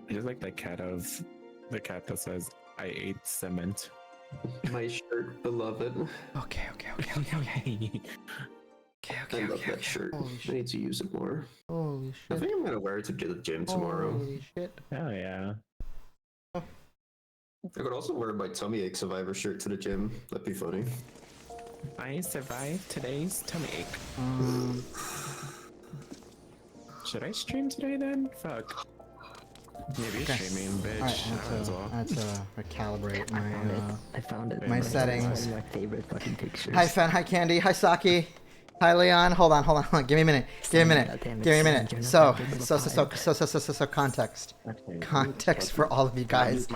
He's like the cat that says, "I ate cement." My shirt, beloved. Okay. I love that shirt. Holy I shit. need to use it more. Holy I shit. think I'm gonna wear it to the gym tomorrow. Holy shit. Oh yeah. I could also wear my tummy ache survivor shirt to the gym. That'd be funny. I survived today's tummy ache. Should I stream today then? Fuck. Maybe Okay. streaming, bitch. Alright, Might as well. I have to recalibrate my I found it. my It's settings. one of my favorite fucking pictures. Hi Fen, hi Candy, hi Saki, hi Leon. Hold on. Give me a minute. Give me a minute. So context. Context for all of you guys.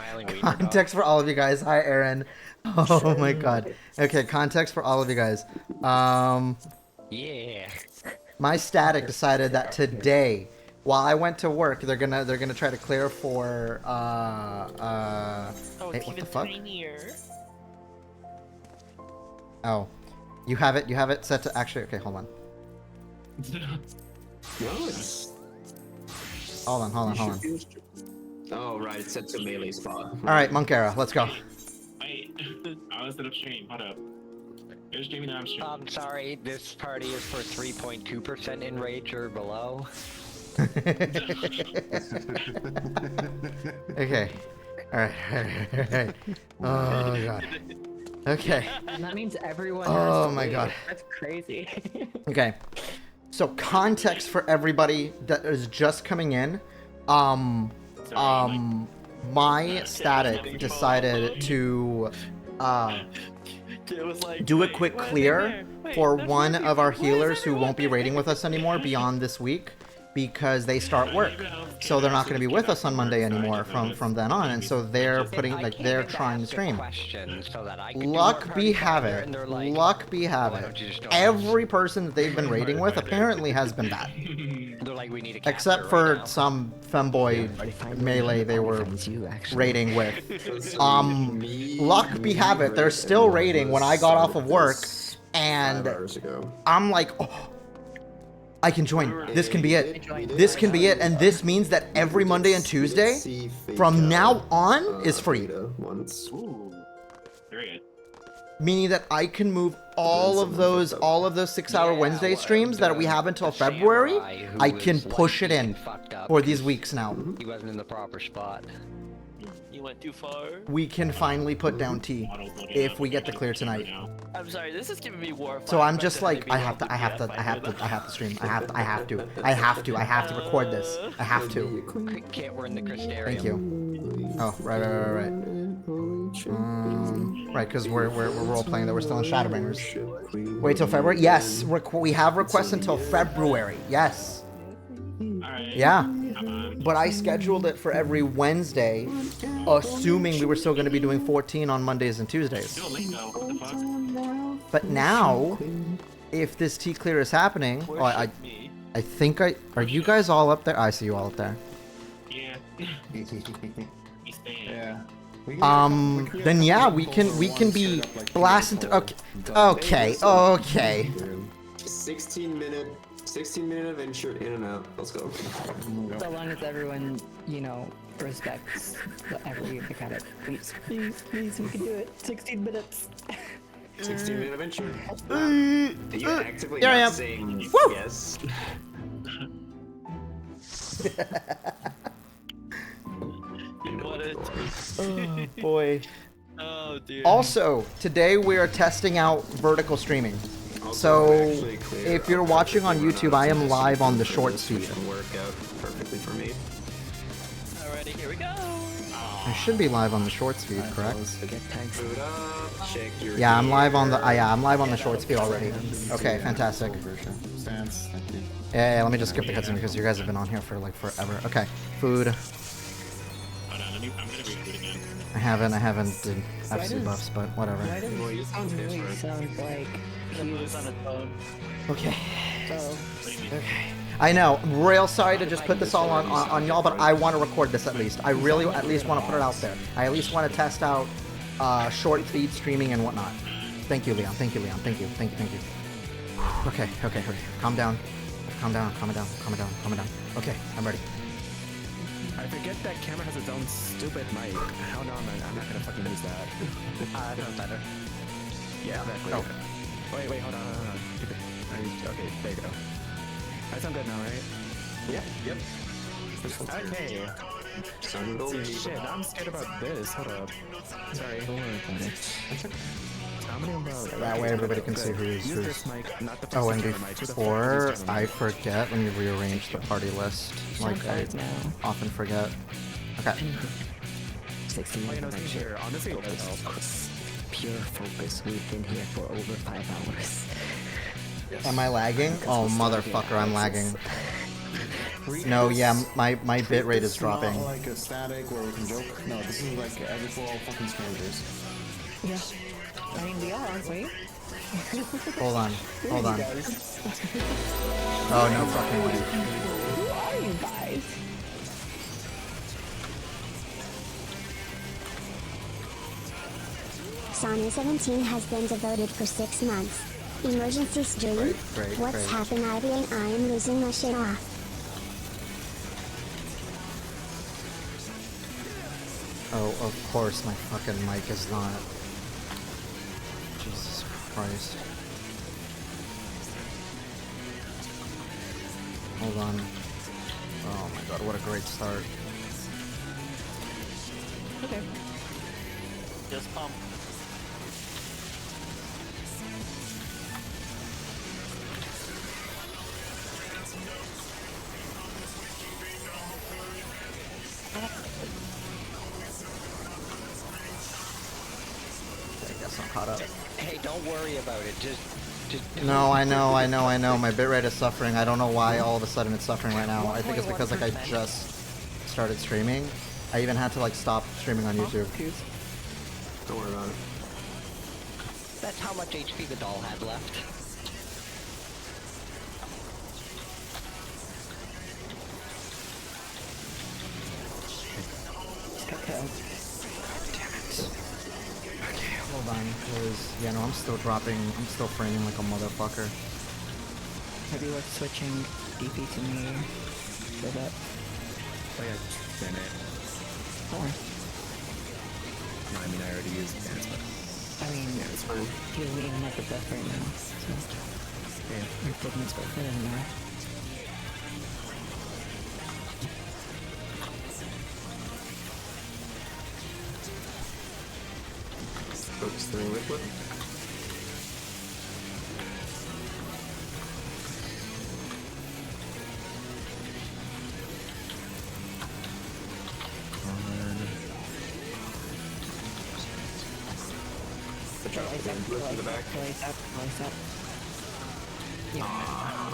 Context for all of you guys. Hi Aaron. Oh my god. Okay, context for all of you guys. Yeah. My static decided that today, while I went to work, they're gonna try to clear for hey, what the fuck? Oh, you have it set to actually. Okay, hold on. Nice. Hold on. Oh right, it's set to melee spot. All right, Monkera, let's go. Wait, I was in a stream. Hold up. You're streaming and I'm streaming. I'm sorry, this party is for 3.2% enrage or below. Okay. All right. Oh god. Okay. And that means everyone. Oh has to my leave. god. That's crazy. Okay. So context for everybody that is just coming in. My static decided to do a quick clear for one of our healers who won't be raiding with us anymore beyond this week because they start work. So they're not going to be with us on Monday anymore from then on, and so they're putting they're trying to stream. Luck be have it. Every person that they've been raiding with apparently has been bad. They're like, we need a Except for some femboy melee they were raiding with. Luck be have it, they're still raiding when I got off of work, and 5 hours ago. I'm like, oh, I can join. This can be it. This can be it, and this means that every Monday and Tuesday from now on is free. Ooh. Very good. Meaning that I can move all of those 6-hour Wednesday streams that we have until February. I can push it in for these weeks now. He wasn't in the proper spot. You went too far. We can finally put down T if we get the clear tonight. I'm sorry, this is giving me war. So I'm just like, I have to stream. I have to record this. I have to. Can't we're in the Crystarium. Thank you. Oh, right. Right, because we're role playing that we're still in Shadowbringers. Wait till February? Yes, we have requests until February. Yes. Alright. Yeah. But I scheduled it for every Wednesday, assuming we were still going to be doing 14 on Mondays and Tuesdays. Duolingo, what the fuck? But now, if this T clear is happening, oh, I think are you guys all up there? I see you all up there. Yeah. He's staying. Yeah. Then yeah, we can be blasting through. Okay. 16 minute adventure in and out. Let's go. So long as everyone, respects every mechanic. Please, we can do it. 16 minutes. 16 minute adventure. You actively Here I am. not saying Woo! yes. What a Oh boy. Oh, dude. Also, today we are testing out vertical streaming. So, if you're watching on YouTube, I am live on the short feed. Work out perfectly for me. Alrighty, here we go. I should be live on the shorts feed, correct? Food up, check your Yeah, I'm live on the I'm live on the shorts feed already. Okay, fantastic. Yeah, let me just skip the cutscene because you guys have been on here for like forever. Okay, food. Hold on, I'm gonna reboot again. I haven't did FC buffs, but whatever. Why does Well, you sound this really different. sound like It's on its own. Okay. so? What do you mean? Okay. I know. Real sorry to just put this all on y'all, but I want to record this at least. I really at least want to put it out there. I at least want to test out short feed streaming and whatnot. Thank you, Leon. Thank you. Okay. Calm down. Okay, I'm ready. I forget that camera has its own stupid mic. How no, I'm not gonna fucking use that. That's better. Yeah, exactly. Oh. Wait, hold on. Okay, there you go. I sound good now, right? Yep. Okay. Sounded old. Shit, now I'm scared about this. Hold up. Sorry. Don't worry about it. Tell me about That way everybody can see Good. who's Use who's. this mic, not the Oh, PC and camera mic. Who the fuck before uses camera I mic? forget, let me rearrange the party list. Like I now. often forget. Okay. 16 Oh, you know, see here. Honestly, it does help. Pure focus. We've been here for over 5 hours. Am I lagging? Oh, motherfucker, I'm lagging. No, yeah, my bitrate is dropping. Not like a static where we can joke. No, this is like as if we're all fucking strangers. Yeah. I mean, we are, aren't we? Hold on. Oh, no fucking way. Who are you guys? Sauna 17 has been devoted for 6 months. Emergency stream. Great. What's happened, Ivy, and I am losing my shit off. Oh, of course my fucking mic is not. Jesus Christ. Hold on. Oh my god, what a great start. Okay. Just pump. I guess I'm caught up. Hey, don't worry about it. Just No, I know. My bitrate is suffering. I don't know why all of a sudden it's suffering right now. I think it's because like I just started streaming. I even had to like stop streaming on YouTube. Don't worry about it. That's how much HP the doll had left. Okay. Okay, hold on, please. Yeah, no, I'm still dropping. I'm still framing like a motherfucker. Maybe worth switching DP to me for that. Oh yeah, damn it. Or, No, I mean, I already used dance, but I mean, yeah, it's fine. he doesn't even have the buff right now, so Yeah. improvements go for him now. Focusing liquid. Lift in the back.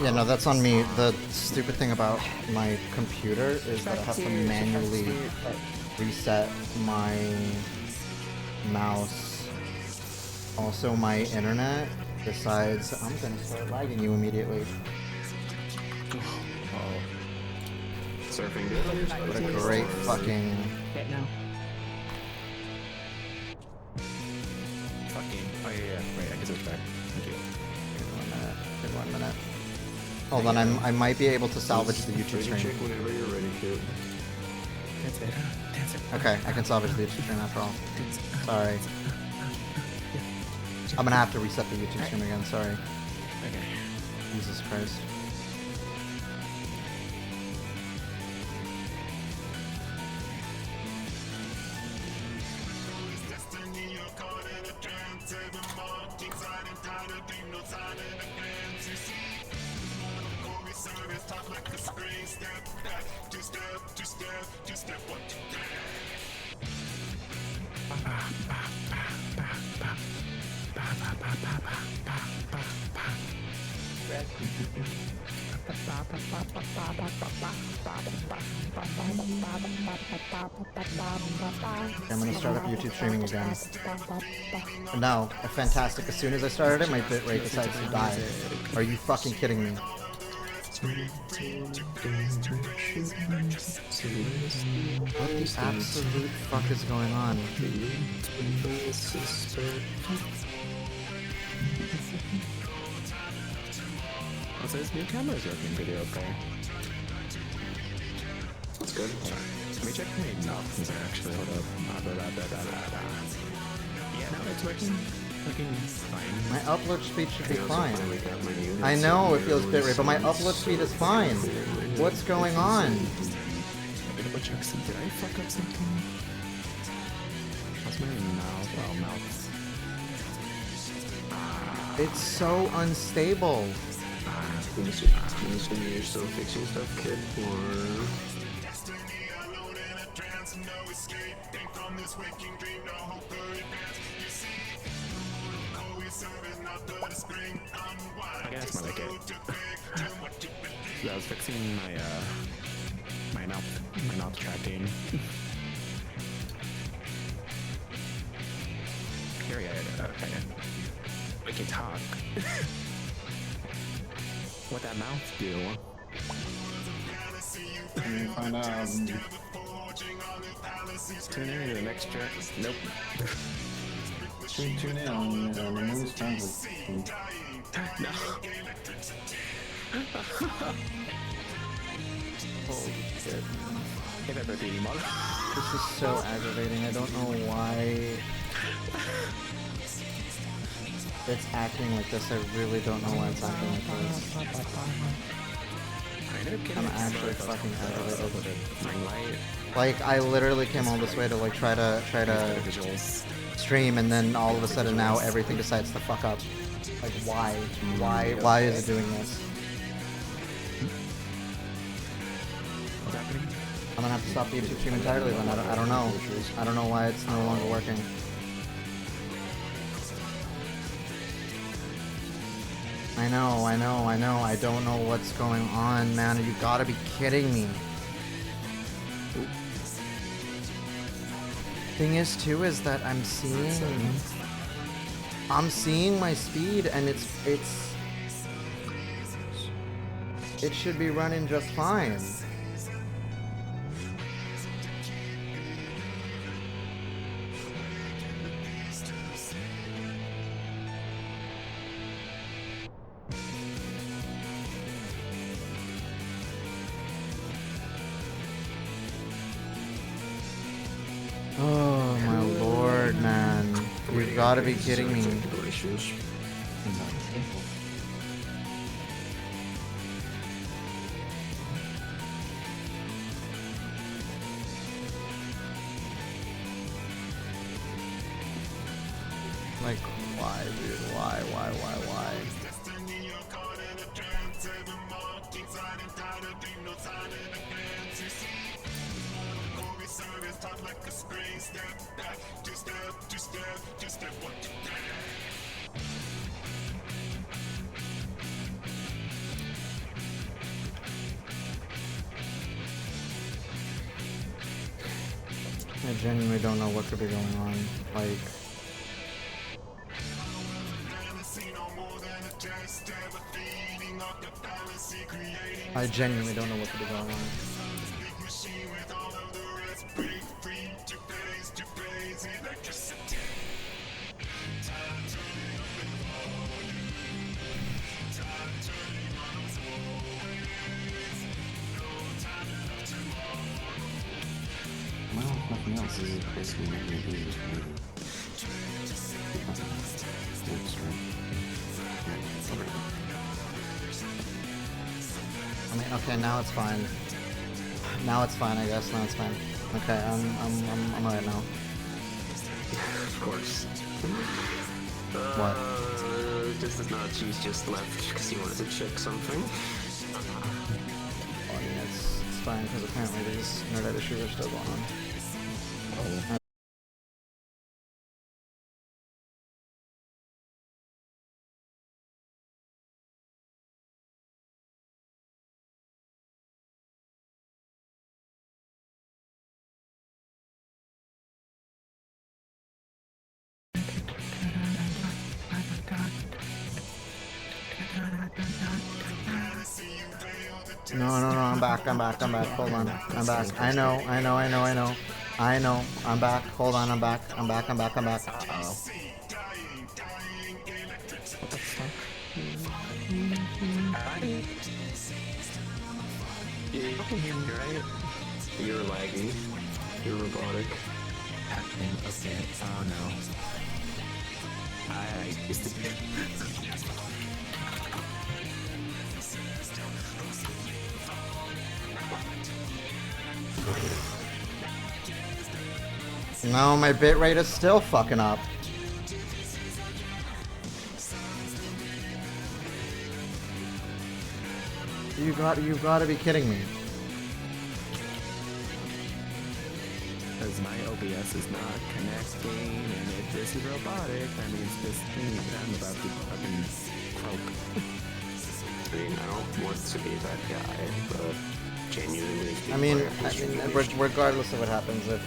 Yeah, no, that's on me. The stupid thing about my computer is that I have to manually reset my mouse. Also, my internet decides I'm gonna start lagging you immediately. Oh. Surfing good. What a great fucking. Right now. Fucking. Oh yeah. Wait, I guess it's back. Thank you. Give 1 minute. Hold on, I might be able to salvage the YouTube Check stream. whenever you're ready, kid. That's it. That's it. Okay, I can salvage the YouTube stream after all. Sorry. I'm gonna have to reset the YouTube stream again, sorry. Okay. Jesus Christ. I'm gonna start up YouTube streaming again. No, fantastic. As soon as I started it, my bitrate decides to die. Are you fucking kidding me? What the absolute fuck is going on? Also, this new camera is working pretty okay. That's good. Let me check my options actually. Hold up. Yeah, no, it's working. Looking fine. My upload speed should be I also fine. finally got my units I know it in feels here, bitrate, but my so upload it's speed is so fine. weird. What's going on? I'm gonna go check some. Did I fuck up something? How's my mouth? Oh, mouth. It's so unstable. You just you're still fixing stuff, kid, or... I guess more like it. I was fixing my mouth tracking. Period. Okay. We can talk. What that mouth do? Can you find out? Tune in to the next track. Nope. Tune in on the Moon's Transit. No. Holy shit. Hey, that birthday model. This is so aggravating. I don't know why it's acting like this. I really don't know why it's acting like this. I'm actually fucking aggravated. Ring light. Like, I literally came all this way to like try to Visuals. stream, and then all of a sudden now everything decides to fuck up. Like, why? Why is it doing this? What's happening? I'm gonna have to stop the YouTube stream entirely then. I don't know. I don't know why it's no longer working. I know. I don't know what's going on, man. You gotta be kidding me. Thing is too is that I'm seeing my speed, and it should be running just fine. Oh my lord, man. You've gotta be kidding me. Like, why, dude? Why? I genuinely don't know what could be going on. Like, I genuinely don't know what could be going on. Well, if nothing else, this is basically making it easy for me to work straight. Yeah, whatever. I mean, okay, now it's fine. Now it's fine, I guess. Now it's fine. Okay, I'm alright now. Of course. What? This is not. She's just left because he wanted to check something. Well, I mean, it's fine, because apparently these internet issues are still going on. No, I'm back. Hold on. I'm back. I know. I'm back. Hold on, I'm back. Uh-oh. What the fuck? You can hear me, right? You're laggy. You're robotic. Happening. Okay. Oh no. I used to be. No, my bitrate is still fucking up. You gotta be kidding me. Because my OBS is not connecting, and if this is robotic, that means this thing I'm about to fucking croak. I mean, I don't want to be that guy, but genuinely. I mean, regardless of what happens, if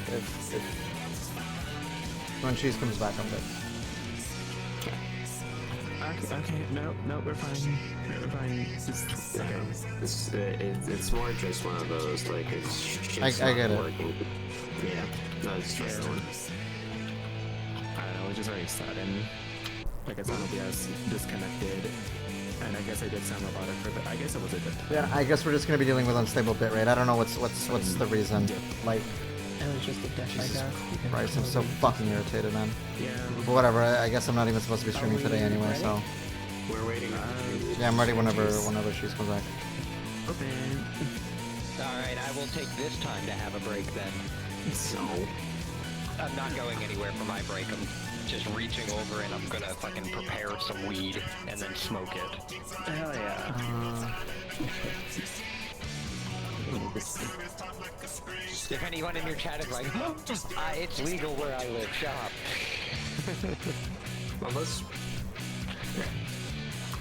when Cheese comes back, I'm good. Okay, no, we're fine. We're fine. Just, okay. It's more just one of those, like, it's just I get not it. working. Yeah, that's just I don't know, it was just very sudden. Like it's on OBS disconnected. And I guess I did sound robotic for a bit. I guess it was a dip. Yeah, I guess we're just gonna be dealing with unstable bitrate. I don't know what's the reason. Like, It was just a diff, I guess. Christ, I'm so fucking irritated, man. Yeah. But whatever. I guess I'm not even supposed to be streaming today anyway. So we're waiting. yeah, I'm ready whenever Cheese comes back. Open. Alright, I will take this time to have a break then. So, I'm not going anywhere for my break. I'm just reaching over and I'm gonna fucking prepare some weed and then smoke it. Hell yeah. If anyone in your chat is like, it's legal where I live, shut up. well, let's.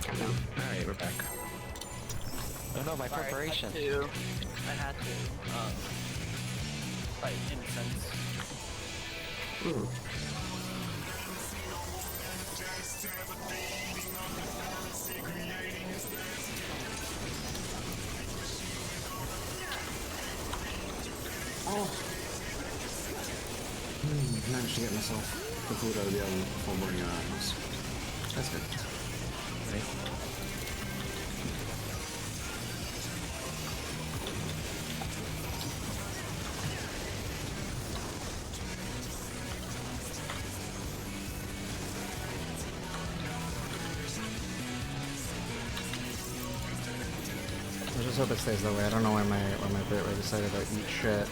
Alright, we're back. Oh no, my preparation. I had to. Like, in a sense. Ooh. Managed to get myself the food out of the oven before burning our house. That's good. I just hope it stays that way. I don't know why my bitrate decided to eat shit.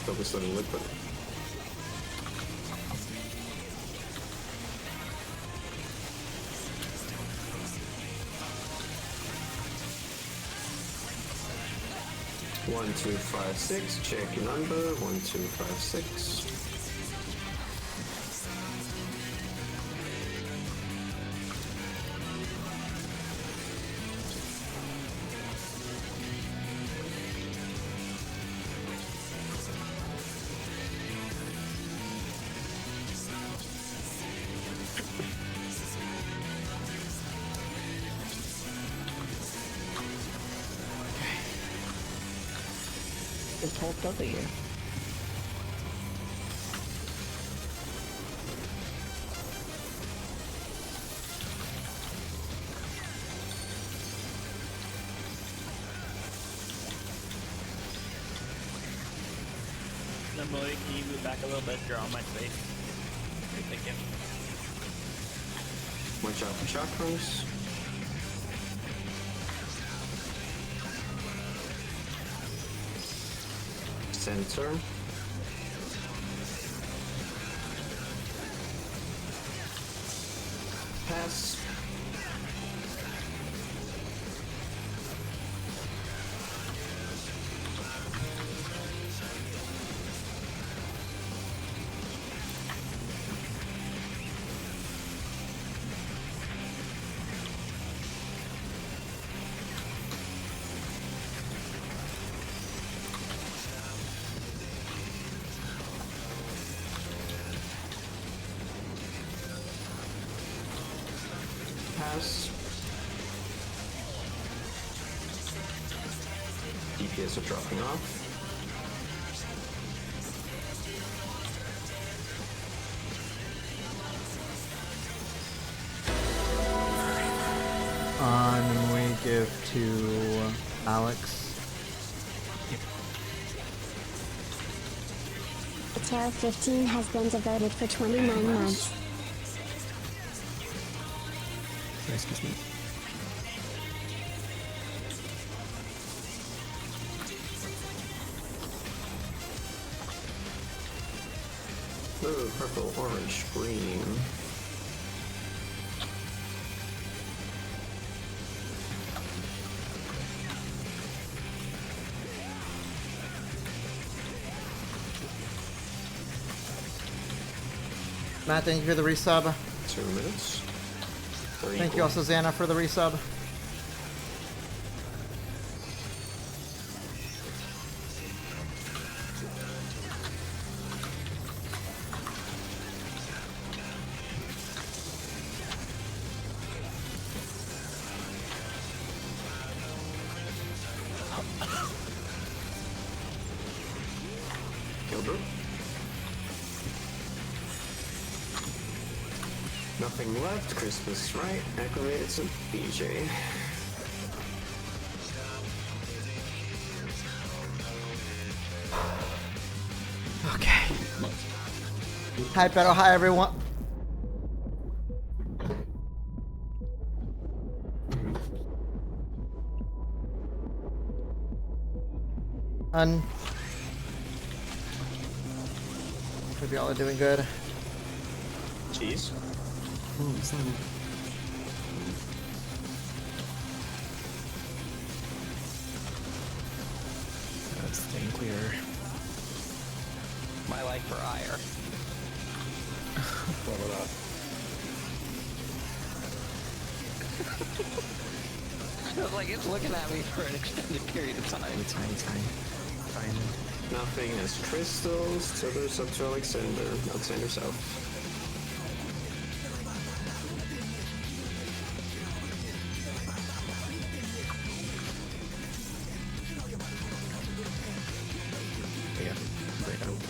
Focus on the liquid. One, 2, 5, 6. Check your number. 1, 2, 5, 6. It's whole W. Emily, can you move back a little bit? You're on my space. What are you thinking? Watch out for chakras. Center. Pass. Pass. DPS are dropping off. And we give to Alex. Terra 15 has been devoted for 29 months. Excuse me. Ooh, purple, orange, green. Matt, thank you for the resub. 2 minutes. Thank you also, Xana, for the resub. Gilbert. Nothing left. Christmas, right? Activated some BJ. Okay. Hi, Pedro. Hi, everyone. Hope y'all are doing good. Cheese. Oh, it's not. That's staying clear. My life for ire. Blow it up. I was like, it's looking at me for an extended period of time. It's fine. Nothing as crystals. Tillers up to Alexander South. Yeah, break out.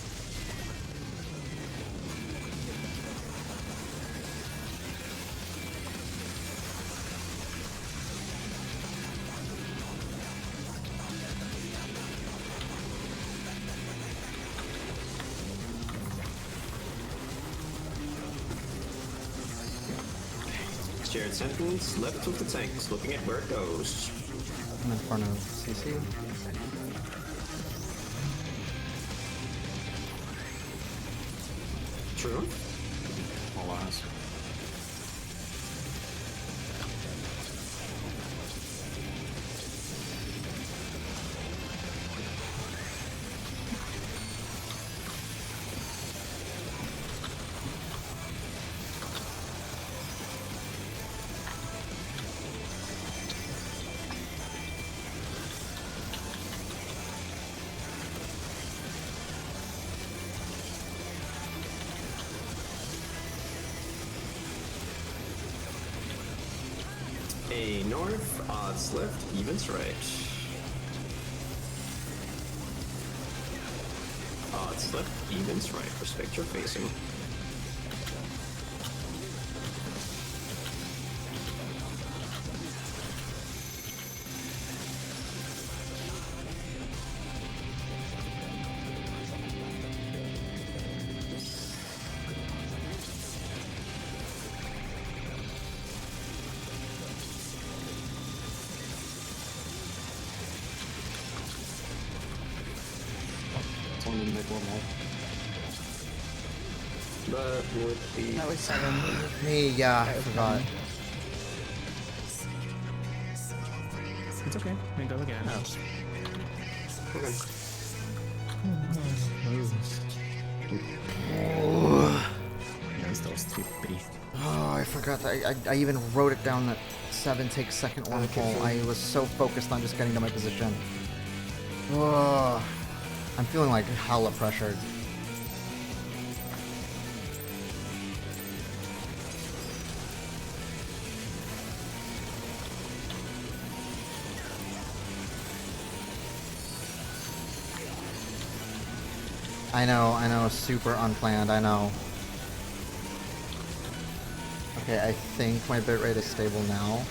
Shared sentence. Left with the tanks. Looking at where it goes. I'm in front of CC. True. Alas. A north, odds left, evens right. Odds left, evens right. Respect your facing. make one more. That would be. That was 7. Me, yeah, I forgot. It's okay. We can go again. Okay. Yeah, I'm still stupid. Oh, I forgot that. I even wrote it down that 7 takes second wormhole. I was so focused on just getting to my position. Oh, I'm feeling like hella pressured. I know, super unplanned, I know. Okay, I think my bitrate is stable now.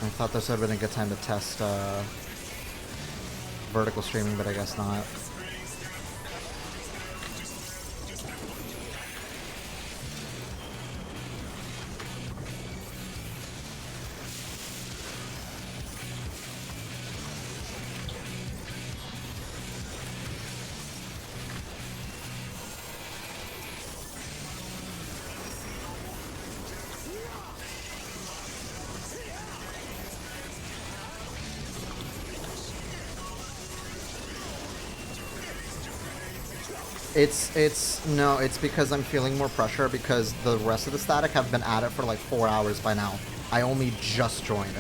I thought this would have been a good time to test vertical streaming, but I guess not. It's because I'm feeling more pressure because the rest of the static have been at it for like 4 hours by now. I only just joined.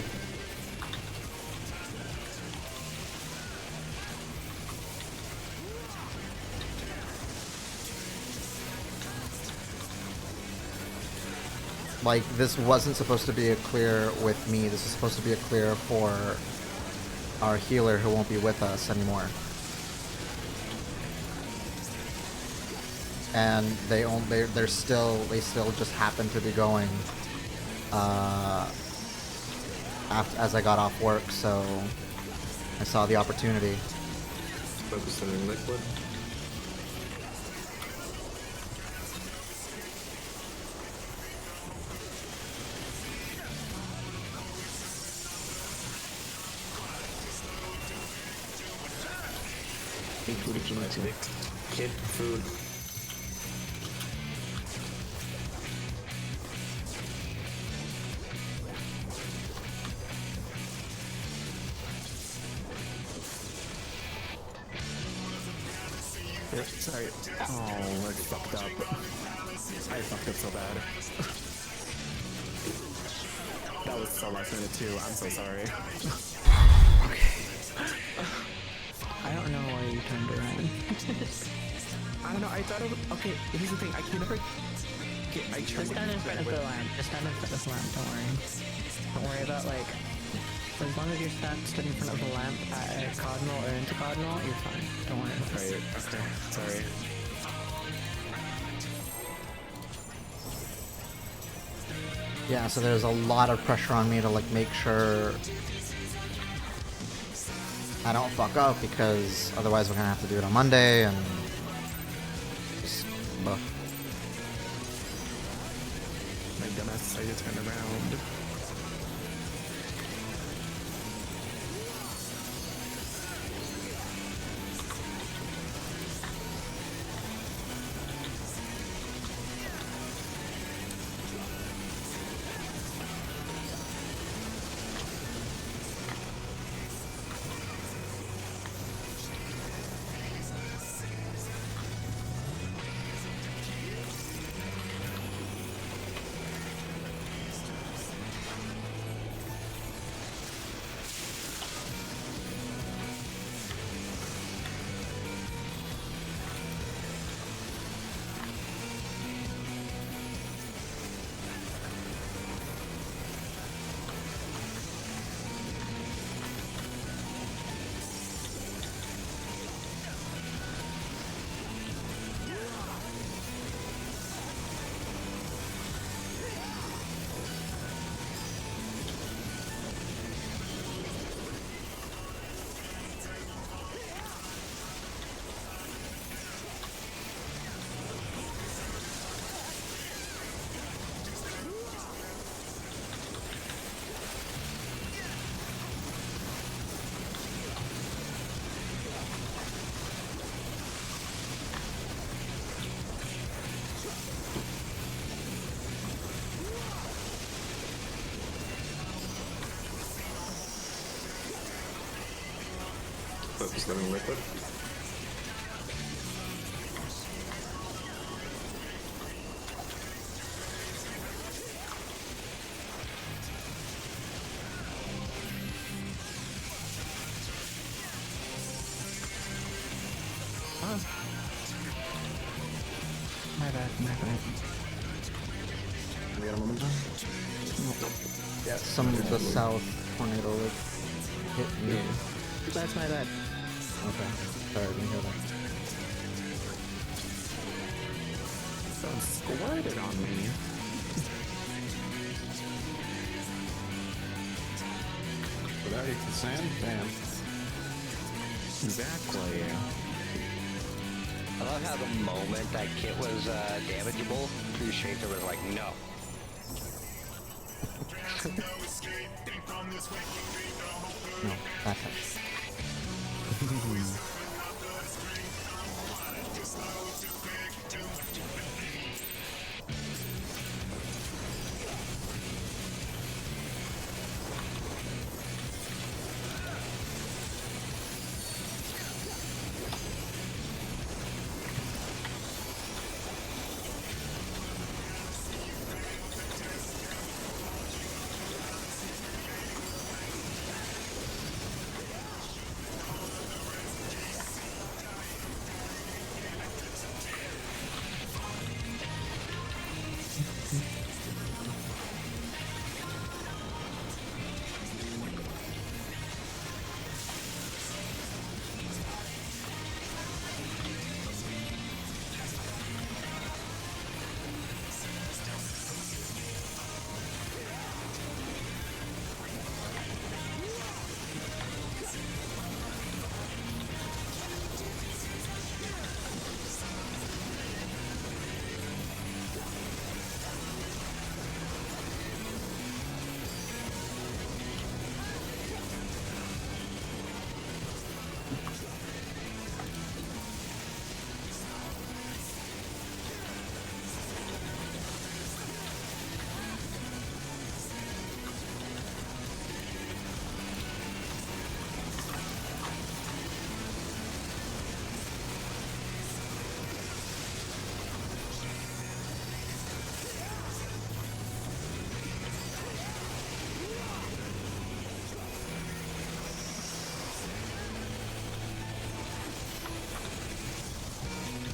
Like, this wasn't supposed to be a clear with me. This is supposed to be a clear for our healer who won't be with us anymore. And they still just happen to be going as I got off work, so I saw the opportunity. Focus on liquid. Big food if you need to. Kid food. Yep, sorry. Oh, I fucked up. I fucked up so bad. That was so last minute too. I'm so sorry. I don't know why you turned around. I don't know. I thought it was okay. Here's the thing. I can never get. I tried Just to stand in get front of the lamp. Just stand in front of the lamp. Don't worry. Don't worry about like. As long as you're stood in front of the lamp at cardinal or into cardinal, you're fine. Don't worry. Right. Okay. Sorry. Yeah, so there's a lot of pressure on me to like make sure I don't fuck up because otherwise we're gonna have to do it on Monday and just My dumbass decided to turn around. Focus living liquid. My bad, my bad. We got a moment time? Yeah, some of the south tornado like hit me. That's my bad. Okay. Sorry, I didn't hear that. Someone squirted on me. Without hitting the sand? Damn. Exactly. I love how the moment that kit was damageable, Appreciator was like, no. No, that touch.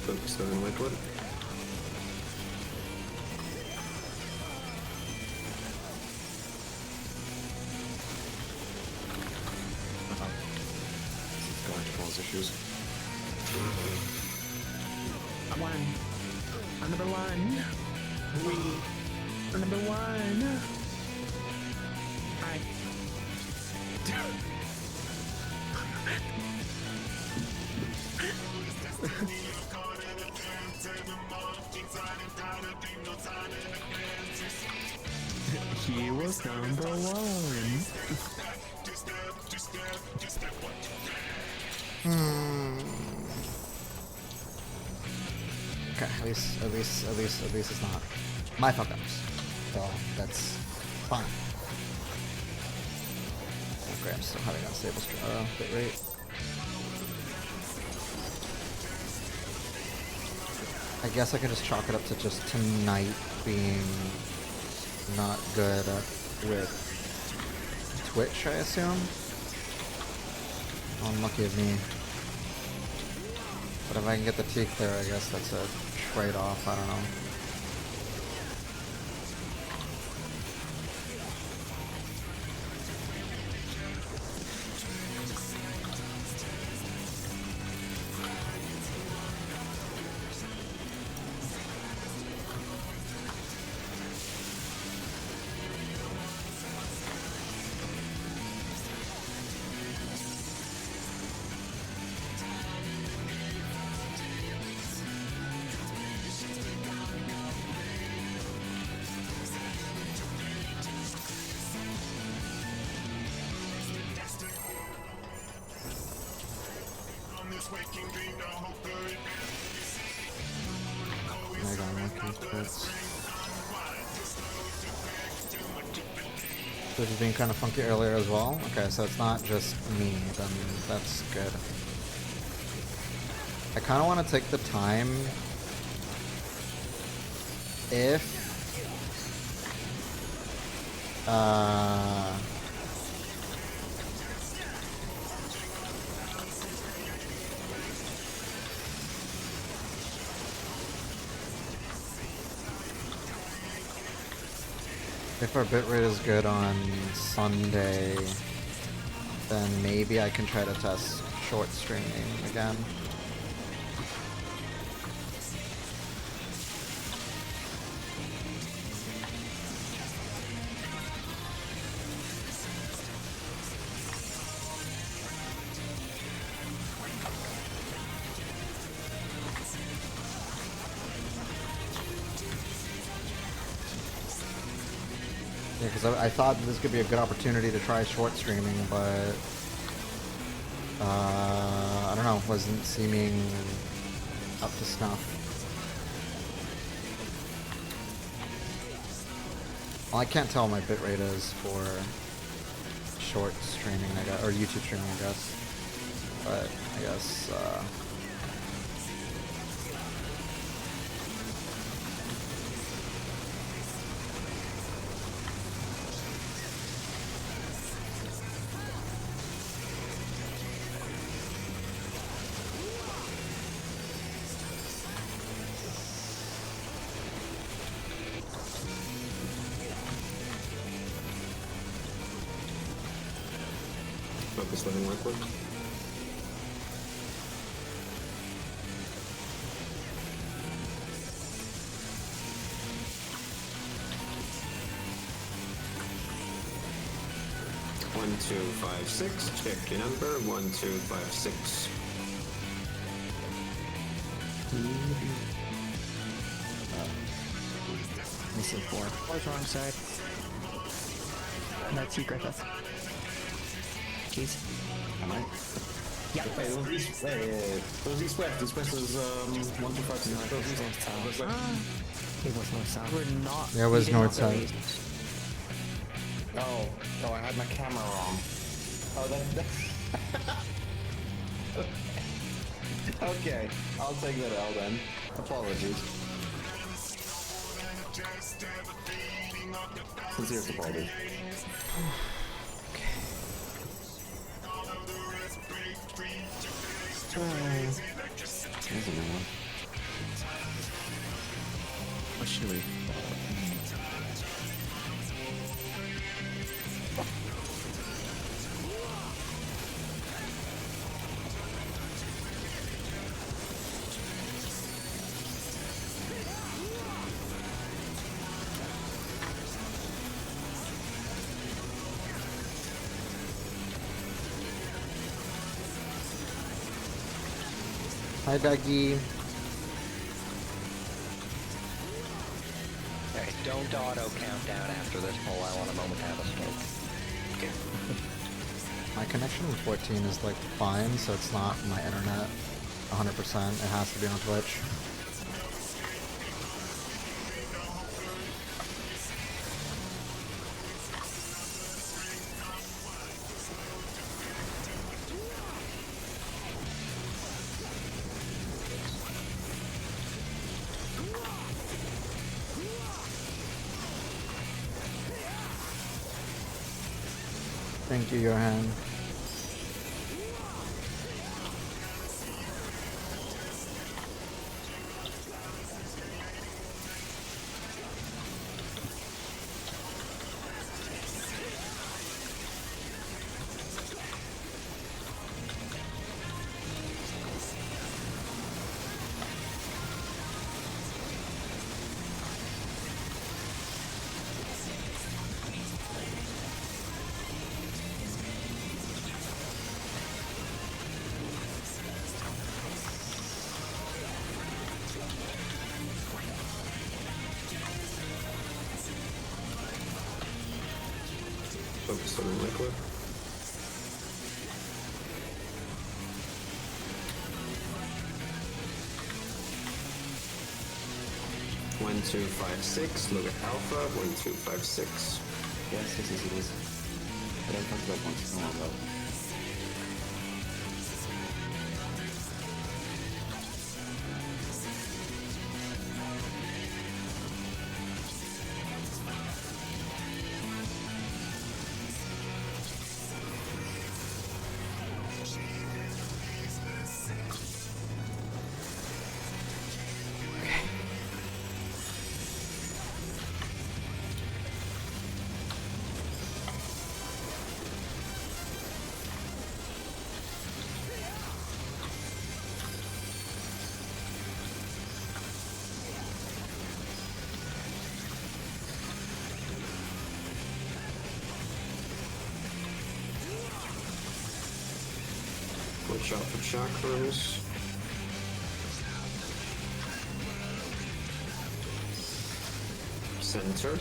Focus living liquid. Going to cause issues. I won. I'm number one. I'm number one. Hi. He was number one. Okay, at least it's not my fuck ups. So that's fine. Okay, I'm still having unstable bit rate. I guess I could just chalk it up to just tonight being not good with Twitch, I assume. Unlucky of me. But if I can get the teeth there, I guess that's a trade-off, I don't know. Mega unlucky, but... Which was being kind of funky earlier as well. Okay, so it's not just me, then that's good. I kind of want to take the time if if our bitrate is good on Sunday, then maybe I can try to test short streaming again. Yeah, because I thought this could be a good opportunity to try short streaming, but I don't know, wasn't seeming up to snuff. Well, I can't tell what my bitrate is for short streaming, I guess, or YouTube streaming, I guess. But I guess Focus letting liquid. One, 2, 5, 6. Check your number. 1, 2, 5, 6. Let me see 4. 4's wrong side. That's you, Griffith. Jeez. Am I? Yeah. Hey, it was east. Hey, it was east west. East west was 1, 2, 5, 6. It was east. It was west. It was north south. We're not. Yeah, it was we did not north go side. east. Oh, I had my camera wrong. Oh, that. Okay, I'll take that out then. Apologies. Sincerest apologies. There's a new one. What should we? Hi, Dougie. Okay, don't auto count down after this poll. I want a moment to have a smoke. Okay. My connection with 14 is like fine, so it's not my internet 100%. It has to be on Twitch. Thank you, Johan. Focus on the liquid. One, 2, 5, 6. Look at alpha. 1, 2, 5, 6. Yes, it is. But I talked about once in a while. Watch out for chakras. Center.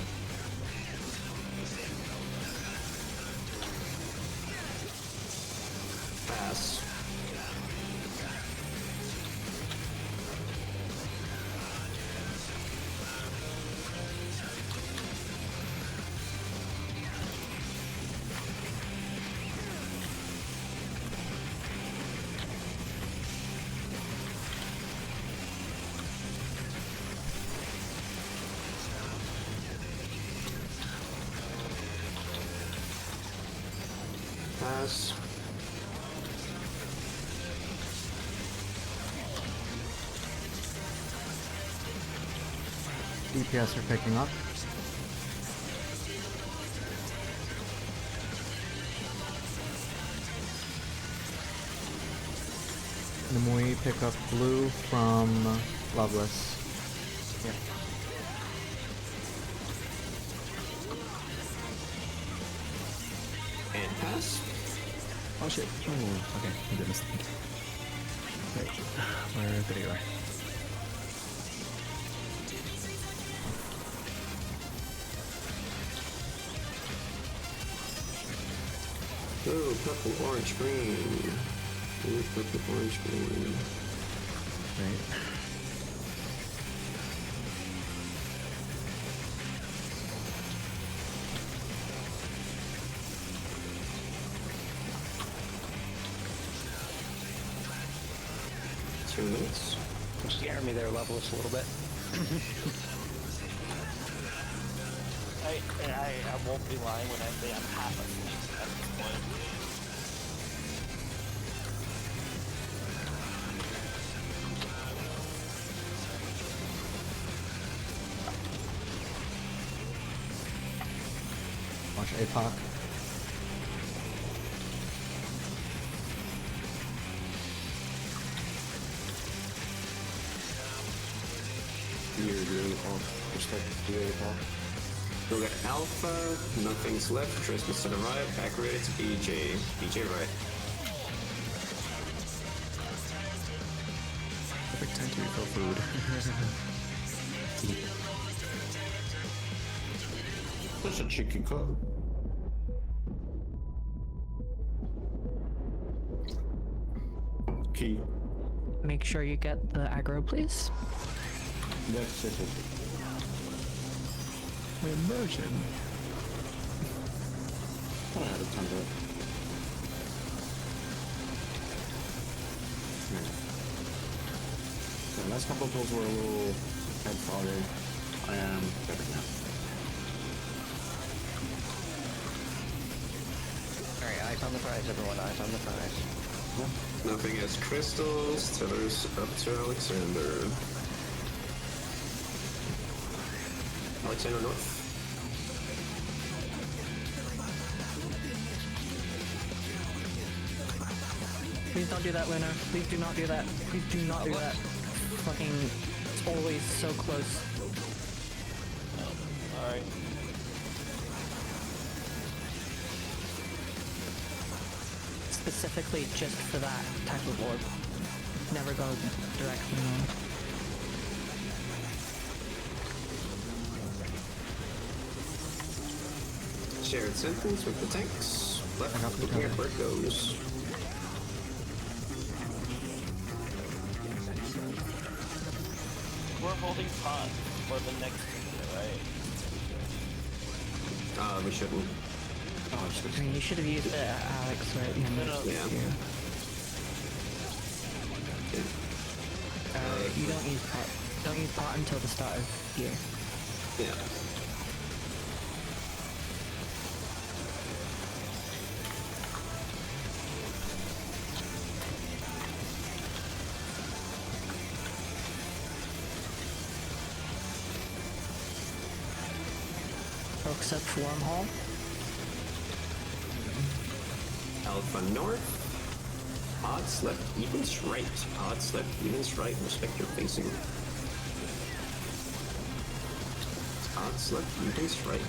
Pass. Pass. DPS are picking up. Namui pick up blue from Loveless. Yeah. And pass. Oh shit. Oh, okay. I did miss. Wait. Where did it go? Oh, purple, orange, green. Ooh, purple, orange, green. Right. Two minutes. You're scaring me there, Levelist, a little bit. I won't be lying when I say I'm half asleep at this point. Watch APOC. You're doing the call. Respect to the call. We'll get Alpha, nothing's left, Trismus to the right, back rated to BJ. BJ right. Perfect time to refill food. Such a chicken cut. Key. Make sure you get the aggro, please. Yes, yes, yes. Immersion. I had a ton of it. The last couple of pulls were a little head foggy. I am better now. Alright, eyes on the prize, everyone, eyes on the prize. Nothing as crystals, tethers up to Alexander. Alexander North. Please don't do that, Luna. Please do not do that. Please do not do that. Fucking, it's always so close. Alright. Specifically just for that type of orb. Never go directly on. Shared sentence with the tanks. Left, looking at where it goes. We're holding pot for the next video, right? We shouldn't. Oh, shit. I mean, you should have used it at Alex right at the end of Yeah. you. You don't use pot. Don't use pot until the start of here. Yeah. Focus up for wormhole. Alpha north. Odds left, evens right. Odds left, evens right. Respect your facing. Odds left, evens right.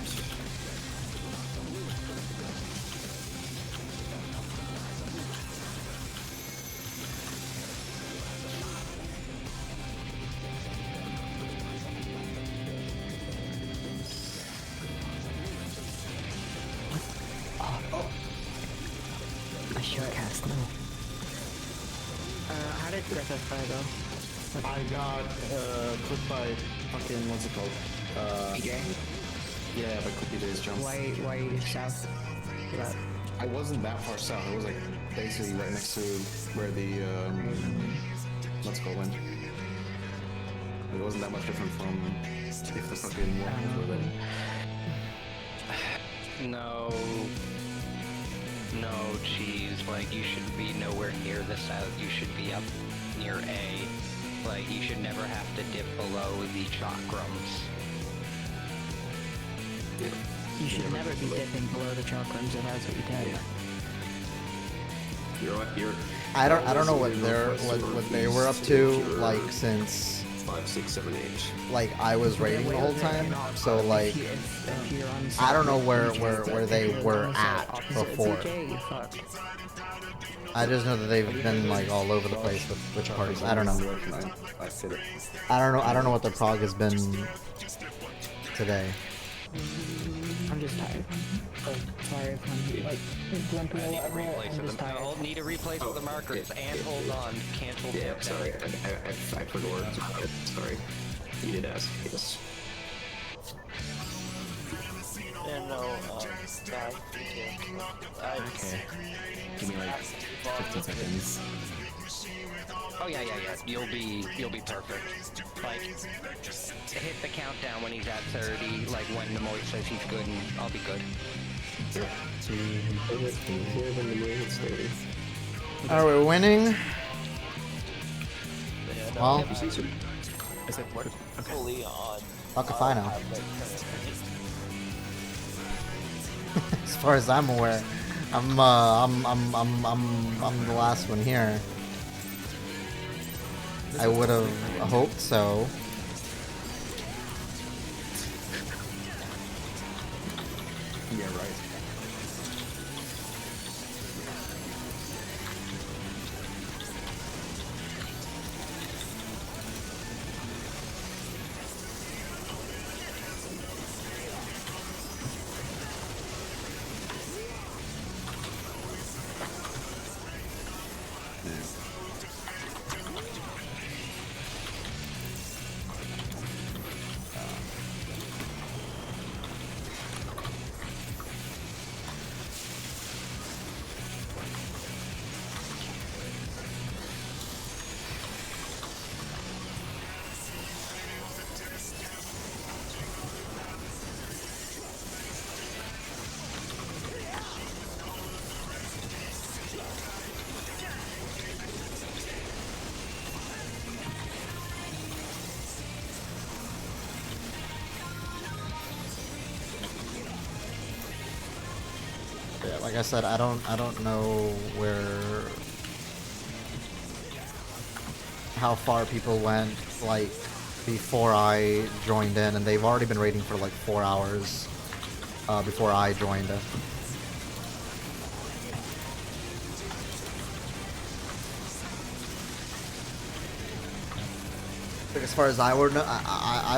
I should cast no. How did Griffith play though? I got clipped by fucking, what's it called? PJ? Yeah, by Clippy Days jump. Why south? of that? I wasn't that far south. I was like basically right next to where the what's it called went. It wasn't that much different from if the fucking wormholes were there. No, cheese. Like, you should be nowhere near the south. You should be up near A. Like, you should never have to dip below the chakrams. You should never be dipping below the chakrams if that's what you did. You're I don't know what they were up to, like, since 5, 6, 7, 8. like I was raiding the whole time. So like I don't know where they were at before. I just know that they've been like all over the place with which parties. I don't know. I don't know what the prog has been today. I'm just tired. Sorry if I'm like grumpy or whatever. I'm just tired. I'll need a replace of the markers and hold on. Cancel. Yeah, I'm sorry. I forgot about it. Sorry. You did ask. Yes. Yeah, no, guy, Okay. Give me like 15 seconds. Oh yeah. You'll be perfect. Like, hit the countdown when he's at 30. Like when the Moit says he's good, and I'll be good. Are we winning? Well, Is it what? Okay. fully on. fuck if I know. As far as I'm aware, I'm the last one here. I would have hoped so. Yeah, right. Yeah, like I said, I don't know how far people went like before I joined in, and they've already been raiding for like 4 hours before I joined. Like, as far as I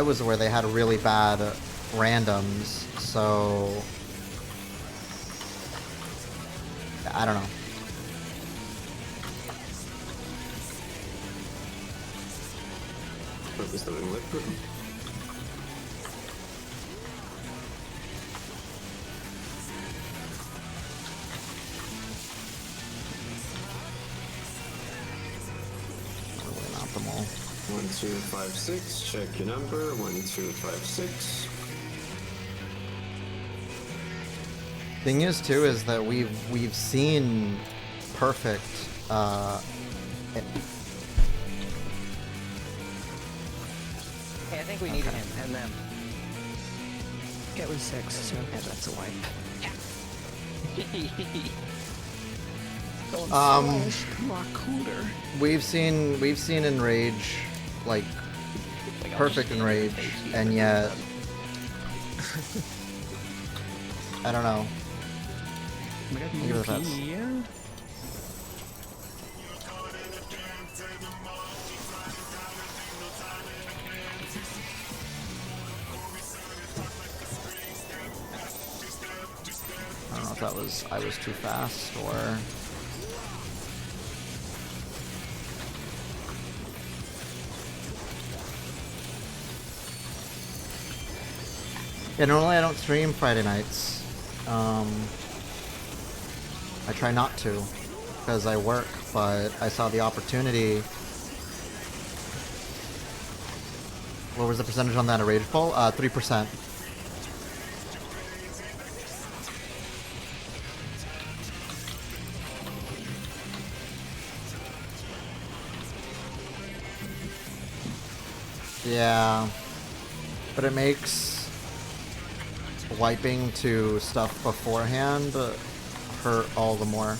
was aware, they had really bad randoms, so I don't know. What was the with? 1256. Check your number. 1256. Thing is too is that we've seen perfect Hey, I think we needed him and them. It was 6, so yeah, that's a wipe. My cooter. we've seen Enrage, like perfect Enrage, and yet I don't know. Give it a pass. I don't know if that was I was too fast or. Yeah, normally I don't stream Friday nights. I try not to because I work, but I saw the opportunity. What was the percentage on that? A rage poll? 3%. Yeah, but it makes wiping to stuff beforehand hurt all the more.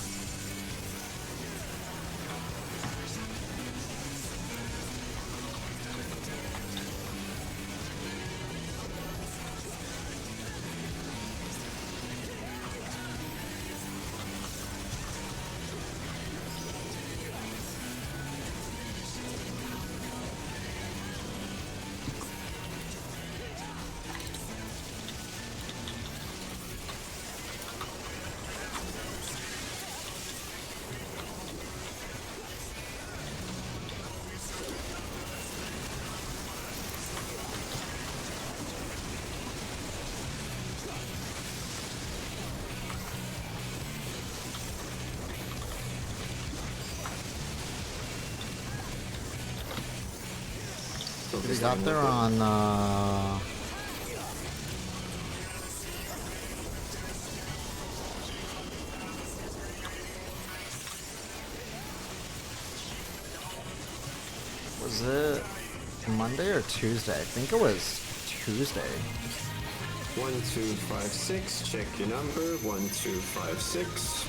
We got there on was it Monday or Tuesday? I think it was Tuesday. 1256. Check your number. 1256.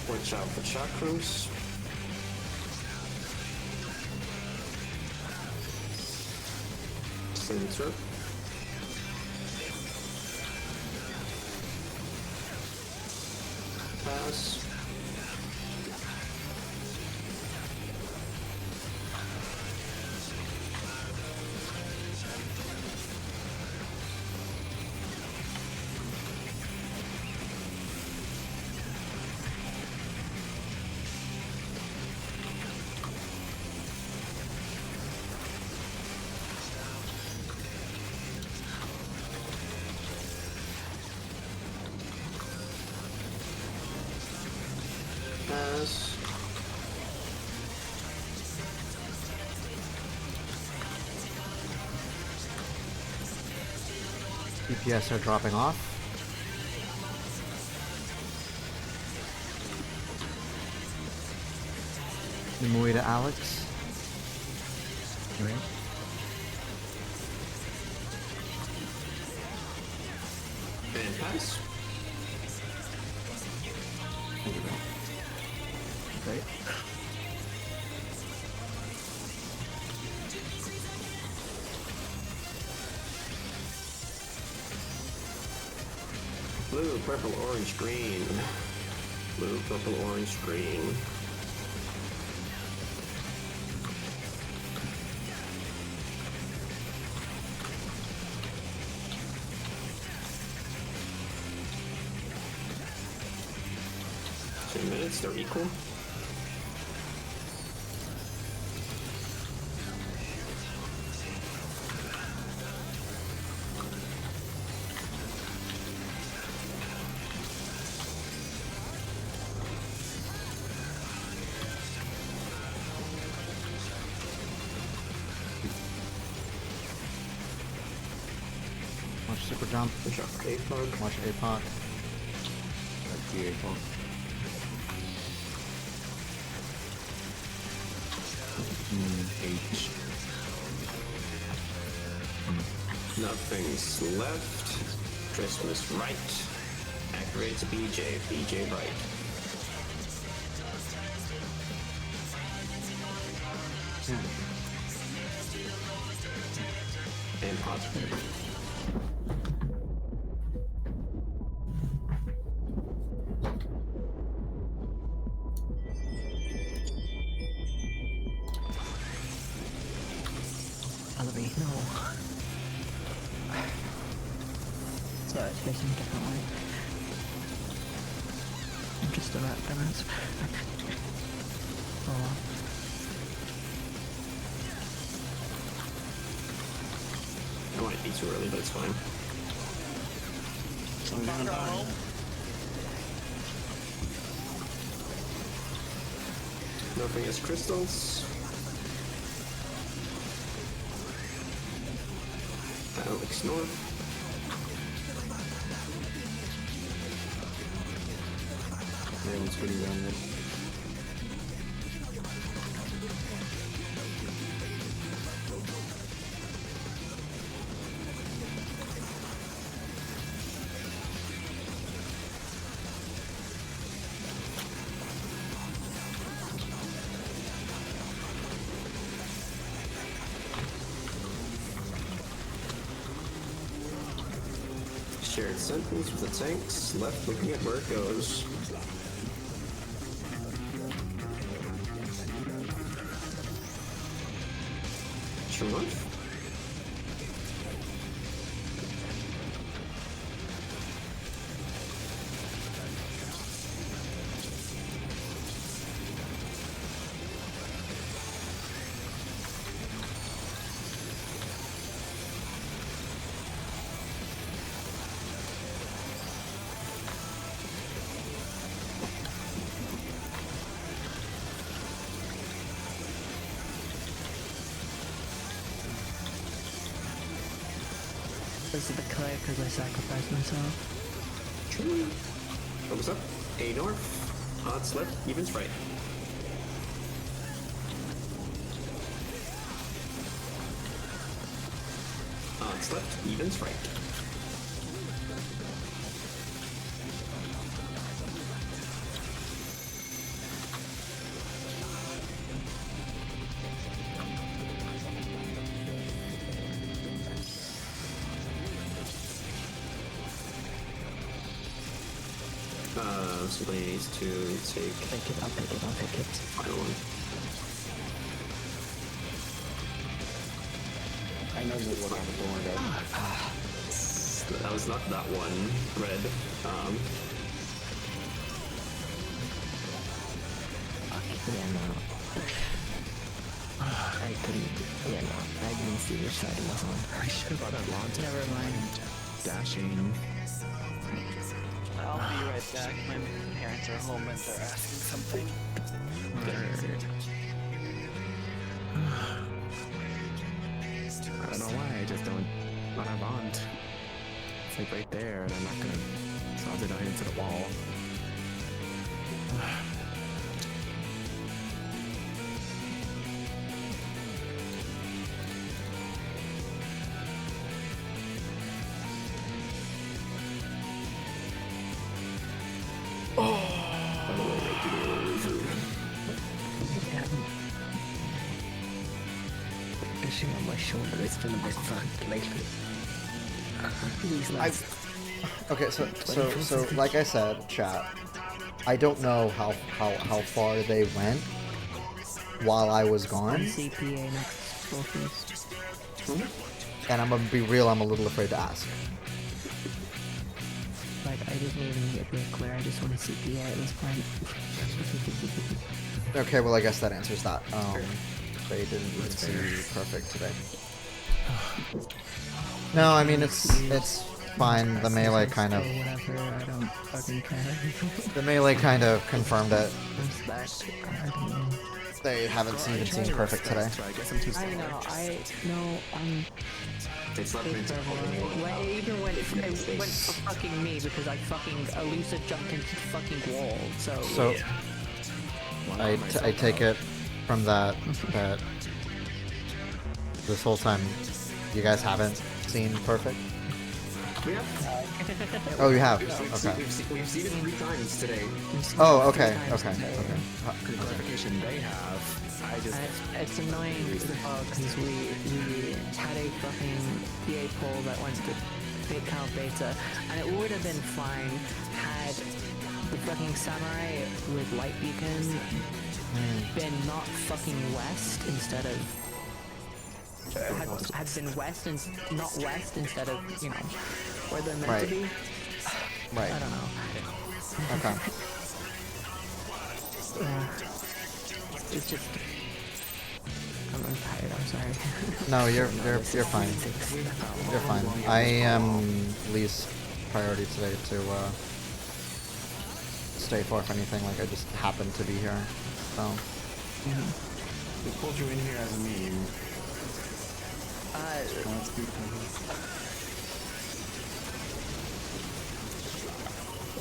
Watch out for chakrams. Center. Pass. Pass. DPS are dropping off. Nimue to Alex. Right. And pass. Thank you, bro. right? Blue, purple, orange, green. Blue, purple, orange, green. They're equal. Watch super jump. Watch out for APOC. Watch APOC. That's the APOC. H. Nothing's left. Christmas right. Activate to BJ. BJ right. And positive. Elevate, no. Sorry, it's facing a different way. I'm just a rat dumbass. Oh well. I might be too early, but it's fine. Nothing is crystals. Alex North. Everyone's pretty down there. Shared sentence with the tanks. Left looking at where it goes. True enough. This is the clay because I sacrificed myself. True. Thumbs up. A north. Odds left. Evens right. Odds left. Evens right. Somebody needs to take Take it, I'll take it, I'll take it. final one. I know exactly what happened, don't worry, guys. That was not that one. Red. Yeah, no. I couldn't, yeah, no. I didn't see which side it was on. I should have bought that launch. Never mind. Dashing. I'll be right back. My parents are home and they're asking something. I don't know why, I just don't want to bond. It's like right there, and I'm not gonna toss it down into the wall. sure it's been a bit fun lately. These I, last okay, so like I said, chat, I don't know how far they went while I was gone, CPA next focus. and I'm gonna be real, I'm a little afraid to ask. Like, I didn't even get real clear, I just want a CPA at this point. Okay, well I guess that answers that. They didn't even see perfect today. No, I mean it's fine. The melee kind of Whatever, I don't fucking care. the melee kind of confirmed it. Respect, I don't know. They haven't even seen perfect today. So I guess I'm too I know, It's not meant to even when it went for fucking me because I fucking Elusa jumped into the fucking wall, so... So I take it from that this whole time you guys haven't seen perfect. We have. Oh, you have. Okay. We've seen it 3 times today. Oh, okay. Okay. clarification they have. I just It's annoying because we had a fucking PA poll that went to big count beta, and it would have been fine had the fucking samurai with light beacon been not fucking west instead of had been west and not west instead of, you know, where they're meant to be. Right. I don't know. Okay. It's just I'm tired. I'm sorry. No, you're fine. You're fine. I am least priority today to stay for if anything. Like I just happened to be here, so. We pulled you in here as a meme. That's good.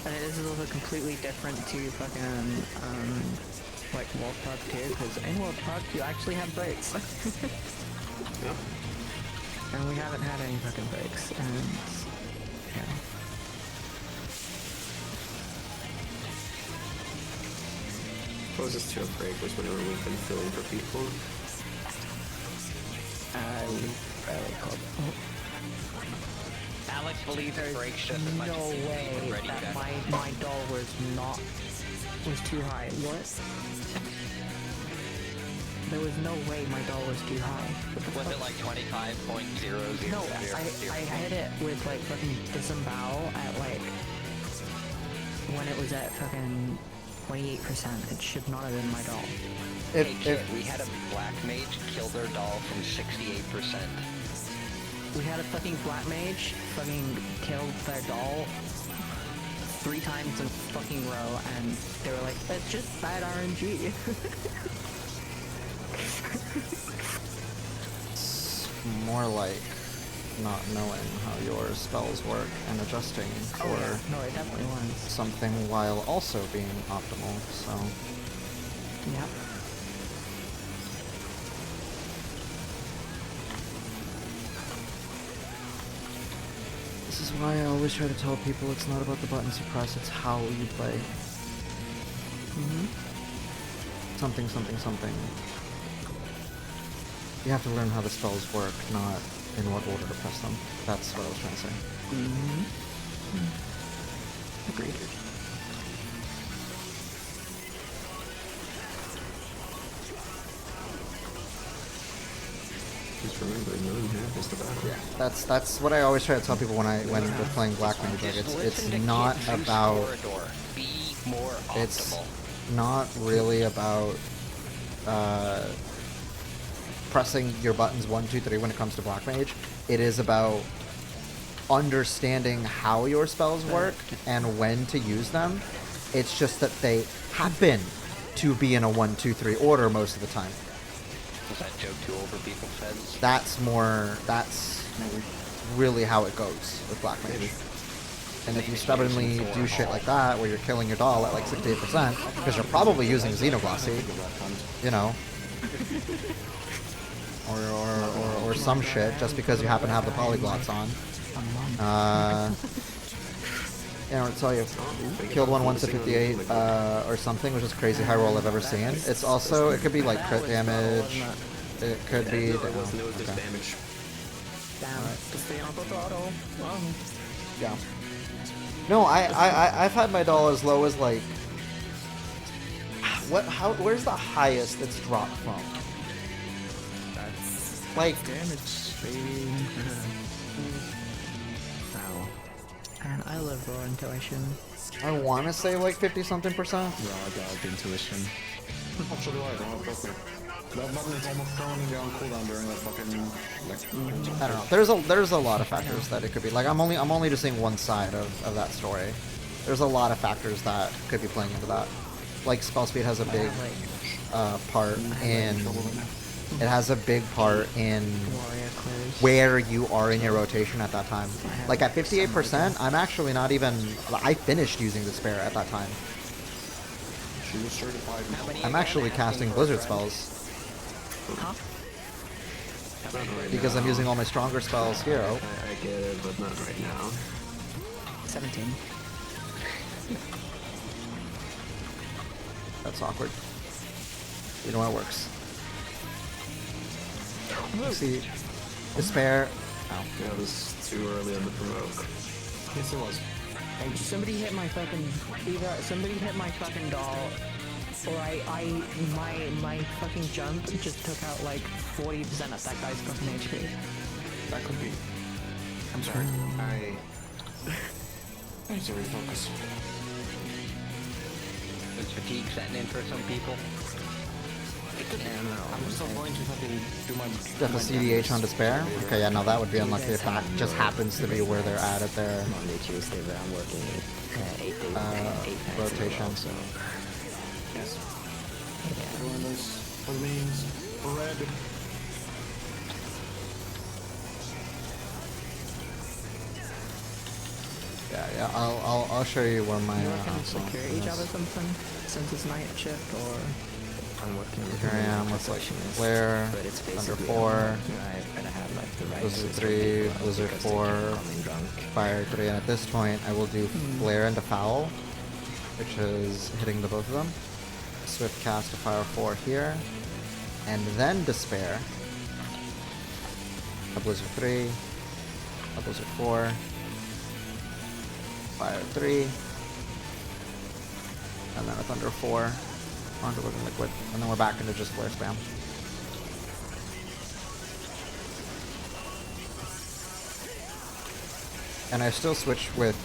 And this is also completely different to fucking like World Prog 2, because in World Prog you actually have breaks. Yep. And we haven't had any fucking breaks, and yeah. Closest to a break was whenever we've been filling for people. We barely called. Alex believes it breaks just as much No as way ready that check. my doll was too high. What? There was no way my doll was too high. Was it like 25.00? No, I hit it with like fucking disembowel at like when it was at fucking 28%. It should not have been my doll. Hey kid, we had a black mage kill their doll from 68%. We had a fucking black mage fucking killed their doll 3 times in a fucking row, and they were like, "That's just bad RNG." It's more like not knowing how your spells work and adjusting for No, it definitely was. something while also being optimal, so. Yep. This is why I always try to tell people it's not about the buttons you press, it's how you play. Something. You have to learn how the spells work, not in what order to press them. That's what I was trying to say. Agreed. Just remember, knowing half is the battle. Yeah, that's what I always try to tell people when we're playing Black Mage. Like it's not about. Be more It's optimal. not really about pressing your buttons 1, 2, 3 when it comes to Black Mage. It is about understanding how your spells work and when to use them. It's just that they happen to be in a 1, 2, 3 order most of the time. Was that joke too old for people's heads? That's really how it goes with Black Mage. And if you stubbornly do shit like that, where you're killing your doll at like 68%, because you're probably using Xenoglossy, you know, or some shit, just because you happen to have the polyglots on. You know, I'll tell you, killed one once at 58 or something, which is crazy high roll I've ever seen. It's also, it could be like crit damage, It could be No, down. it wasn't. It was just Okay. damage. Damn. Just stay on the throttle. Yeah. No, I've had my doll as low as like where's the highest it's dropped from? That's Like damage, baby. Ow. And I love raw intuition. I want to say like 50 something percent. Raw dog intuition. So do I, don't fuck me. That button is almost permanently on cooldown during that fucking, like... I don't know. There's a lot of factors that it could be. Like I'm only just seeing one side of that story. There's a lot of factors that could be playing into that. Like spell speed has a big part in. It has a big part in where you are in your rotation at that time. Like at 58%, I'm actually not even. I finished using Despair at that time. She was certified. I'm actually casting Blizzard spells Huh? because I'm using all my stronger spells here. I get it, but not right now. 17. That's awkward. You know how it works. See, Despair. Ow. Yeah, it was too early on the provoke. Yes, it was. Somebody hit my fucking somebody hit my fucking doll, or my fucking jump just took out like 40% of that guy's fucking HP. That could be. I'm sorry. I need to refocus. Is fatigue setting in for some people? I'm still going to fucking do my... Death of CDH on Despair? Okay, yeah, no, that would be unlucky if that just happens to be where they're at their Monday, Tuesday, but I'm working 8 days, 8 nights rotation. so Yes. Everyone knows what it means. Red. Yeah, I'll show you where my you working a security job or something since it's night shift, or I'm working with here I am with like Flare, but it's Thunder basically 4, I'm gonna have like the right Blizzard system 3, because Blizzard they keep 4, coming drunk. Fire 3, and at this point I will do Flare into Foul, which is hitting the both of them. Swift cast to Fire 4 here, and then Despair. A Blizzard 3, a Blizzard 4, Fire 3, and then a Thunder 4 onto Living Liquid, and then we're back into just Flare spam. And I still switch with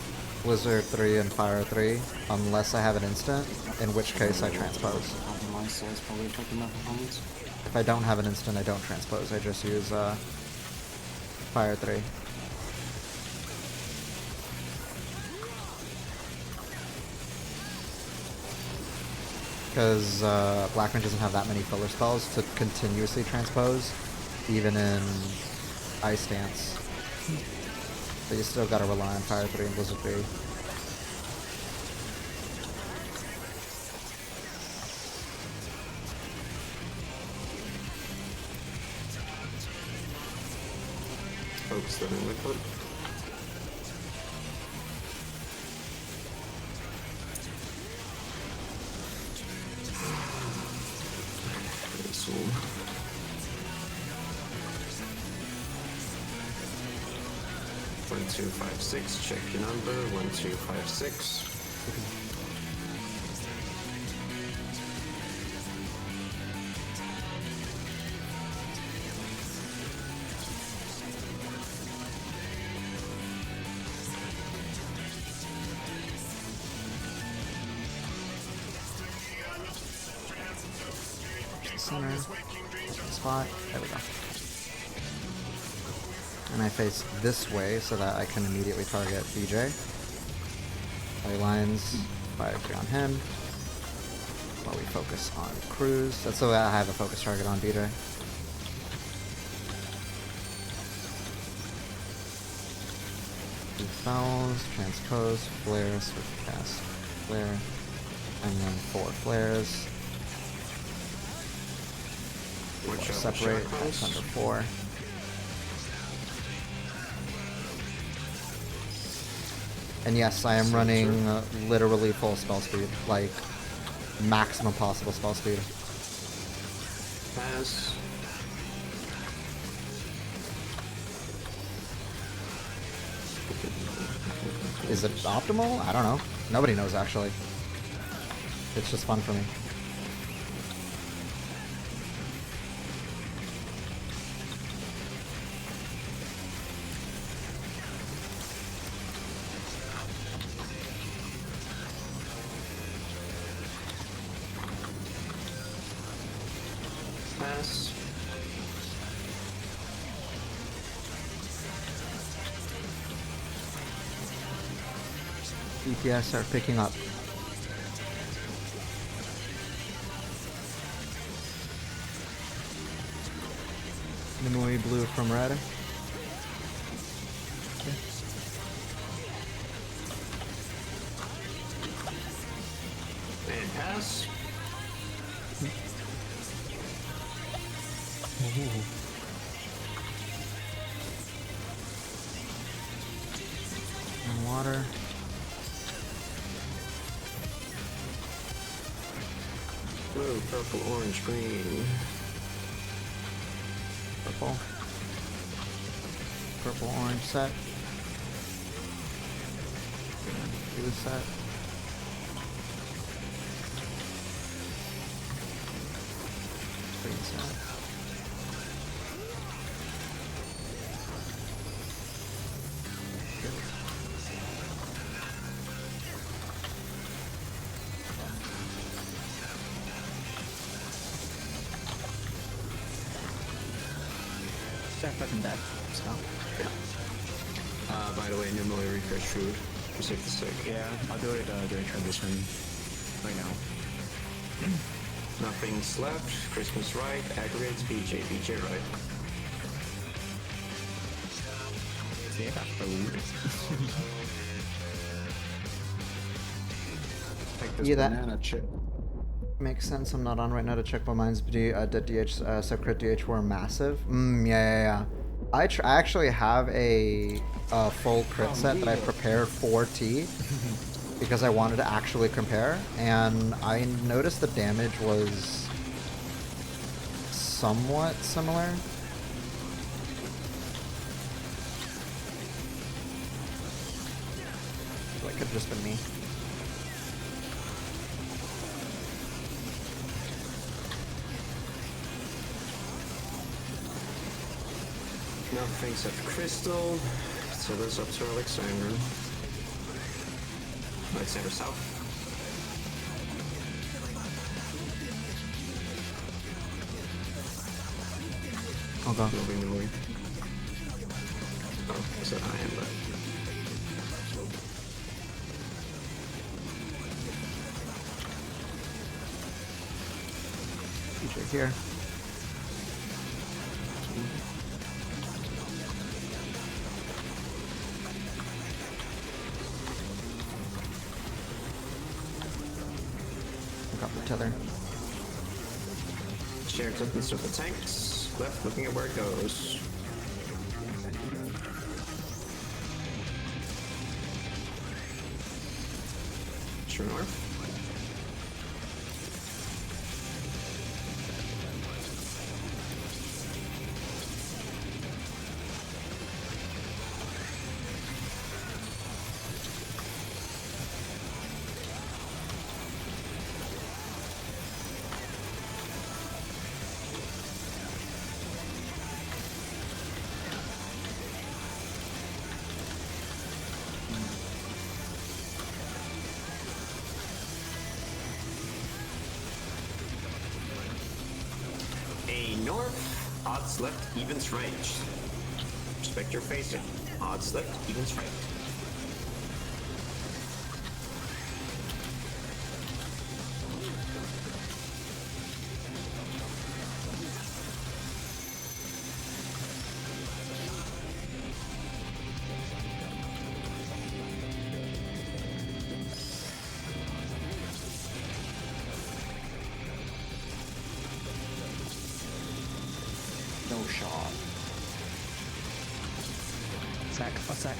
Blizzard 3 and Fire 3 unless I have an instant, in which case I transpose. So it's probably affecting my performance. If I don't have an instant, I don't transpose. I just use Fire 3. Because Black Mage doesn't have that many filler spells to continuously transpose, even in Ice Stance. But you still gotta rely on Fire 3 and Blizzard 3. Focus them in liquid. Pretty soon. One, 2, 5, 6. Check your number. 1, 2, 5, 6. Center. Spot. There we go. And I face this way so that I can immediately target BJ. Play lines. Fire 3 on him. While we focus on Cruz. That's so that I have a focus target on BJ. Two fouls, transpose, flare, swift cast, flare, and then 4 flares. Watch out, Separate watch out, at guys. Thunder 4. And yes, I am running literally full spell speed, like maximum possible spell speed. Pass. Is it optimal? I don't know. Nobody knows, actually. It's just fun for me. Pass. DPS are picking up. Nimue blue from red. And pass. And water. Blue, purple, orange, green. Purple. Purple orange set. Blue set. Green set. Start fucking dead. So. By the way, Nimue refresh food. For sick to sick. Yeah, I'll do it during transition. Right now. Nothing's left. Christmas right. Aggregates. BJ. BJ right. See, I got food. Take this Yeah, that- banana chip. Makes sense. I'm not on right now to check, but mine's that DH sub-crit DH were massive. Yeah. I actually have a full crit set that I prepared for T because I wanted to actually compare, and I noticed the damage was somewhat similar. That could have just been me. Nothing except crystal. So this up to Alexander. Alexander south. Okay. Moving the movie. Oh, I said I am, but. Feature here. Got the tether. Share tokens with the tanks. Left looking at where it goes. True north. North, odds left, evens right. Respect your facing. Odds left, evens right. No shot. Sec. One sec.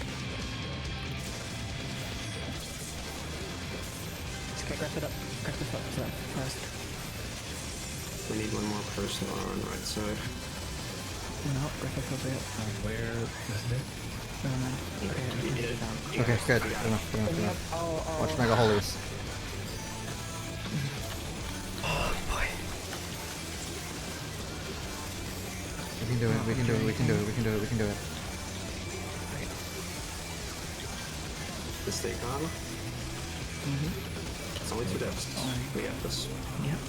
Okay, grab it up. Grab the foot up first. We need one more person on the right side. No, grab it over it. Where is it? Okay. Okay, good. Good enough, good enough, good enough. Watch Mega Holies. Oh boy. We can do it, we can do it, we can do it, we can do it, we can do it. The stake on. It's only 2 deaths. We got this. Yep.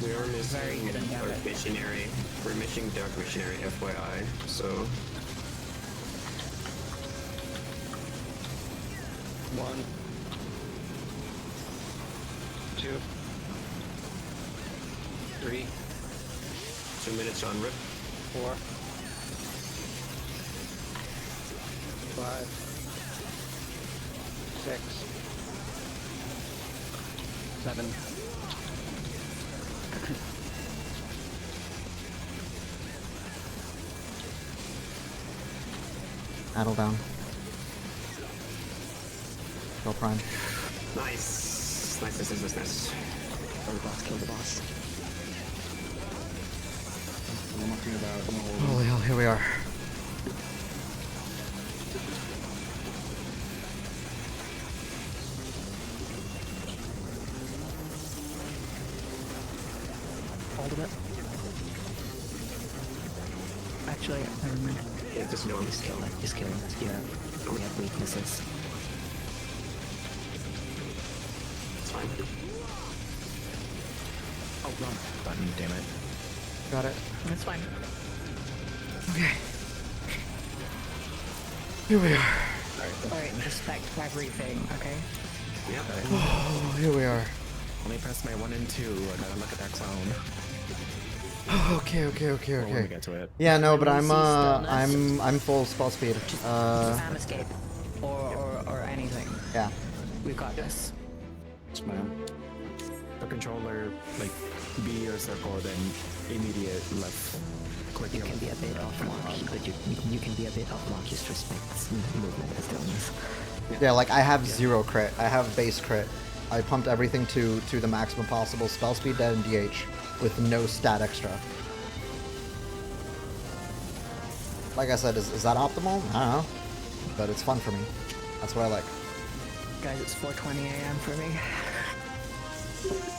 We are Very missing good in Dark damage. Missionary. We're missing Dark Missionary, FYI. So 1, 2, 3, 2 minutes on rip. 4, 5, 6, 7. Addle down. Go prime. Nice. Nice. Kill the boss, kill the boss. I'm talking about Holy hell, here we are. Hold of it. Actually, never mind. Yeah, just go. Just kill it, just kill it. Yeah, we have weaknesses. It's fine. Oh, wrong button, damn it. Got it. That's fine. Okay. Here we are. Alright, respect everything, okay? Yep. Oh, here we are. Let me press my 1 and 2. I gotta look at that clown. Okay. When we get to it. Yeah, no, but I'm Stillness. I'm full spell speed. Spam escape. Or anything. Yeah. We've got this. The controller, like B or circle, then immediate left click. You can be a bit off launch, but you can be a bit off launch, just respect movement and stillness. Yeah, like I have 0 crit. I have base crit. I pumped everything to the maximum possible spell speed, dead, and DH with no stat extra. Like I said, is that optimal? I don't know, but it's fun for me. That's what I like. Guys, it's 4:20 a.m. for me.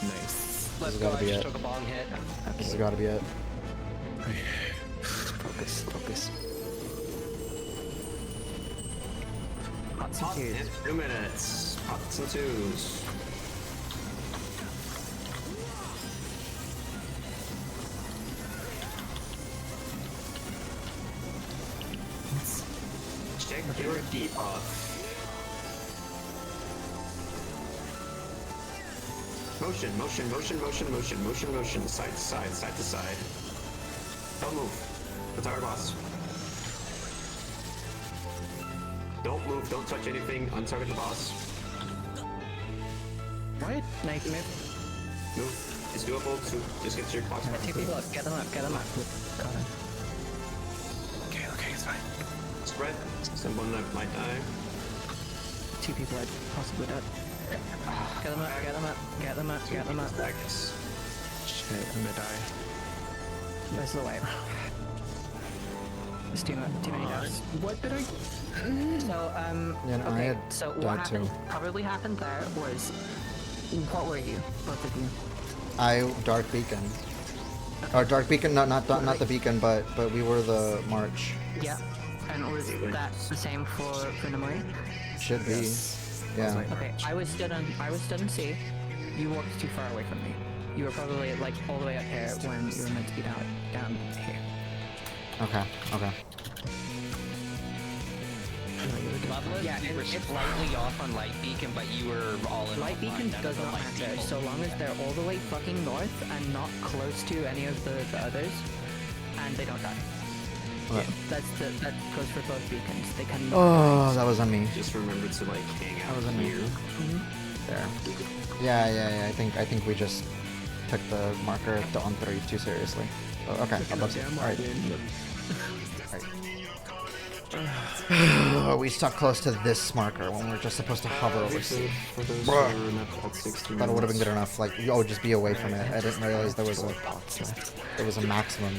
Nice. Let's has go, gotta I be just it. took a bong hit. This has got to be it. Focus. Hots and Hot twos. in 2 minutes. Hots and 2s. Check your debuff. Motion. Side to side. Don't move. That's our boss. Don't move, don't touch anything, untarget the boss. What? Nice move. Move. It's doable to just get your boss. 2 people up, get them up. Got him. Okay, it's fine. Spread. Someone that might die. 2 people are possibly dead. Get them up. Stacks. Shit, I'm gonna die. There's the way. There's too many deaths. What did I... So, Yeah, no, I okay, had so what died happened, too. probably happened there was... What were you? Both of you? Dark Beacon. Or Dark Beacon, not the Beacon, but we were the March. Yeah. And was that the same for Namori? Should be. Yeah. Okay, I was stood in C. You walked too far away from me. You were probably like all the way up here when you were meant to be down here. Okay. Loveless, Yeah, you were it's slightly off on Light Beacon, but you were all in. Light beacon does not matter so long as they're all the way fucking north and not close to any of the others, and they don't die. Okay. That goes for both beacons. They can. Oh, that was on me. Just remember to like hang That out was on me. here. There. Yeah. I think we just took the marker to on 3 too seriously. Oh, okay. Alright. We stuck close to this marker when we're just supposed to hover over C. For those Bruh. who are not at 60 Thought it would have been good minutes. enough. Like, oh, just be away from it. I didn't realize there was a maximum.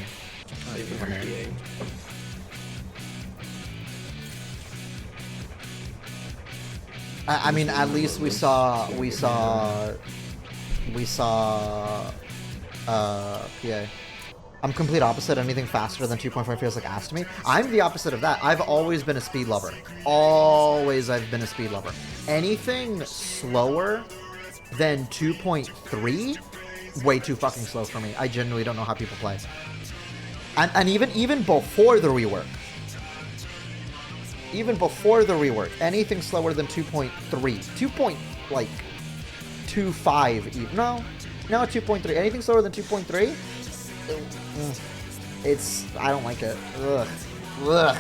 Even limit. RPA. I mean, at least we saw PA. I'm complete opposite. Anything faster than 2.5 feels like ass to me. I'm the opposite of that. I've always been a speed lover. Always I've been a speed lover. Anything slower than 2.3, way too fucking slow for me. I genuinely don't know how people play. And even before the rework. Even before the rework, anything slower than 2.3. 2.25 even. No, 2.3. Anything slower than 2.3? I don't like it. Ugh.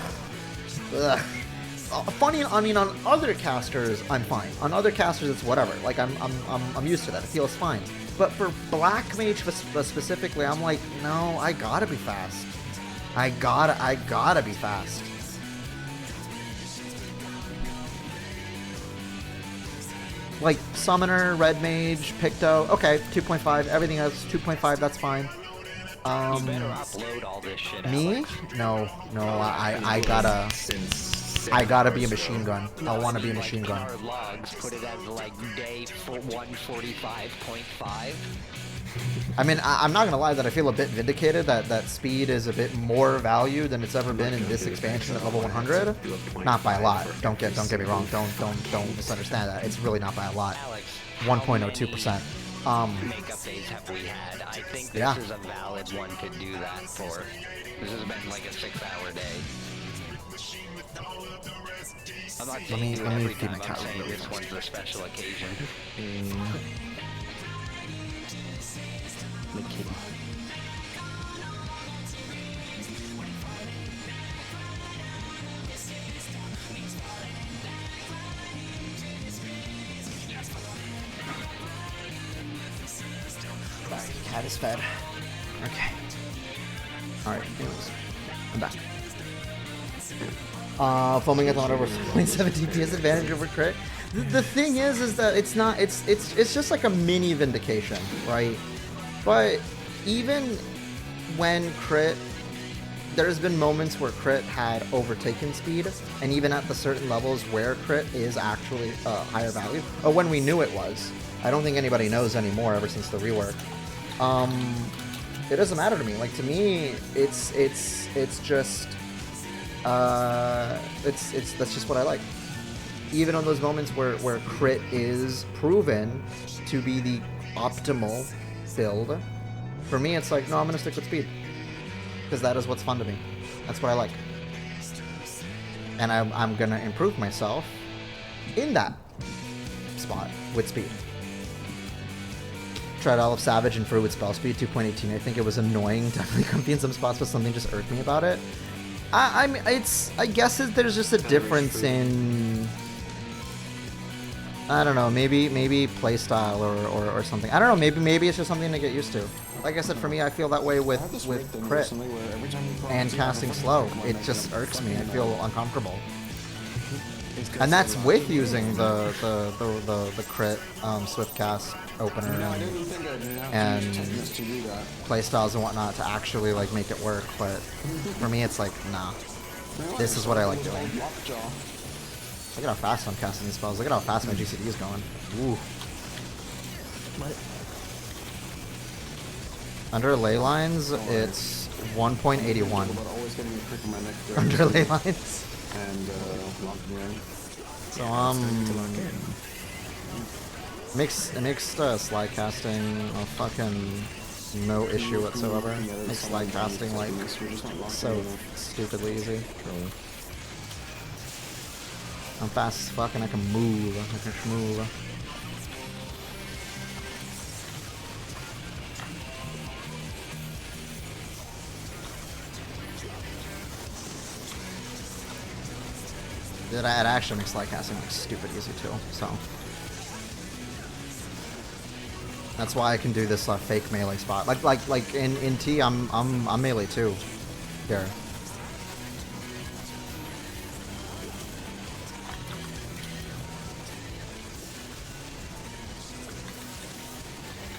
Funny, I mean, on other casters, I'm fine. On other casters, it's whatever. Like, I'm used to that. It feels fine. But for Black Mage specifically, I'm like, no, I gotta be fast. I gotta be fast. Like, Summoner, Red Mage, Picto, okay, 2.5. Everything else, 2.5, that's fine. You better upload all this shit. Me? No, I gotta be a machine gun. I want to be a machine gun. Logs, put it as like day 145.5. I mean, I'm not gonna lie that I feel a bit vindicated that speed is a bit more value than it's ever been in this expansion at level 100. Not by a lot. Don't get me wrong. Don't misunderstand that. It's really not by a lot. 1.02%. Makeup days have we had? I think this is a valid one to do that for. This has been like a 6-hour day. I'm not saying let me every feed time. my I'm cat saying really this one's a special occasion. My kitty. Cat is fed. Okay. Alright, anyways. I'm back. Foaming at the over 0.7 DPS advantage over crit. The thing is that it's not, it's just like a mini vindication, right? But even when crit, there's been moments where crit had overtaken speed, and even at the certain levels where crit is actually higher value, or when we knew it was. I don't think anybody knows anymore ever since the rework. It doesn't matter to me. Like, to me, it's just that's just what I like. Even on those moments where crit is proven to be the optimal build, for me it's like, no, I'm gonna stick with speed because that is what's fun to me. That's what I like, and I'm gonna improve myself in that spot with speed. Tried all of Savage and Fruit with spell speed 2.18. I think it was annoying, definitely comfy in some spots, but something just irked me about it. I mean, I guess there's just a difference in, I don't know, maybe playstyle or something. I don't know, maybe it's just something to get used to. Like I said, for me, I feel that way with crit and casting slow. It just irks me. I feel uncomfortable. And that's with using the crit swift cast opener and playstyles and whatnot to actually like make it work. But for me, it's like, nah. This is what I like doing. Look at how fast I'm casting these spells. Look at how fast my GCD is going. Ooh. What? Under ley lines, it's 1.81. Under ley lines. And so mixed slide casting a fucking no issue whatsoever. Makes slide casting like so stupidly easy. I'm fast as fuck and I can move. I can schmove. It actually makes slide casting like stupid easy too, so that's why I can do this fake melee spot. Like in T, I'm melee too. Here.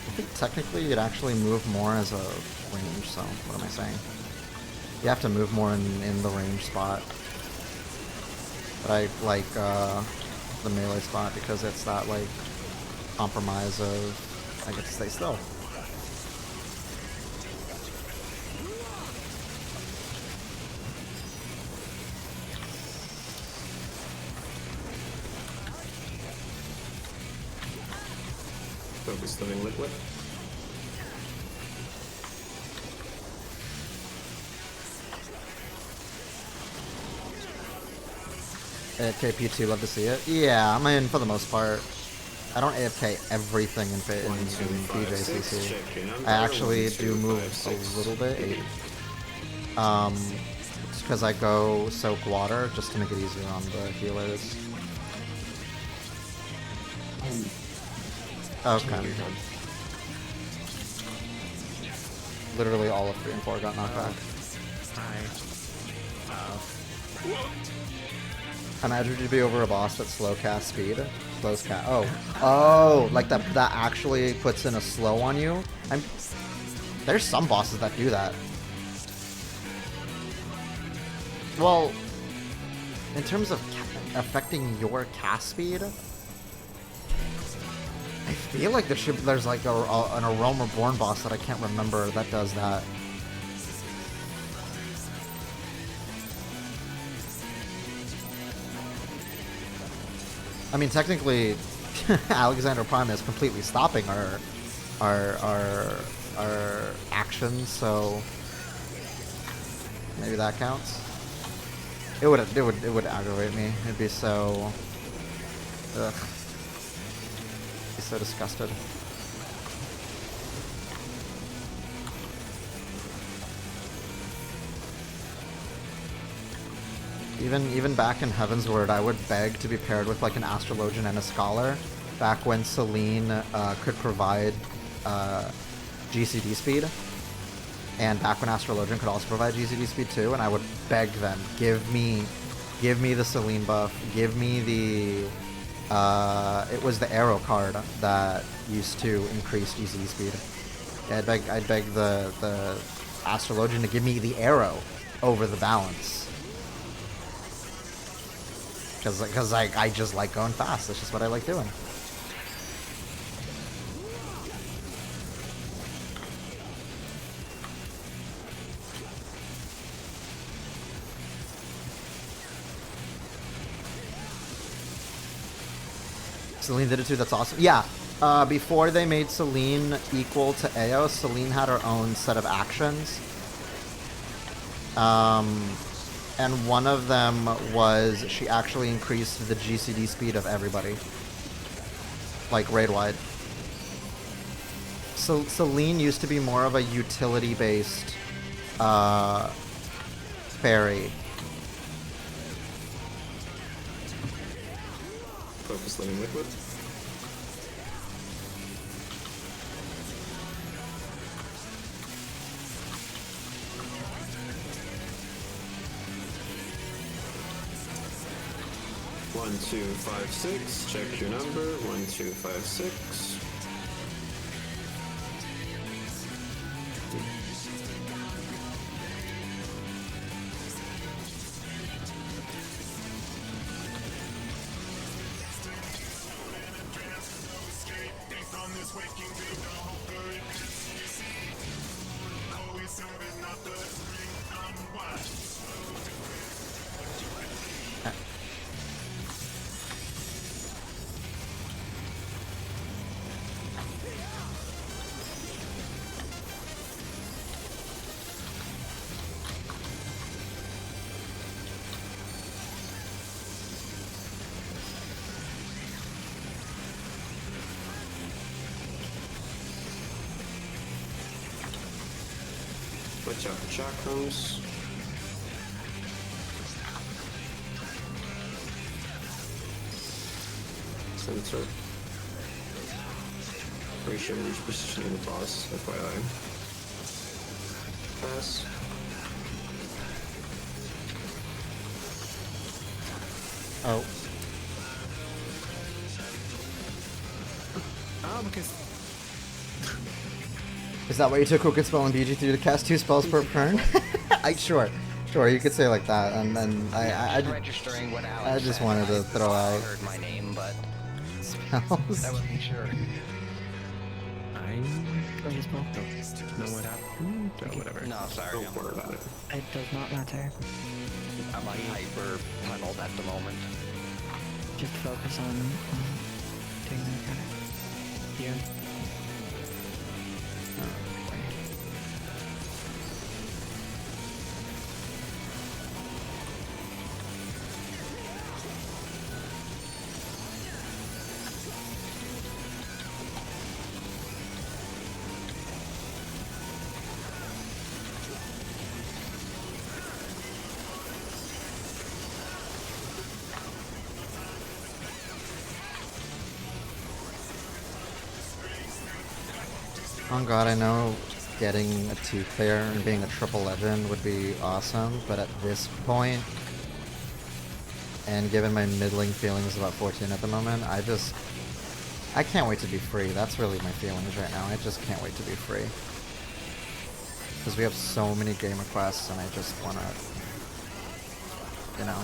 I think technically you'd actually move more as a range. So what am I saying? You have to move more in the range spot. But I like the melee spot because it's that like compromise of I get to stay still. Focus living liquid. AFK 2 love to see it. Yeah, I mean, for the most part. I don't AFK everything in BJCC. I actually do move a little bit. 8. It's because I go soak water just to make it easier on the healers. Okay. Literally all of 3 and 4 got knocked back. Imagine you'd be over a boss that slow cast speed. Slows cast. Oh, like that actually puts in a slow on you. There's some bosses that do that. Well, in terms of affecting your cast speed, I feel like there's like an A Realm Reborn boss that I can't remember that does that. I mean, technically, Alexander Prime is completely stopping our actions, so maybe that counts. It would aggravate me. It'd be so, ugh, be so disgusted. Even back in Heavensward, I would beg to be paired with like an Astrologian and a Scholar. Back when Celine could provide GCD speed, and back when Astrologian could also provide GCD speed too, and I would beg them, give me the Celine buff, give me the it was the Arrow card that used to increase GCD speed. Yeah, I'd beg the Astrologian to give me the Arrow over the balance. Because I just like going fast. That's just what I like doing. Celine did it too. That's awesome. Yeah. Before they made Celine equal to Ao, Celine had her own set of actions. And one of them was she actually increased the GCD speed of everybody. Like, raid-wide. So Celine used to be more of a utility-based fairy. Focus living liquid. One, 2, 5, 6. Check your number. 1, 2, 5, 6. Watch out for chakrams. Sensor. Pretty sure we're positioning the boss, FYI. Pass. Oh. Because Is that why you took Crooked Spell and BG3 to cast 2 spells per turn? Sure, you could say like that, and I registering what Alex I just said. wanted to throw I out. heard my name, but else. I wasn't sure. I don't know what happened. Oh, whatever. No, sorry. Don't worry about it. It does not matter. I'm like hyper tunneled at the moment. Just focus on doing that kind of here. Oh god, I know getting a 2 clear and being a triple legend would be awesome, but at this point, and given my middling feelings about 14 at the moment, I can't wait to be free. That's really my feelings right now. I just can't wait to be free. Because we have so many game requests and I just want to, you know.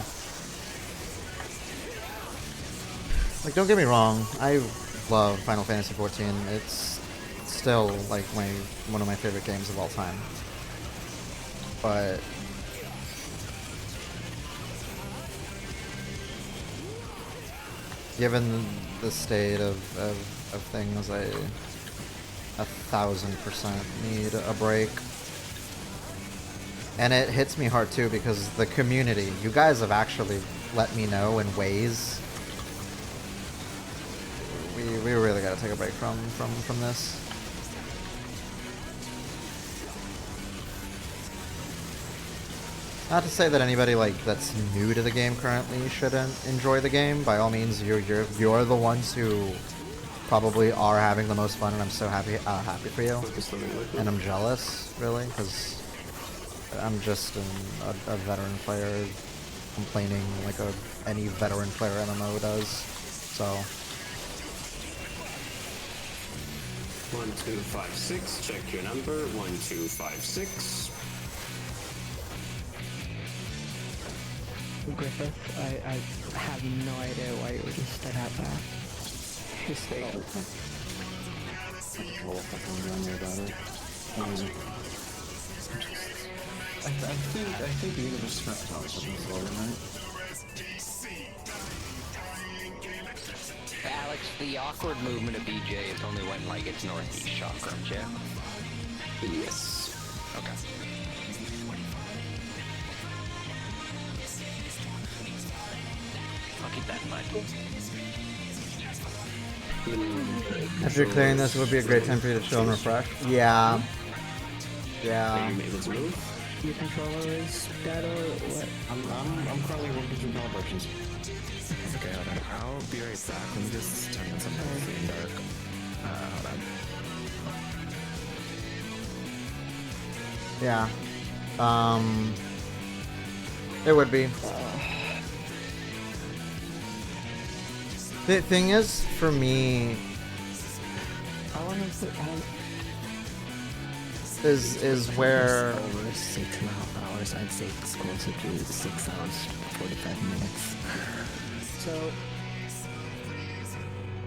Like, don't get me wrong, I love Final Fantasy XIV. It's still like one of my favorite games of all time. But given the state of things, I 1000% need a break. And it hits me hard too because the community, you guys have actually let me know in ways we really gotta take a break from this. Not to say that anybody like that's new to the game currently shouldn't enjoy the game. By all means, you're the ones who probably are having the most fun, and I'm so happy for you. And I'm jealous, really, because I'm just a veteran player complaining like any veteran player MMO does. So 1256. Check your number. 1256. Griffith, I have no idea why you would just stood out there. His face. I think the universe scrapped out something for it, right? Alex, the awkward movement of BJ is only when like it's northeast chakrams, yeah? Yes. Okay. I'll keep that in mind. After clearing this, it would be a great time for you to chill and refresh. Yeah. Yeah. Are you able to move? Your controller is dead or what? I'm currently working through calibrations. Okay, hold on. I'll be right back. Let me just turn on something in dark. Hold on. Yeah. It would be. The thing is, for me, How long is it? is where Over 6.5 hours. I'd say it's closer to 6 hours, 45 minutes. So,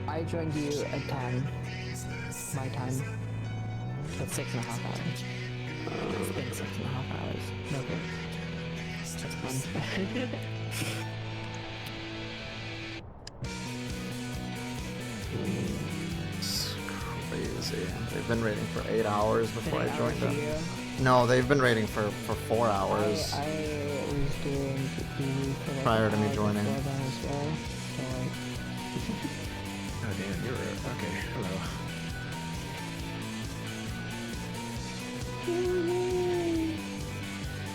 I joined you at 10, my time. That's 6.5 hours. It's been 6.5 hours. No good. That's fun. it's crazy. They've been raiding for 8 hours before I joined them. them. No, they've been raiding for 4 hours. I was doing PvE for like Prior to an me hour joining. before then as well. So like, Oh damn, you're okay. Hello.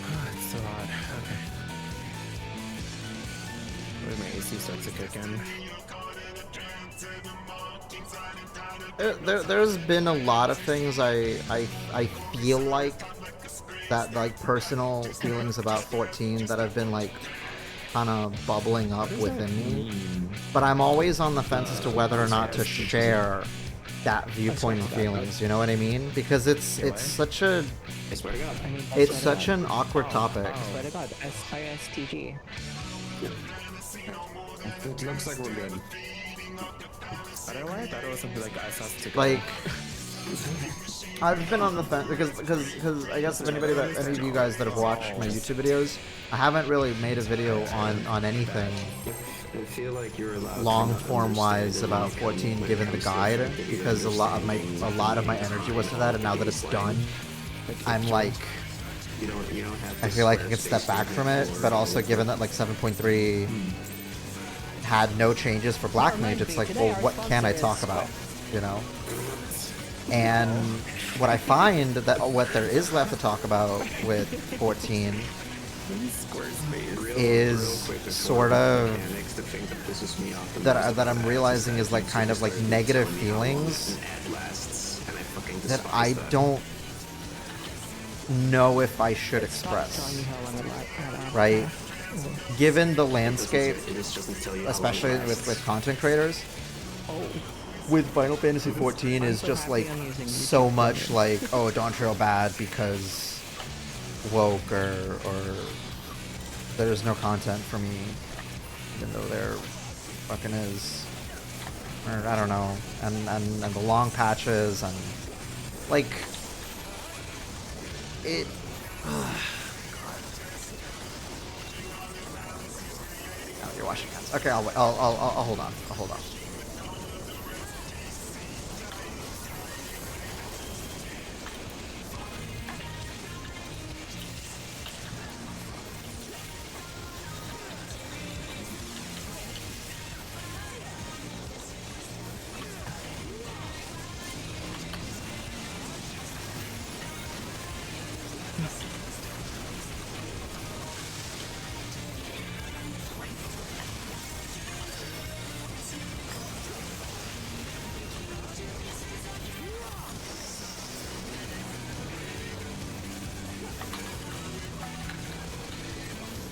Oh, it's so hot. Okay. Wait, my AC starts to kick in. There's been a lot of things I feel like that like personal feelings about 14 that have been like kind of bubbling up within me, but I'm always on the fence as to whether or not to share that viewpoint and feelings. You know what I mean? Because it's such a I swear to God. I mean, it's such an awkward topic. I swear to God, SISTG. It looks like we're good. I don't know why I thought it was something like Ice House to Like, I've been on the fence because I guess if any of you guys that have watched my YouTube videos, I haven't really made a video on anything I feel like you're allowed long to form wise understand about when 14 it given the comes to guide something that you because a lot of my energy was to that, and now that it's done, I'm like, You don't have I to feel like I can square step back space from it, but also given that like 7.3 had no changes for Black Mage, it's like, well, what can I talk about, you know? And what I find that what there is left to talk about with 14 is sort of that I'm realizing is like kind of like negative feelings that I don't know if I should express, right? Given the landscape, especially with content creators, with Final Fantasy 14 is just like so much like, oh, Dawn Trail bad because woke or there's no content for me, even though there fucking is, or I don't know, and the long patches and like it. Oh, you're washing hands. Okay, I'll hold on. I'll hold on.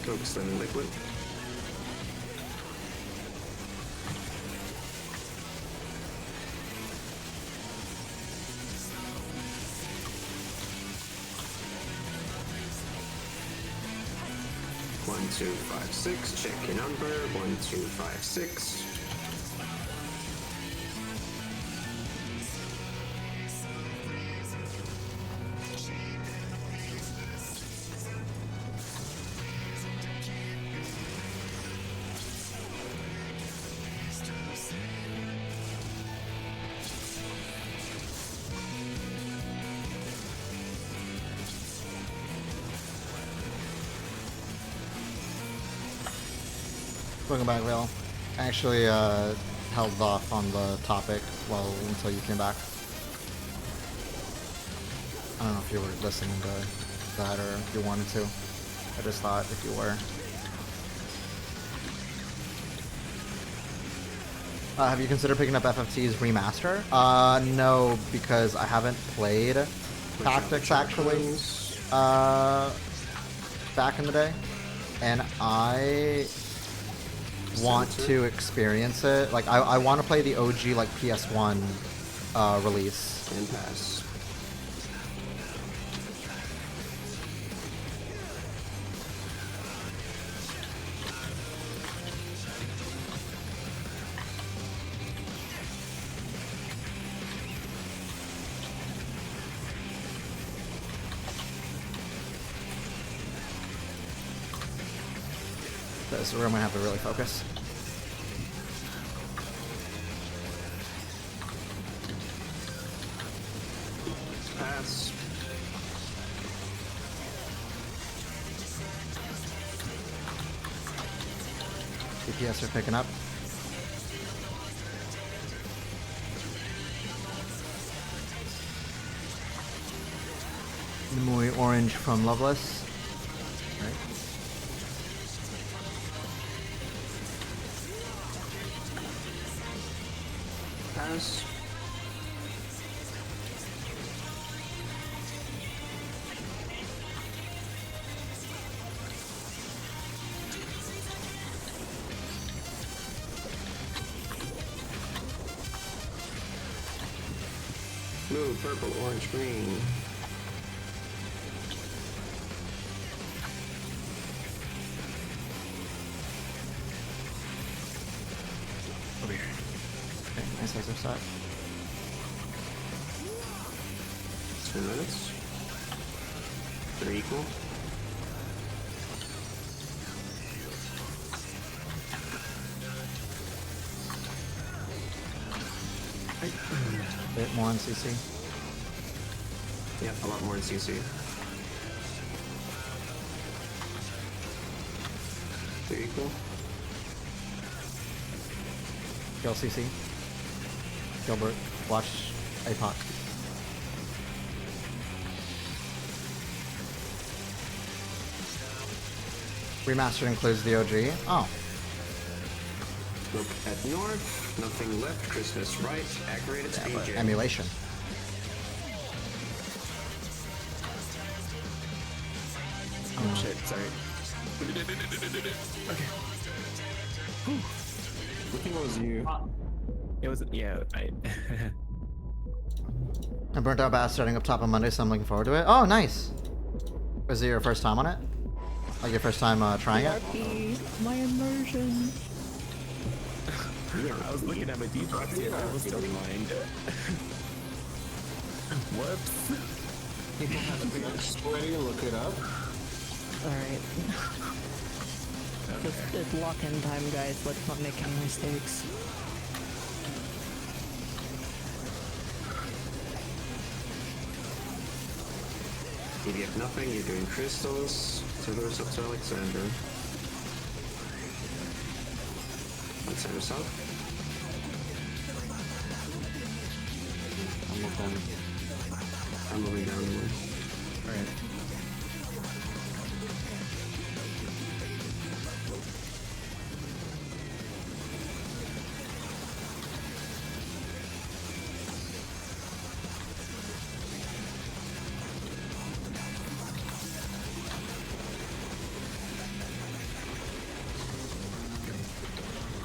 Focus on liquid. One, 2, 5, 6. Check your number. 1, 2, 5, 6. Welcome back, Will. I actually held off on the topic until you came back. I don't know if you were listening to that or if you wanted to. I just thought if you were. Have you considered picking up FFT's remaster? No, because I haven't played Tactics actually back in the day, and I want to experience it. Like I want to play the OG like PS1 release. And pass. This is where I'm gonna have to really focus. Pass. DPS are picking up. Muy orange from Loveless. Right. Pass. Blue, purple, orange, green. Over here. Okay, nice guys are set. 2 minutes. They're equal. A bit more on CC. Yep, a lot more in CC. They're equal. Kill CC. Gilbert. Watch APOC. Remastered includes the OG. Oh. Look at north. Nothing left. Christmas right. Activated Yeah, speed but jam. emulation. Oh shit, sorry. Okay. I think it was you. It was, yeah, I burnt out bass starting up top on Monday, so I'm looking forward to it. Oh, nice! Was it your first time on it? Like your first time trying it? My immersion. I was looking at my detox and I was still mind. Whoops. People have to be sweaty, look it up. Alright. It's lock-in time, guys. Let's not make any mistakes. You get nothing. You're doing crystals. Tillers up to Alexander. Alexander south. I'm moving down the way. Alright.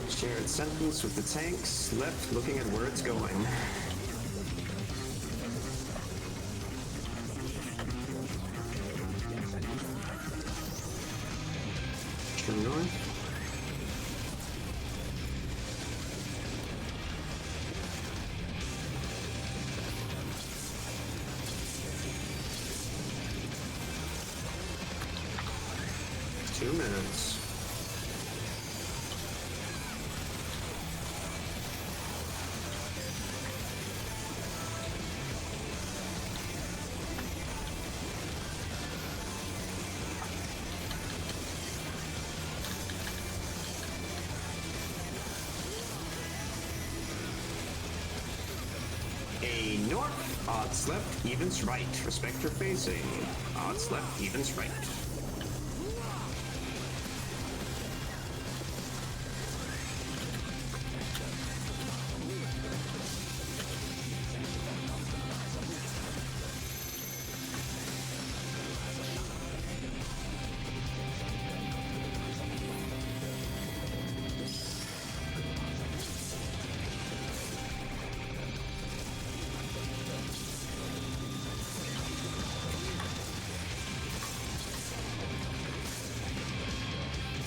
Shared sentence with the tanks. Left, looking at where it's going. True north. Two minutes. A north, odds left, evens right. Respect your facing. Odds left, evens right.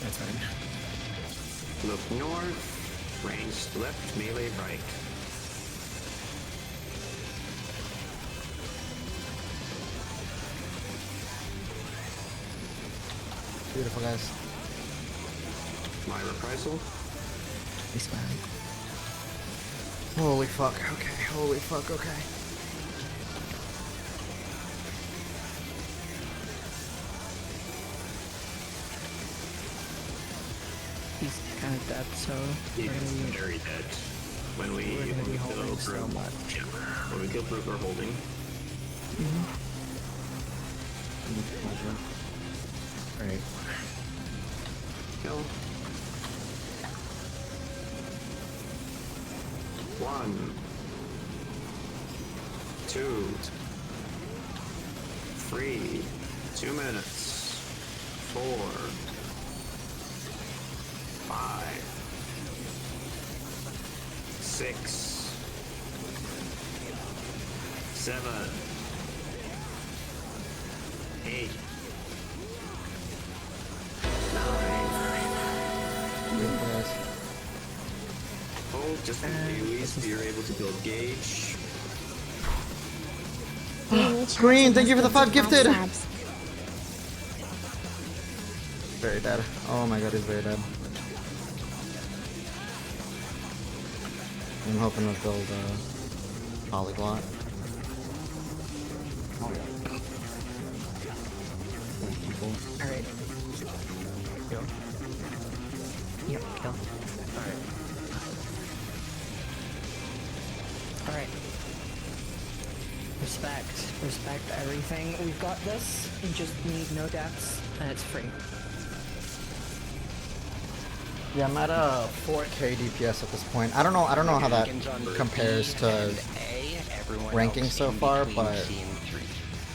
That's fine. Look north, ranged left, melee right. Beautiful, guys. My reprisal. Peace, man. Holy fuck, okay. Holy fuck, okay. He's kind of dead, so He's we're gonna be very dead. When we We're gonna be holding kill so Brook, much. yeah. When we kill Brook, we're holding. Alright. Kill. 1, 2, 3, 2 minutes, 4, 5, 6, 7, 8, 9. Beautiful, guys. Hold. just confused. You're able to build gauge. Green, thank you for the 5 gifted! Very dead. Oh my god, he's very dead. I'm hoping to build a polyglot. Oh yeah. Alright. Kill. Yep, kill. Alright. Alright. Respect everything. We've got this. We just need no deaths, and it's free. Yeah, I'm at a 4K DPS at this point. I don't know how that compares to ranking so far, but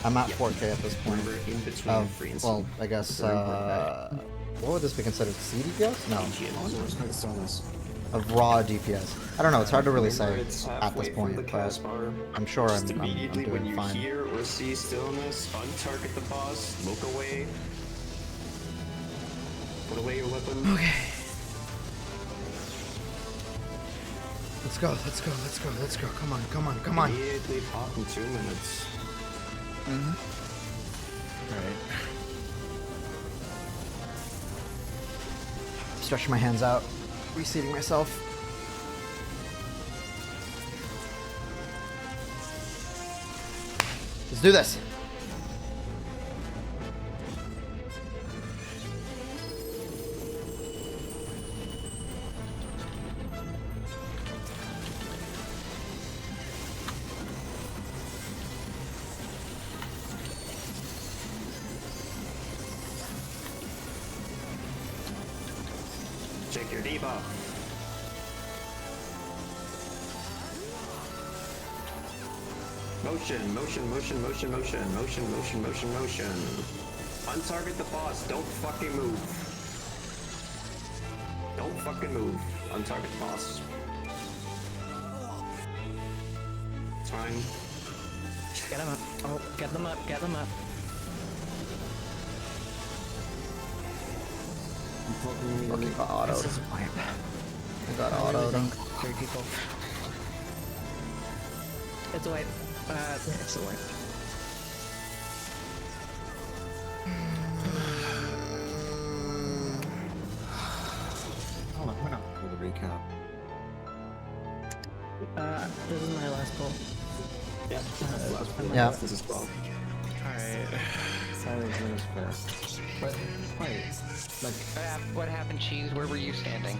I'm at 4K at this point. Well, I guess, what would this be considered? C DPS? No. Of raw DPS. I don't know, it's hard to really say at this point, but I'm sure I'm Immediately when doing you fine. hear or see stillness, untarget the boss, look away. Put away your weapon. Okay. Let's go, let's go, let's go, let's go. Come on, come on, come on. Immediately pop in 2 minutes. Alright. Stretching my hands out. Reseating myself. Let's do this. Check your debuff. Motion, motion, motion, motion, motion, motion, motion, motion, motion. Untarget the boss, don't fucking move. Don't fucking move. Untarget the boss. It's fine. Get them up. Oh, get them up, get them up. Fucking got autoed. This is a wipe. I got autoed. 3 people. It's a wipe. It's a wipe. Hold on, we're not for the recap. This is my last pull. Yeah, that's the last one. Yeah. This is 12. Alright. Sorry, it was fair. But, wait, like, What happened, Cheese? Where were you standing?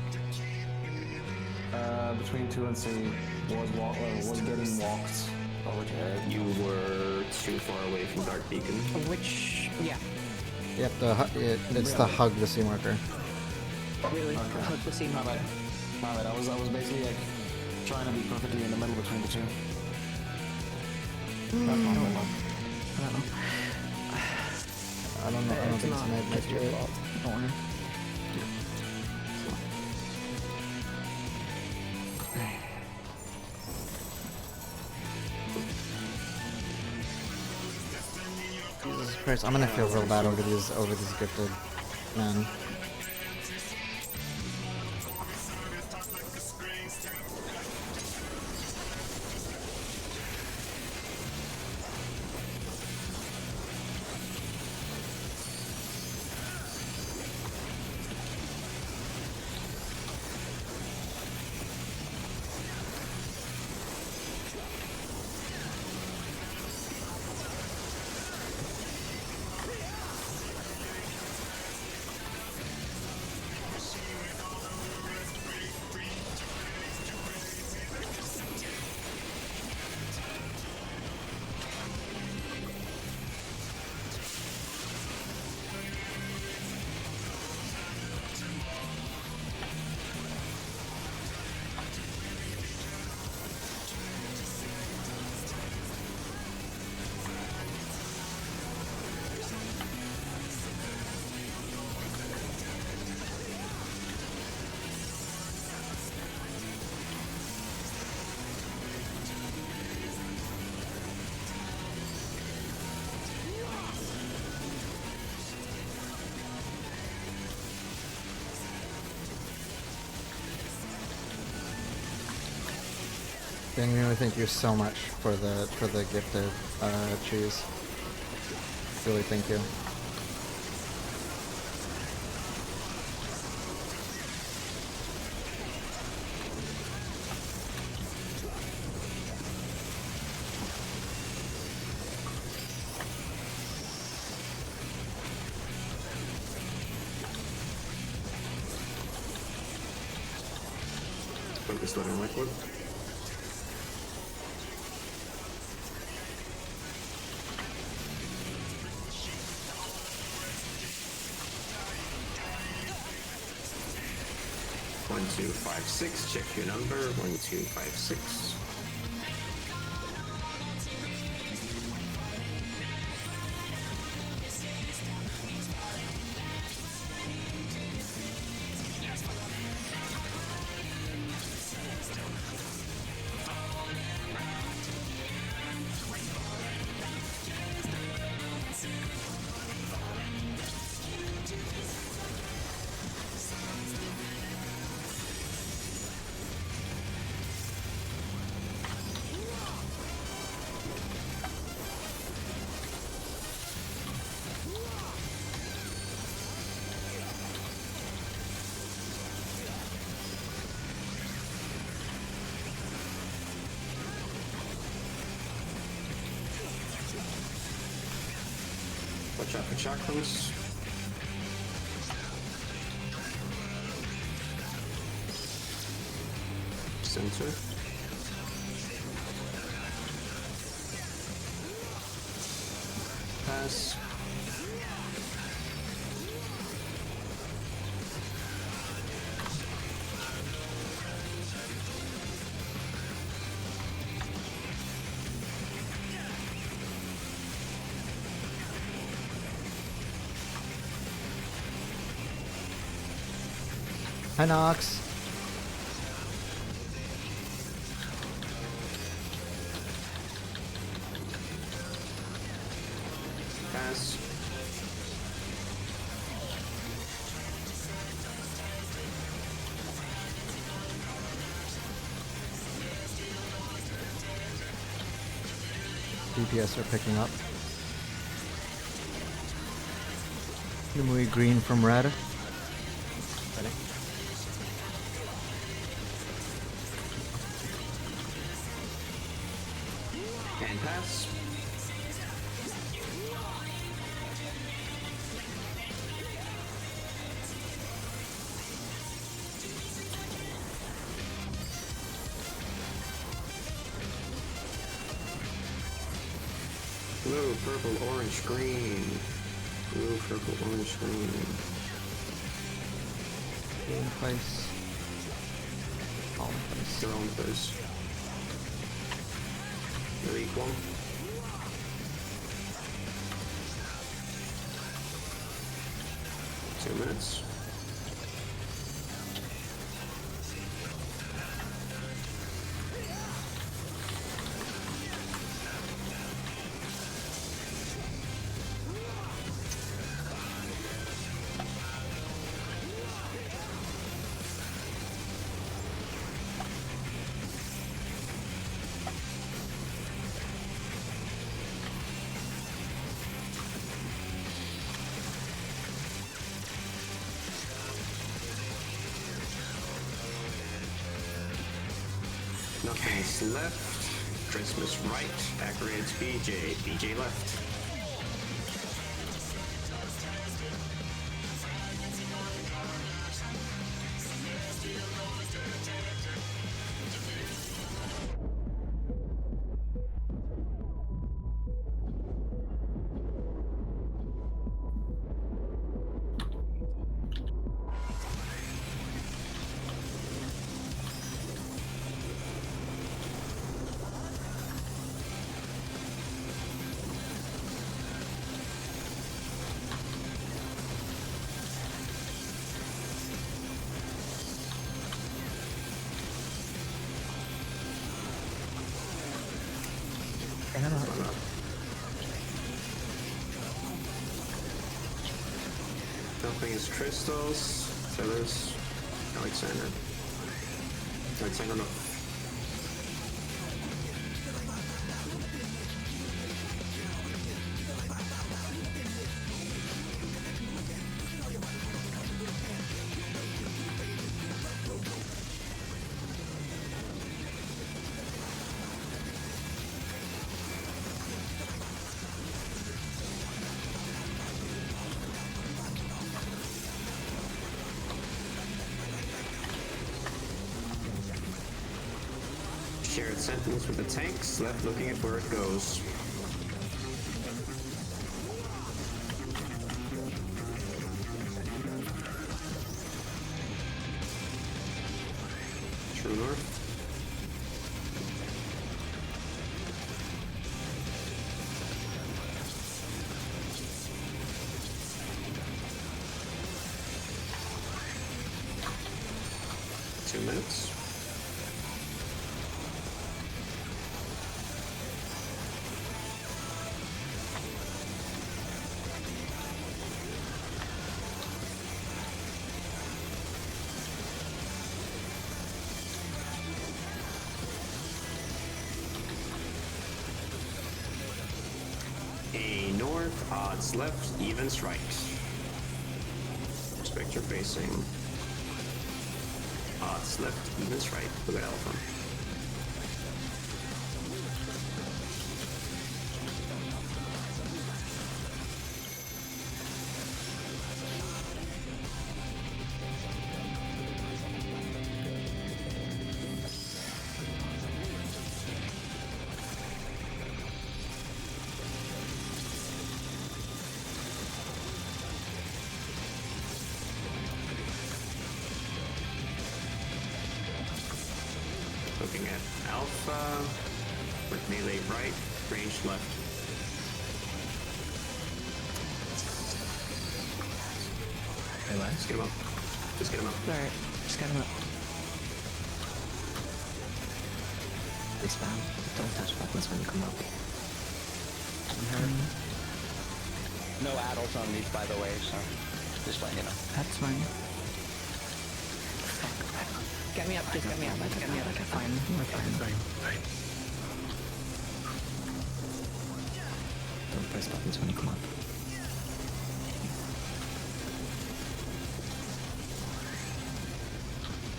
between 2 and 3 was getting walked over to Ed. You were too far away from Dark Beacon. Which, yeah. Yep, it's the hug the sea marker. Really, hug the scene. My bad. I was basically like trying to be perfectly in the middle between the two. I don't know. I don't think it's made It's your fault. Don't worry. Jesus Christ, I'm gonna feel real bad over these gifted men. Genuinely, thank you so much for the gifted cheese. Really, thank you. Put this letter in liquid. One, 2, 5, 6. Check your number. 1, 2, 5, 6. Watch out for chakras. Center. Pass. Hi, Nox. Pass. DPS are picking up. Nimue green from red. Ready? And pass. Blue, purple, orange, green. Blue, purple, orange, green. In place. All in place. They're all in place. They're equal. Two minutes. Nothing's left. Christmas right. Accolades BJ. BJ left. Nothing is crystals. Feathers. Alexander. Alexander, no. Shared sentence with the tanks, left looking at where it goes. True north. Two minutes. A north, odds left, evens right. Respect your facing. Odds left, evens right. Look at Alpha. Looking at Alpha, with melee right, range left. Hey, what? Just get him up. Just get him up. Alright, just got him up. They spam. Don't touch buttons when you come up. No addles on these, by the way, so just letting you know. That's fine. Get me up, just get me up. Get me up. Okay, fine. We're fine. Fine. Don't press buttons when you come up.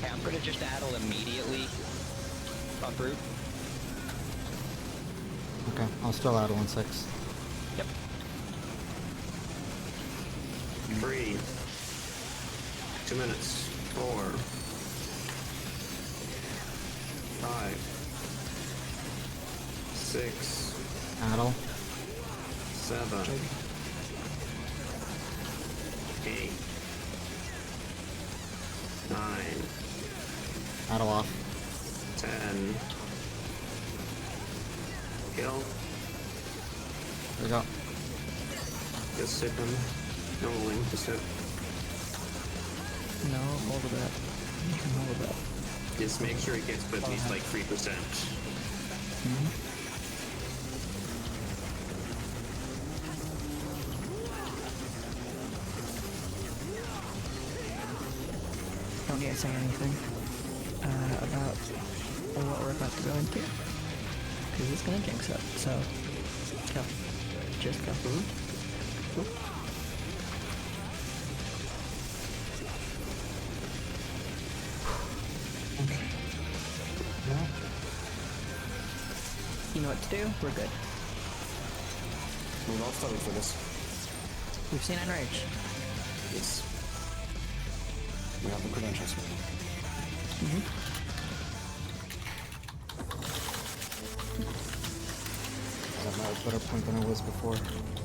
Hey, I'm gonna just addle immediately up route. Okay, I'll still add 1-6. Yep. 3. 2 minutes. 4. 5. 6. Addle. 7. 8. 9. Addle off. 10. Kill. There we go. Just sit him. No rolling, just sit. No, hold of that. Hold of that. Just make sure it gets to at least like 3%. Don't need to say anything about what we're about to go into. Because it's gonna jinx it, so go. Just go. You know what to do? We're good. We've all studied for this. We've seen Enrage. Yes. We have the credentials. I'm at a better point than I was before.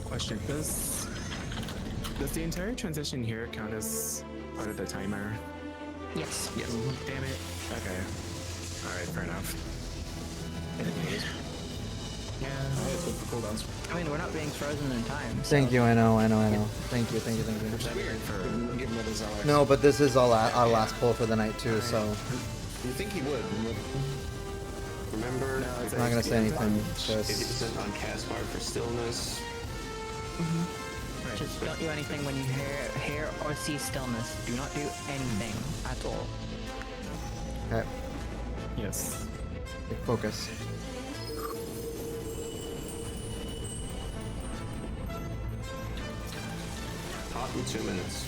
Question: Does the entire transition here count as part of the timer? Yes. Yes. Damn it. Okay. All right. Fair enough. Yeah. It's good for cooldowns. I mean, we're not being frozen in time. So. Thank you, I know. Thank you. Which is weird for given that is our... No, but this is our last pull for the night too, so You think he would? Remember, I'm not gonna say anything. Just 50% on cast bar for stillness. Just don't do anything when you hear or see stillness. Do not do anything at all. okay. Yes. Take focus. Hot in 2 minutes.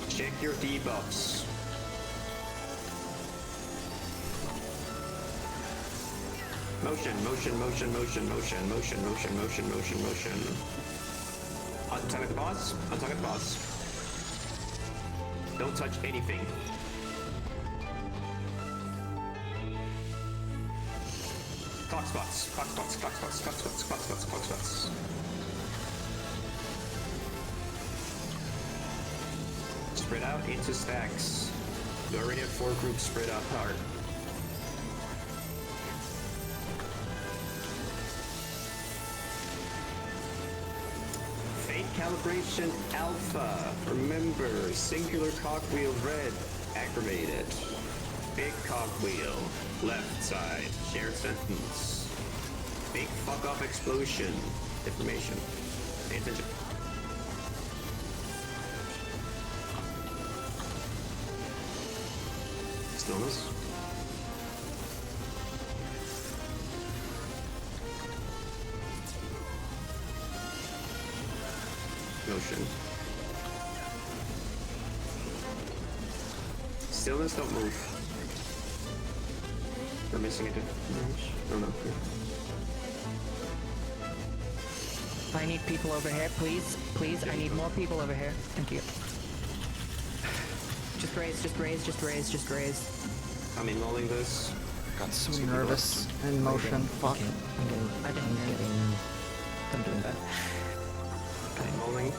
Check your debuffs. Motion. Hot Target the boss. Untarget the boss. Don't touch anything. Clock spots. Clock spots. Clock spots. Clock spots. Clock spots. Clock spots. Spread out into stacks. You already have 4 groups spread out apart. Fate calibration alpha. Remember, singular cogwheel red. Activated. Big cogwheel. Left side. Shared sentence. Big fuck off explosion. Information. Pay attention. Stillness. Motion. Stillness, don't move. We're missing a different. Oh no. I need people over here, please. Please, I need more people over here. Thank you. Just raise, just raise, just raise, just raise. I'm involving this. Got so nervous in motion. Fuck. I didn't get it. Don't do that. Involving.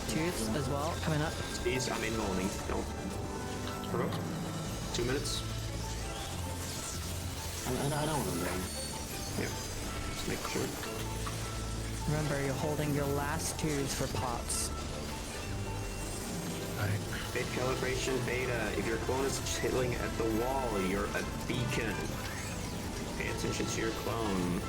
Twos as well, coming up. Please, I'm involving. Don't. Provoke. 2 minutes. I don't remember. Yeah. Just make sure. Remember, you're holding your last twos for pots. Fate calibration beta. If your clone is chilling at the wall, you're a beacon. Pay attention to your clone.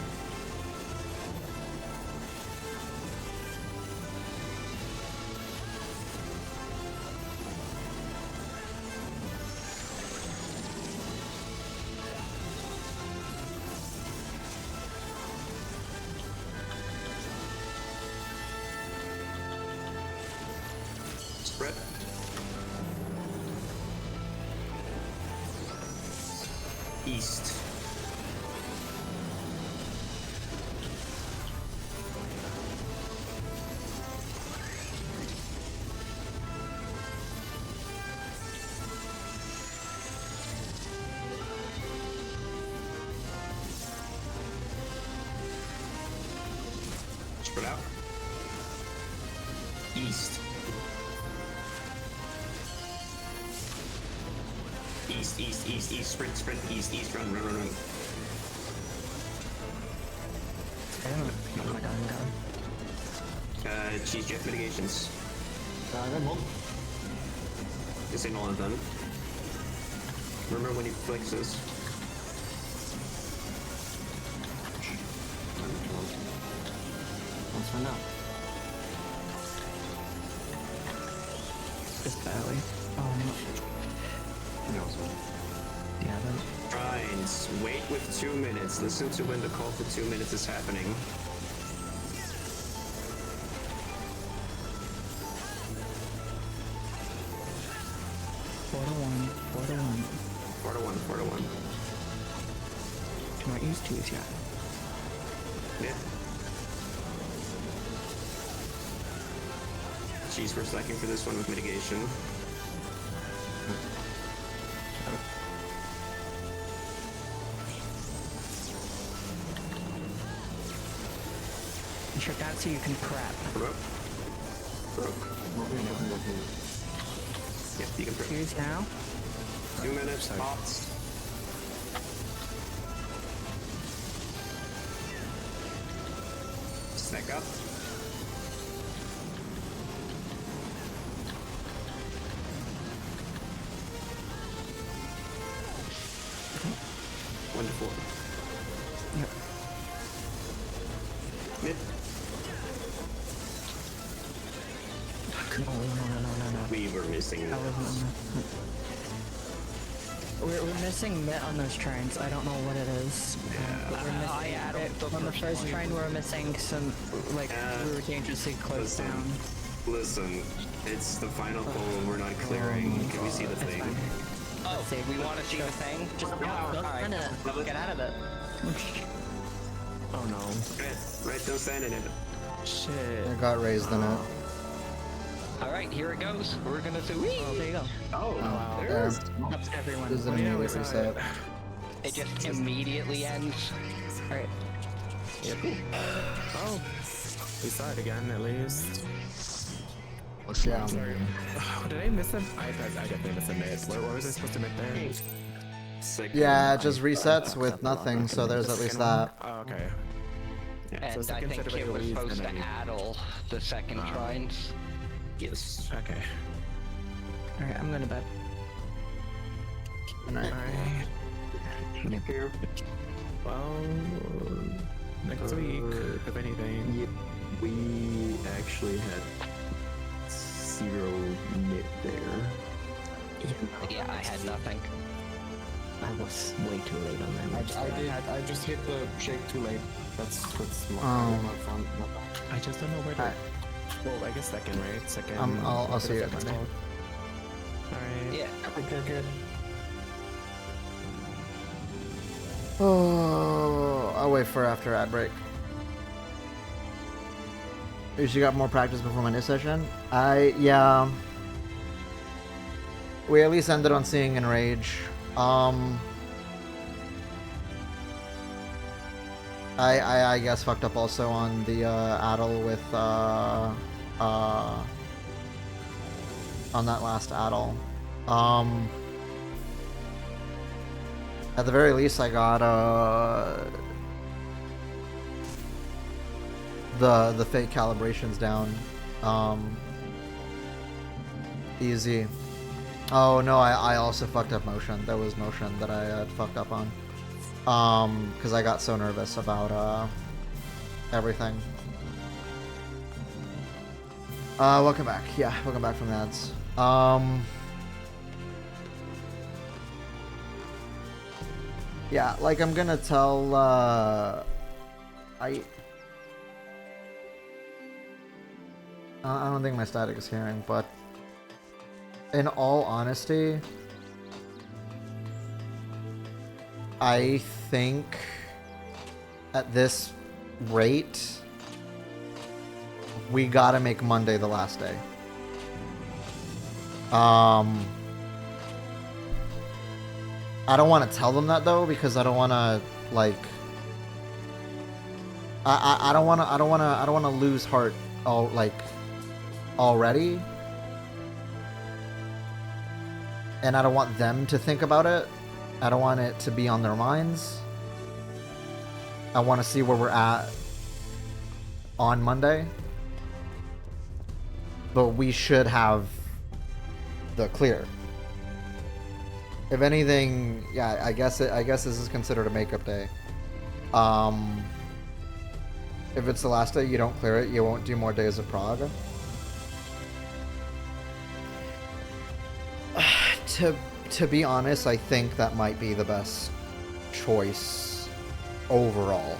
Spread. East. Spread out. East. East, sprint, east, run. Oh my god, I'm going. Cheese jet mitigations. Then hold. This ain't all I'm done. Remember when he flexes. Once for now. Just barely. Oh no. Yeah, then. Shrines. Wait with 2 minutes. Listen to when the call for 2 minutes is happening. Four to one. 4 to 1. Cannot use twos yet. Yeah. Cheese for stacking for this one with mitigation. You should that so you can prep. Broke. Yep, you can prep. Twos now. 2 minutes, pots. Stack up. Wonderful. Yep. Mid. No. We were missing. That wasn't. We're missing mit on those trains. I don't know what it is. But we're missing. On the first train, we were missing some. Like we were dangerously close down. Listen, it's the final pole. We're not clearing. Can we see the thing? Oh, we want to see the thing? Just Alright, get out of it. Oh no. Right, don't stand in it. Shit. I got raised in it. All right, here it goes. We're gonna do. Oh, there you go. Oh, wow. There. That's everyone. This is an Yeah, we immediate saw reset. it. It just immediately ends. All right. yeah, cool. Oh. We saw it again, at least. Yeah. Sorry. Oh, did I miss him? I definitely missed a miss. Where was I supposed to miss there? Sick. Yeah, it just resets with nothing, so there's at least that. Oh, okay. And I second think set of it was AoEs, supposed to and then- addle the second shrines. Yes. Okay. All right. I'm gonna bet. Alright. Alright. Here. Well, next week, if anything. Yep. We actually had 0 mid there. Yeah, I had nothing. I was way too late on that. I just hit the shake too late. That's my fun. I just don't know where to. Alright. Well, I guess second, right? Second. I'll see you at Monday. Monday. Alright. Yeah. Okay. Oh, I'll wait for after ad break. You got more practice before my new session? Yeah. We at least ended on seeing Enrage. I guess fucked up also on the addle with on that last addle. At the very least, I got the fake calibrations down. Easy. Oh no, I also fucked up motion. There was motion that I had fucked up on. Because I got so nervous about everything. Welcome back. Yeah, welcome back from the ads. Yeah, like I'm gonna tell I don't think my static is hearing, but in all honesty, I think at this rate, we gotta make Monday the last day. I don't want to tell them that though, because I don't want to like. I don't want to lose heart already, and I don't want them to think about it. I don't want it to be on their minds. I want to see where we're at on Monday, but we should have the clear. If anything, yeah, I guess this is considered a makeup day. If it's the last day, you don't clear it. You won't do more days of prog. To be honest, I think that might be the best choice overall.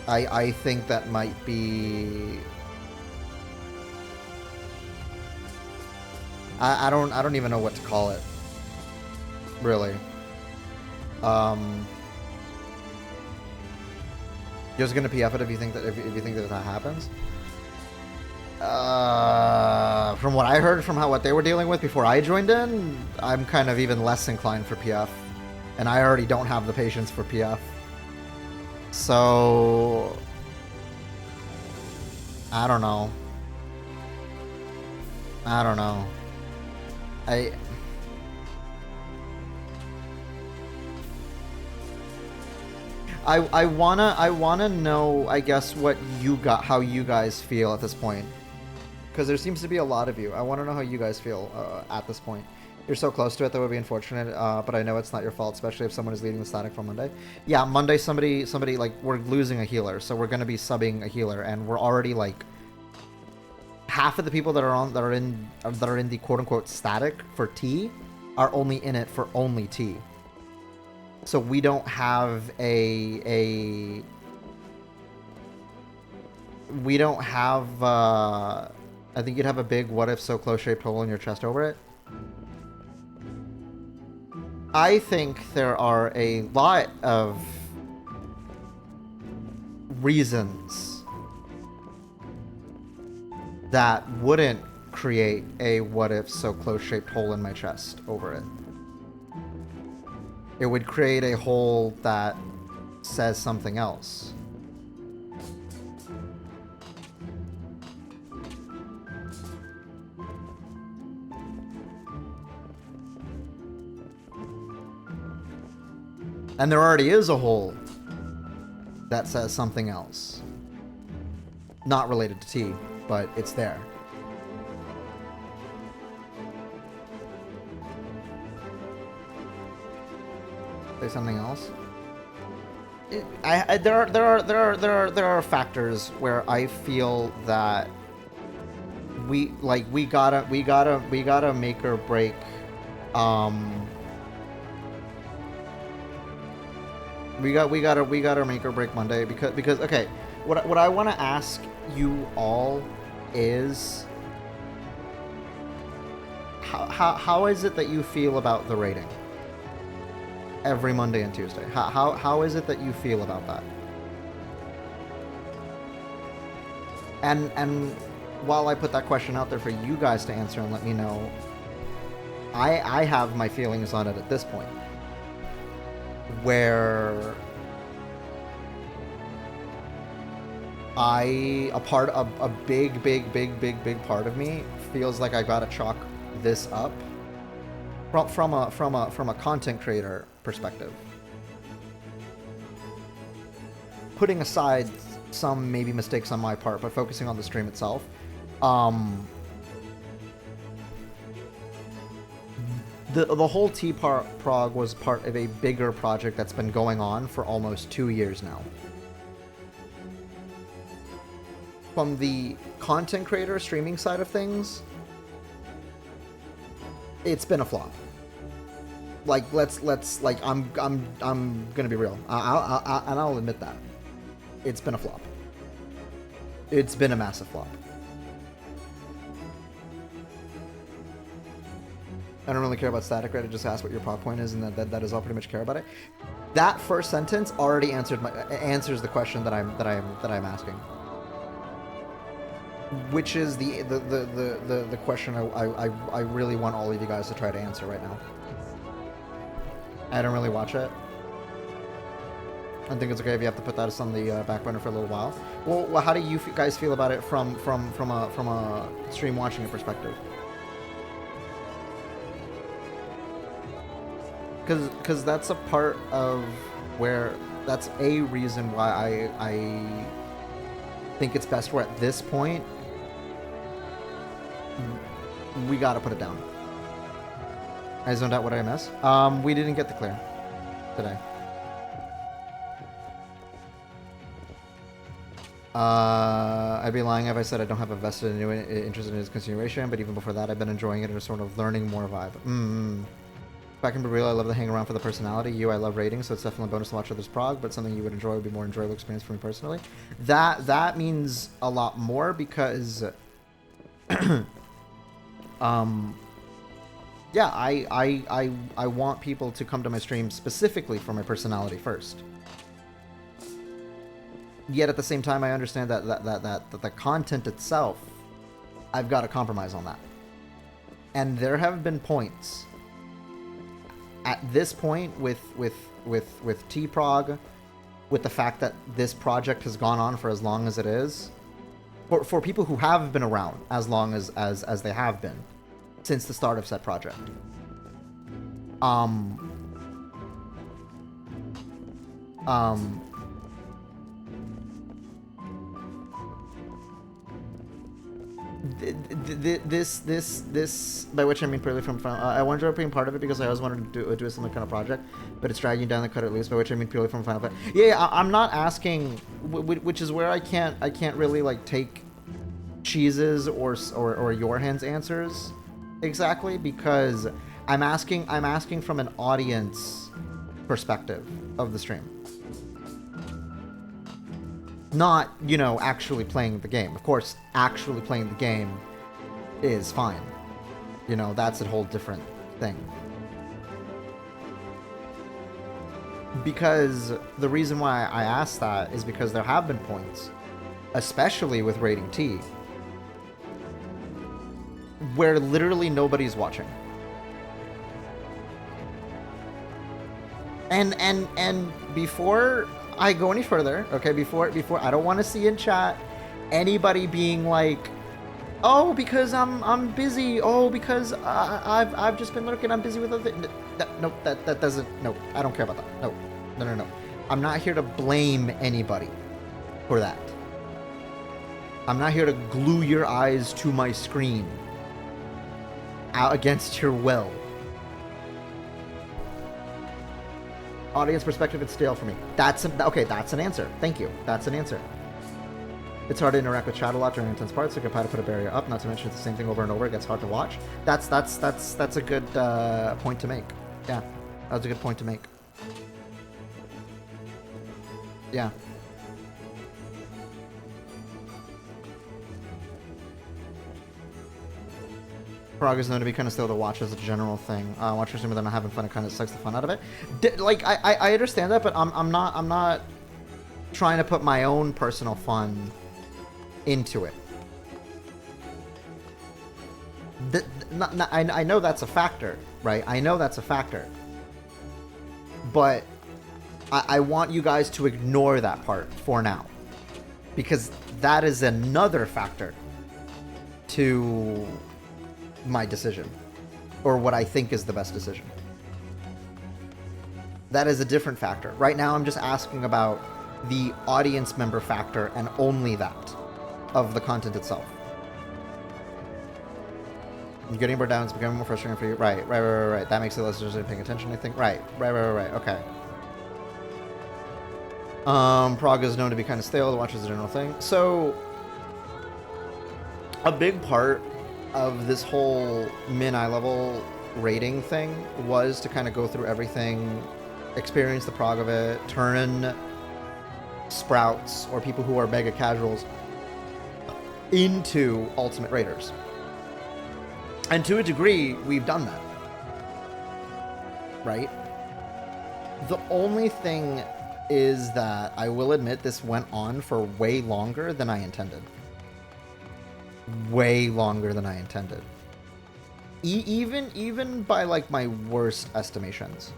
I think that might be. I don't even know what to call it. Really. You're just gonna PF it if you think that if you think that happens. From what I heard from what they were dealing with before I joined in, I'm kind of even less inclined for PF, and I already don't have the patience for PF. So I don't know. I wanna know, I guess, how you guys feel at this point, because there seems to be a lot of you. I want to know how you guys feel at this point. You're so close to it that would be unfortunate, but I know it's not your fault, especially if someone is leading the static for Monday. Yeah, Monday somebody like, we're losing a healer, so we're gonna be subbing a healer, and we're already like half of the people that are in the quote unquote static for T are only in it for only T. So we don't have I think you'd have a big what if so close shaped hole in your chest over it. I think there are a lot of reasons that wouldn't create a what if so close shaped hole in my chest over it. It would create a hole that says something else. And there already is a hole that says something else. Not related to tea, but it's there. Say something else. There are factors where I feel that we gotta make or break. We gotta make or break Monday because okay, what I want to ask you all is how is it that you feel about the rating every Monday and Tuesday? How is it that you feel about that? And while I put that question out there for you guys to answer and let me know, I have my feelings on it at this point. Where a big part of me feels like I gotta chalk this up from a content creator perspective. Putting aside some maybe mistakes on my part, but focusing on the stream itself. The whole prog was part of a bigger project that's been going on for almost 2 years now. From the content creator streaming side of things, it's been a flop. Like let's I'm gonna be real. I'll admit that it's been a flop. It's been a massive flop. I don't really care about static rate. I just ask what your prog point is, and that is all pretty much care about it. That first sentence already answers the question that I'm asking, which is the question I really want all of you guys to try to answer right now. I don't really watch it. I think it's okay if you have to put that on the back burner for a little while. Well, how do you guys feel about it from a stream watching perspective? Because that's a part of where that's a reason why I think it's best where at this point we gotta put it down. I zoned out. What did I miss? We didn't get the clear today. I'd be lying if I said I don't have a vested interest in its continuation, but even before that I've been enjoying it and sort of learning more vibe. If I can be real, I love the hang around for the personality. I love ratings, so it's definitely a bonus to watch others prog, but something you would enjoy would be more enjoyable experience for me personally. That means a lot more because yeah, I want people to come to my stream specifically for my personality first. Yet at the same time I understand that the content itself, I've got to compromise on that. And there have been points at this point with T-Prog, with the fact that this project has gone on for as long as it is, for people who have been around as long as they have been since the start of said project. This by which I mean purely from I wanted to being part of it because I always wanted to do a similar kind of project, but it's dragging down the cut at least. By which I mean purely from Final Fantasy. Yeah, I'm not asking, which is where I can't really like take Cheese's or your hands answers exactly, because I'm asking from an audience perspective of the stream. Not, actually playing the game. Of course, actually playing the game is fine. That's a whole different thing. Because the reason why I asked that is because there have been points, especially with rating T, where literally nobody's watching. And before I go any further, okay, before I don't want to see in chat anybody being like, oh, because I'm busy. Oh, because I've just been lurking. I'm busy with other. Nope, that doesn't. Nope, I don't care about that. No. I'm not here to blame anybody for that. I'm not here to glue your eyes to my screen out against your will. Audience perspective, it's stale for me. Okay, that's an answer. Thank you. That's an answer. It's hard to interact with chat a lot during intense parts, so you can probably put a barrier up, not to mention it's the same thing over and over, it gets hard to watch. That's a good point to make. Yeah, that was a good point to make. Yeah. Prog is known to be kind of stale to watch as a general thing. Watchers when they're not having fun, it kind of sucks the fun out of it. I understand that, but I'm not trying to put my own personal fun into it. I know that's a factor, right? I know that's a factor. But I want you guys to ignore that part for now. Because that is another factor to my decision. Or what I think is the best decision. That is a different factor. Right now I'm just asking about the audience member factor and only that of the content itself. You're getting bored down, it's becoming more frustrating for you. Right. That makes it less interesting paying attention, I think. Right. Okay. Prog is known to be kind of stale to watch as a general thing. So, a big part of this whole min-eye level rating thing was to kind of go through everything, experience the prog of it, turn sprouts or people who are mega casuals into ultimate raiders. And to a degree, we've done that. Right? The only thing is that I will admit this went on for way longer than I intended. Way longer than I intended. Even by like my worst estimations.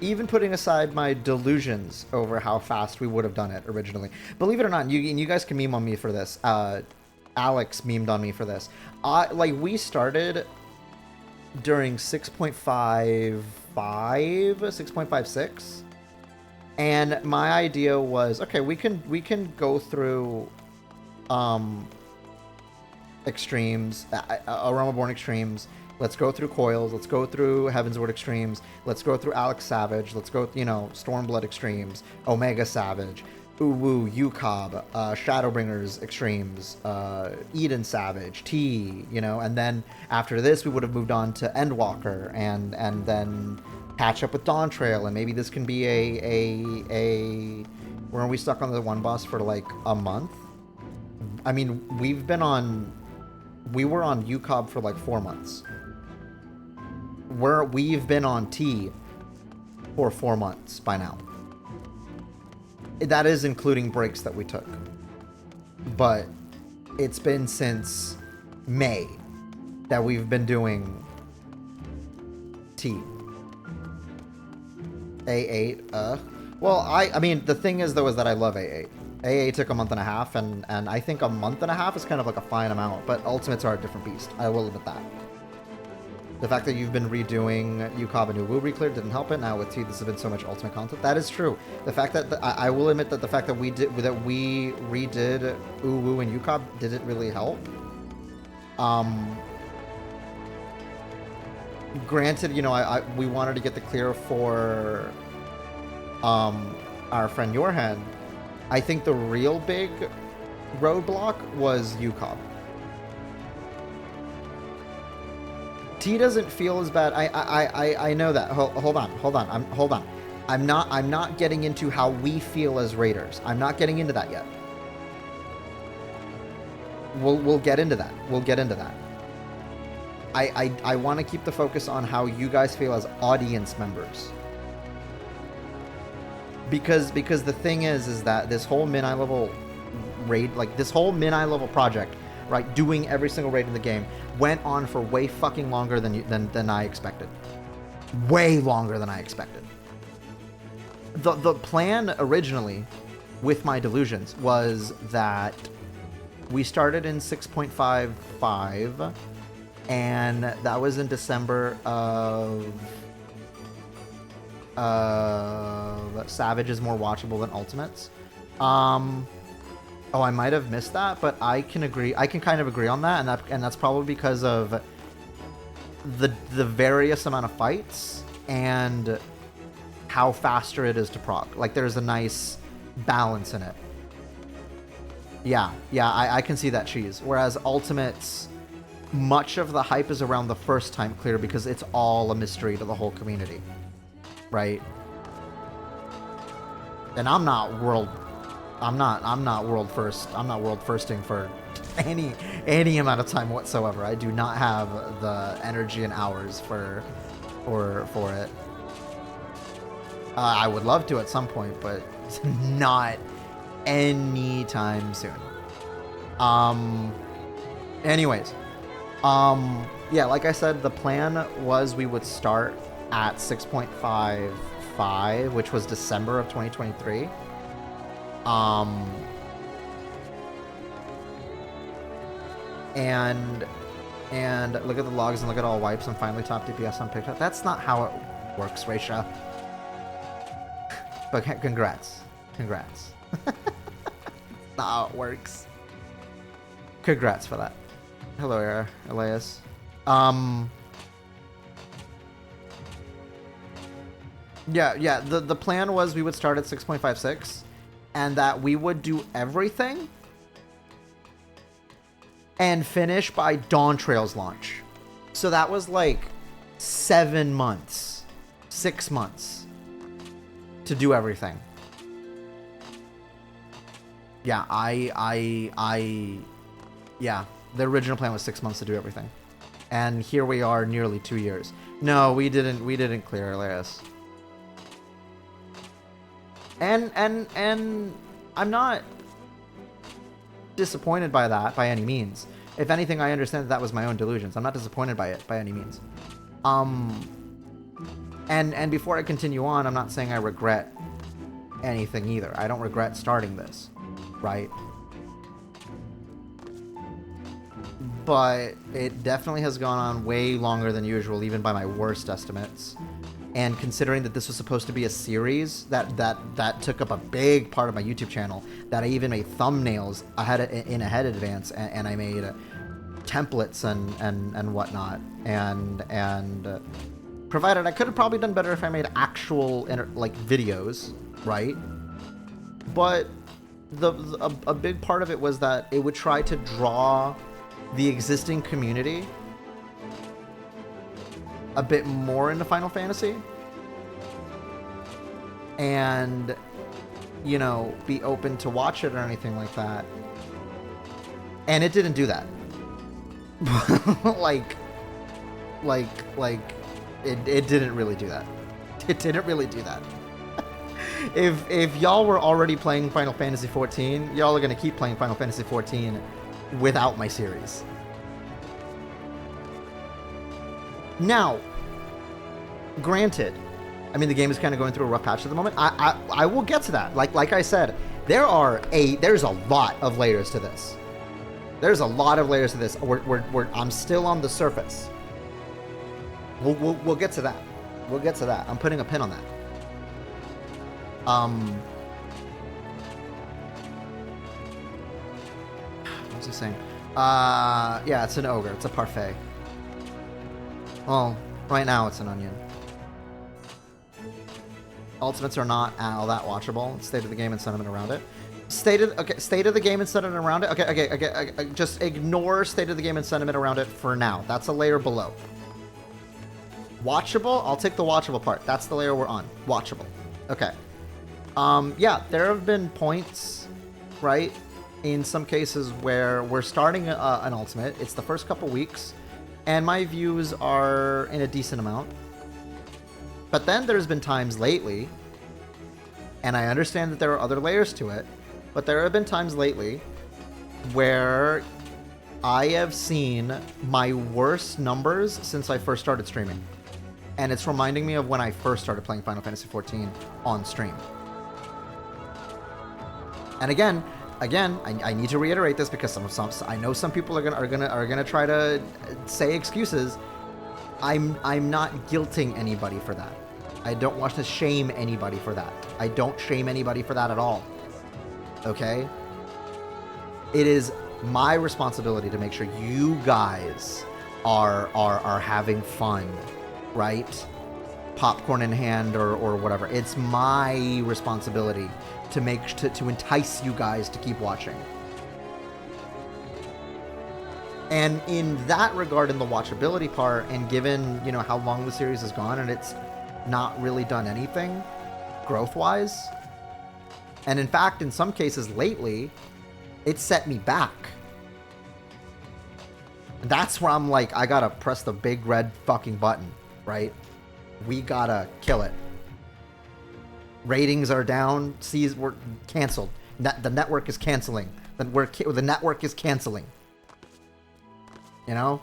Even putting aside my delusions over how fast we would have done it originally. Believe it or not, you guys can meme on me for this. Alex memed on me for this. We started during 6.55, 6.56, and my idea was, okay, we can go through extremes, Aromaborn extremes. Let's go through Coils. Let's go through Heavensward extremes. Let's go through Alex Savage. Let's go, Stormblood extremes, Omega Savage, Uwu, Ucob, Shadowbringers extremes, Eden Savage, T, and then after this we would have moved on to Endwalker and then catch up with Dawn Trail, and maybe this can be a weren't we stuck on the one boss for like a month? I mean, we were on Ucob for like 4 months. We've been on T for 4 months by now. That is including breaks that we took. But it's been since May that we've been doing T. A8, Well, I mean, the thing is, though, is that I love A8. A8 took a month and a half, and I think a month and a half is kind of like a fine amount, but Ultimates are a different beast. I will admit that. The fact that you've been redoing Ucob and Uwu Reclear didn't help it. Now with T, this has been so much Ultimate content. That is true. The fact that I will admit that the fact that we redid Uwu and Ucob didn't really help. Granted, we wanted to get the clear for our friend Yorhan. I think the real big roadblock was Ucob. T doesn't feel as bad. I know that. Hold on. I'm not getting into how we feel as raiders. I'm not getting into that yet. We'll get into that. I want to keep the focus on how you guys feel as audience members because the thing is that this whole mid-eye level raid, like this whole mid-eye level project, right, doing every single raid in the game, went on for way fucking longer than I expected. Way longer than I expected. The plan originally with my delusions was that we started in 6.55, and that was in December of Savage is more watchable than Ultimates. Oh, I might have missed that, but I can kind of agree on that, and that's probably because of the various amount of fights and how faster it is to prog. Like, there's a nice balance in it. Yeah, I can see that cheese. Whereas Ultimates, much of the hype is around the first time clear because it's all a mystery to the whole community, right? And I'm not world firsting for any amount of time whatsoever. I do not have the energy and hours for it. I would love to at some point, but not anytime soon. Anyways, yeah, like I said, the plan was we would start at 6.55, which was December of 2023. And look at the logs and look at all wipes and finally top DPS on pickup. That's not how it works, Raisha. But congrats. Congrats. Not how it works. Congrats for that. Hello, Elias. Yeah, the plan was we would start at 6.56 and that we would do everything and finish by Dawn Trail's launch. So that was like 7 months, 6 months to do everything. Yeah, yeah, the original plan was 6 months to do everything. And here we are nearly 2 years. No, we didn't clear Elias. And I'm not disappointed by that by any means. If anything, I understand that was my own delusions. I'm not disappointed by it by any means. And before I continue on, I'm not saying I regret anything either. I don't regret starting this, right? But it definitely has gone on way longer than usual, even by my worst estimates. And considering that this was supposed to be a series that took up a big part of my YouTube channel, that I even made thumbnails ahead advance, and I made templates and whatnot, and provided I could have probably done better if I made actual videos, right? But a big part of it was that it would try to draw the existing community a bit more into Final Fantasy and, you know, be open to watch it or anything like that. And it didn't do that. It didn't really do that. It didn't really do that. If y'all were already playing Final Fantasy XIV, y'all are gonna keep playing Final Fantasy XIV without my series. Now, granted, I mean, the game is kind of going through a rough patch at the moment. I will get to that. Like I said, there's a lot of layers to this. There's a lot of layers to this. I'm still on the surface. We'll get to that. We'll get to that. I'm putting a pin on that. What was I saying? Yeah, it's an ogre. It's a parfait. Well, right now it's an onion. Ultimates are not all that watchable. State of the game and sentiment around it. State of the game and sentiment around it. Okay. Just ignore state of the game and sentiment around it for now. That's a layer below. Watchable. I'll take the watchable part. That's the layer we're on. Watchable. Okay. Yeah, there have been points, right, in some cases where we're starting an ultimate. It's the first couple weeks, and my views are in a decent amount. But then there's been times lately And I understand that there are other layers to it, but there have been times lately where I have seen my worst numbers since I first started streaming. And it's reminding me of when I first started playing Final Fantasy XIV on stream. And again, I need to reiterate this because I know some people are gonna try to say excuses. I'm not guilting anybody for that. I don't want to shame anybody for that. I don't shame anybody for that at all. Okay? It is my responsibility to make sure you guys are having fun, right? Popcorn in hand or whatever. It's my responsibility to entice you guys to keep watching. And in that regard, in the watchability part, and given, you know, how long the series has gone and it's not really done anything growth-wise, and in fact, in some cases lately, it set me back. That's where I'm like, I gotta press the big red fucking button, right? We gotta kill it. Ratings are down. We're canceled. The network is canceling. The network is canceling. You know,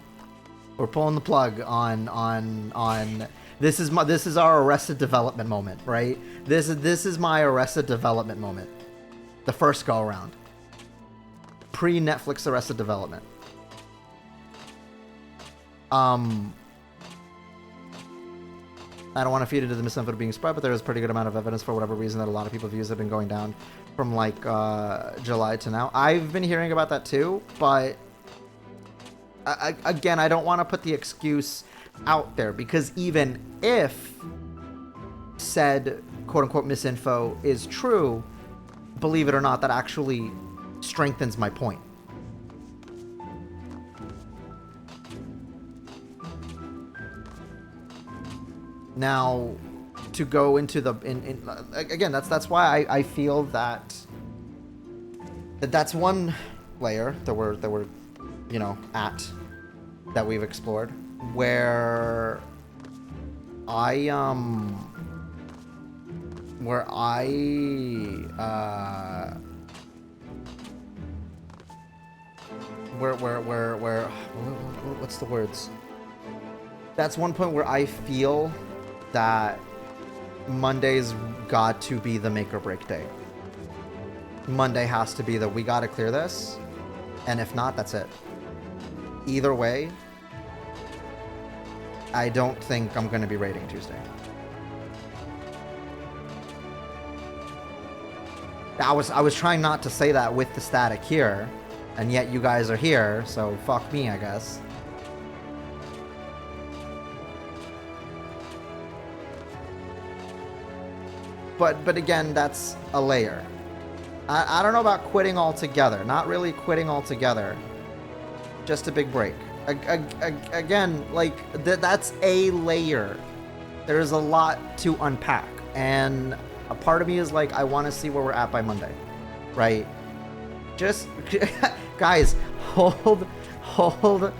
we're pulling the plug on. This is our Arrested Development moment, right? This is my Arrested Development moment. The first go around. Pre-Netflix Arrested Development. I don't want to feed into the misinfo being spread, but there is a pretty good amount of evidence for whatever reason that a lot of people's views have been going down from like July to now. I've been hearing about that too, but again, I don't want to put the excuse out there because even if said quote-unquote misinfo is true, believe it or not, that actually strengthens my point. Now, to go into the again, that's why I feel that's one layer that we're you know that we've explored where I what's the words? That's one point where I feel that Monday's got to be the make or break day. Monday has to be we gotta clear this, and if not, that's it. Either way, I don't think I'm gonna be raiding Tuesday. I was trying not to say that with the static here, and yet you guys are here, so fuck me, I guess. But again, that's a layer. I don't know about quitting altogether. Not really quitting altogether. Just a big break. Again, like, that's a layer. There's a lot to unpack. And a part of me is like, I want to see where we're at by Monday. Right? Just, guys, hold on.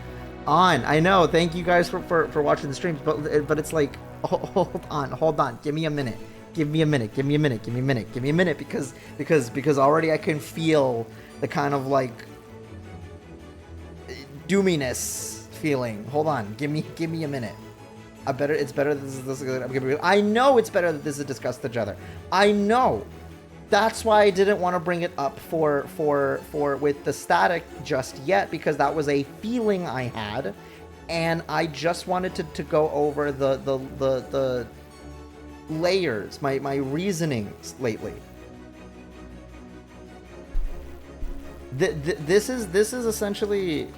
I know, thank you guys for watching the streams, but it's like, hold on. Give me a minute. Give me a minute, because already I can feel the kind of like doominess feeling. Hold on, give me a minute. It's better that I know it's better that this is discussed together. I know. That's why I didn't want to bring it up for with the static just yet, because that was a feeling I had, and I just wanted to go over the layers, my reasonings lately. This is essentially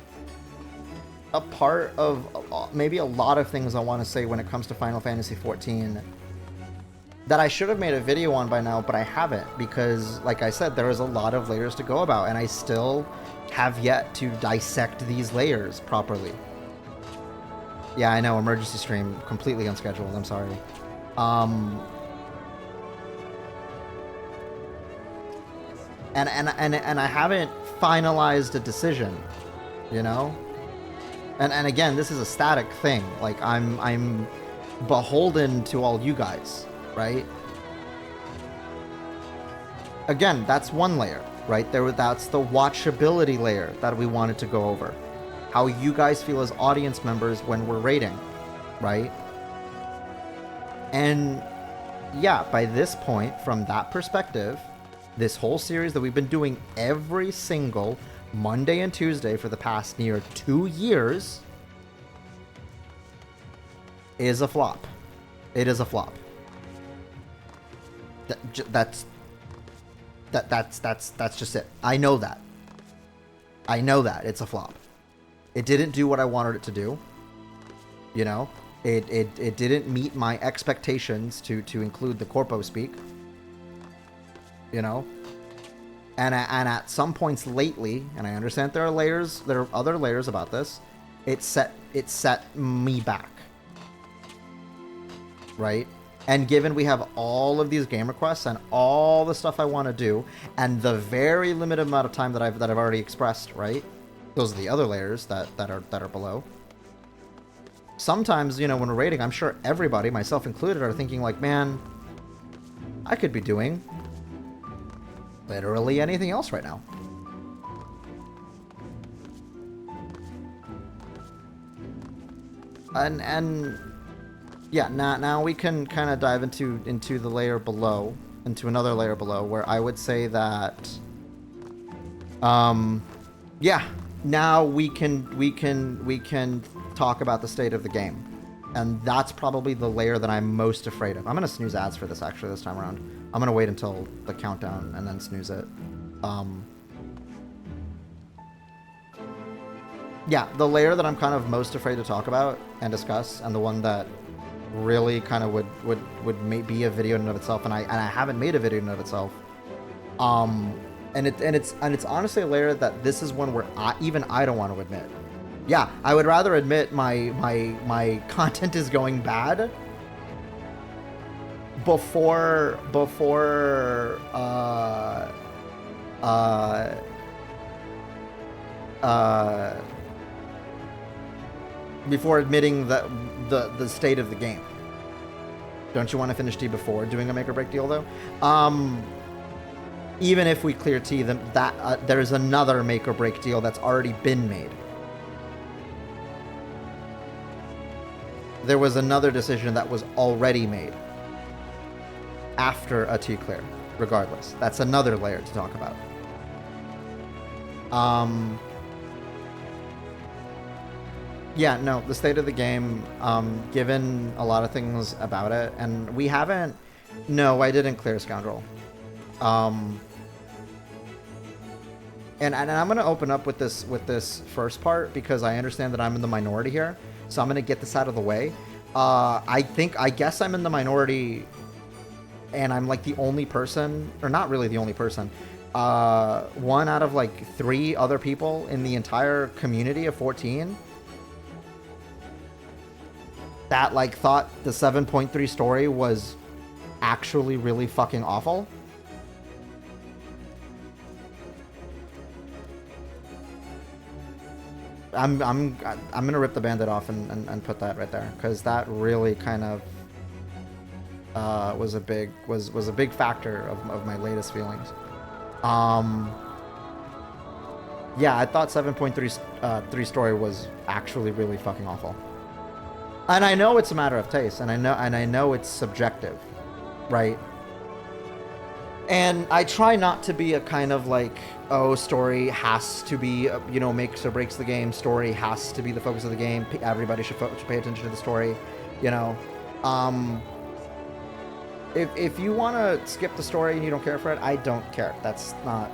a part of maybe a lot of things I want to say when it comes to Final Fantasy XIV that I should have made a video on by now, but I haven't, because like I said, there is a lot of layers to go about, and I still have yet to dissect these layers properly. Yeah, I know, emergency stream, completely unscheduled, I'm sorry. And I haven't finalized a decision, you know? And again, this is a static thing. Like, I'm beholden to all you guys, right? again, that's one layer, right? That's the watchability layer that we wanted to go over. How you guys feel as audience members when we're rating, right? And yeah, by this point, from that perspective, this whole series that we've been doing every single Monday and Tuesday for the past near 2 years is a flop. It is a flop. That's just it. I know that. I know that it's a flop. It didn't do what I wanted it to do. You know, it didn't meet my expectations to include the corpo speak. You know, and at some points lately, and I understand there are other layers about this. It set me back. Right? And given we have all of these game requests and all the stuff I want to do, and the very limited amount of time that I've already expressed, right? Those are the other layers that are below. Sometimes, you know, when we're rating, I'm sure everybody, myself included, are thinking like, man, I could be doing literally anything else right now. And yeah, now we can kind of dive into the layer below, into another layer below, where I would say that, yeah, now we can talk about the state of the game, and that's probably the layer that I'm most afraid of. I'm gonna snooze ads for this actually this time around. I'm gonna wait until the countdown and then snooze it. Yeah, the layer that I'm kind of most afraid to talk about and discuss, and the one that really kind of would be a video in and of itself, and I haven't made a video in and of itself. And it's honestly a layer that this is one where I don't want to admit. Yeah, I would rather admit my content is going bad before admitting the state of the game. Don't you want to finish T before doing a make or break deal though? Even if we clear T, that there's another make or break deal that's already been made. There was another decision that was already made after a T clear, regardless. That's another layer to talk about. Yeah, no, the state of the game, given a lot of things about it, and we haven't... No, I didn't clear Scoundrel. And I'm going to open up with this first part, because I understand that I'm in the minority here, so I'm going to get this out of the way. I guess I'm in the minority, and I'm like the only person, or not really the only person, one out of like 3 other people in the entire community of 14 that like thought the 7.3 story was actually really fucking awful. I'm gonna rip the Band-Aid off and put that right there, because that really kind of was a big factor of my latest feelings. Yeah, I thought 7.3 story was actually really fucking awful. And I know it's a matter of taste, and I know it's subjective, right? And I try not to be a kind of like, oh, story has to be, you know, makes or breaks the game. Story has to be the focus of the game. Everybody should pay attention to the story, you know. If you want to skip the story and you don't care for it, I don't care. That's not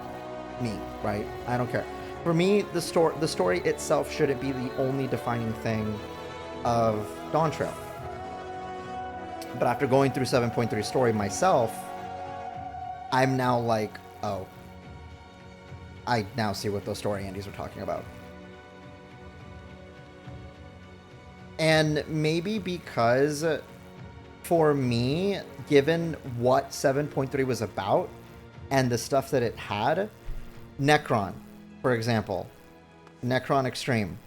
me, right? I don't care. For me, the story itself shouldn't be the only defining thing of Dawn Trail. But after going through 7.3 story myself, I'm now like, oh, I now see what those story Andes are talking about. And maybe because, for me, given what 7.3 was about and the stuff that it had, Necron, for example, Necron Extreme.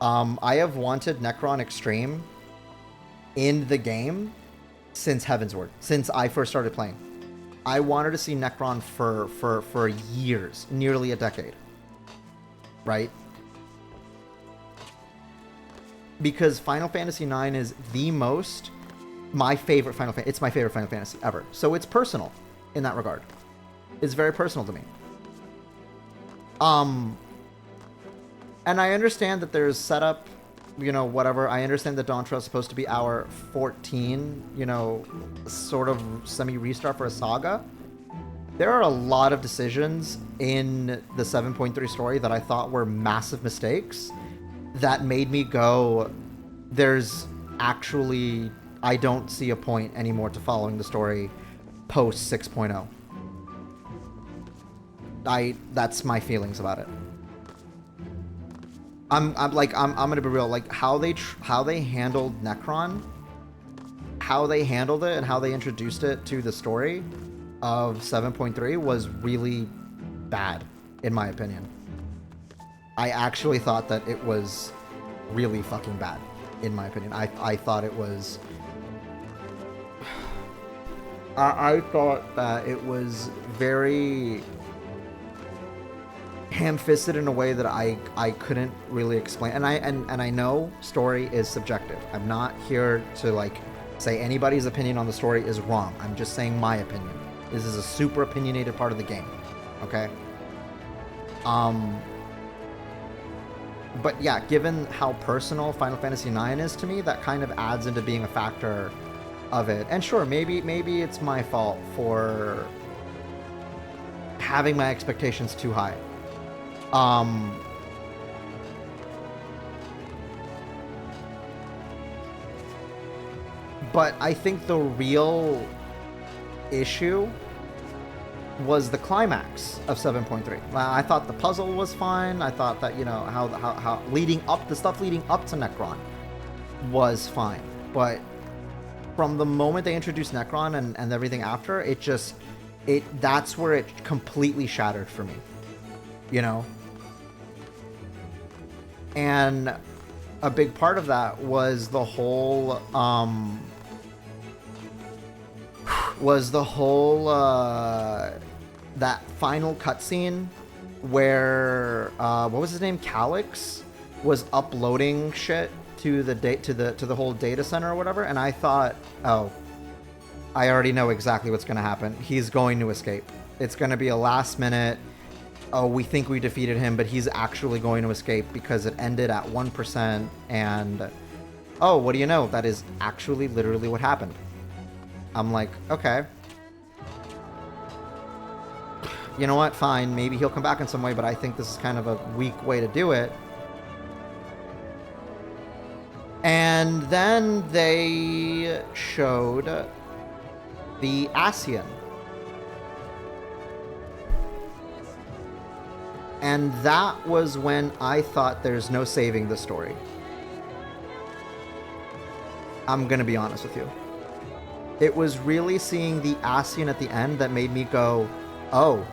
I have wanted Necron Extreme in the game since Heavensward, since I first started playing. I wanted to see Necron for years, nearly a decade. Right? Because Final Fantasy IX is my favorite Final Fantasy. It's my favorite Final Fantasy ever. So it's personal in that regard. It's very personal to me. And I understand that there's setup, whatever. I understand that Dawntrail is supposed to be our 14, sort of semi-restart for a saga. There are a lot of decisions in the 7.3 story that I thought were massive mistakes that made me go, I don't see a point anymore to following the story post 6.0. That's my feelings about it. I'm gonna be real. Like how they handled Necron, how they handled it, and how they introduced it to the story of 7.3 was really bad, in my opinion. I actually thought that it was really fucking bad, in my opinion. I thought it was. I thought that it was very ham-fisted in a way that I couldn't really explain. And I know story is subjective. I'm not here to say anybody's opinion on the story is wrong. I'm just saying my opinion. This is a super opinionated part of the game. Okay? But yeah, given how personal Final Fantasy IX is to me, that kind of adds into being a factor of it. And sure, maybe it's my fault for having my expectations too high. But I think the real issue was the climax of 7.3. I thought the puzzle was fine. I thought that, how the stuff leading up to Necron was fine. But from the moment they introduced Necron and everything after, that's where it completely shattered for me. And a big part of that was the whole that final cutscene where what was his name, Calyx, was uploading shit to the whole data center or whatever, and I thought, oh, I already know exactly what's going to happen. He's going to escape. It's going to be a last minute, oh, we think we defeated him, but he's actually going to escape because it ended at 1%, and oh, what do you know? That is actually literally what happened. I'm like, okay. You know what? Fine. Maybe he'll come back in some way, but I think this is kind of a weak way to do it. And then they showed the Ascian. And that was when I thought there's no saving the story. I'm gonna be honest with you. It was really seeing the Ascian at the end that made me go, oh.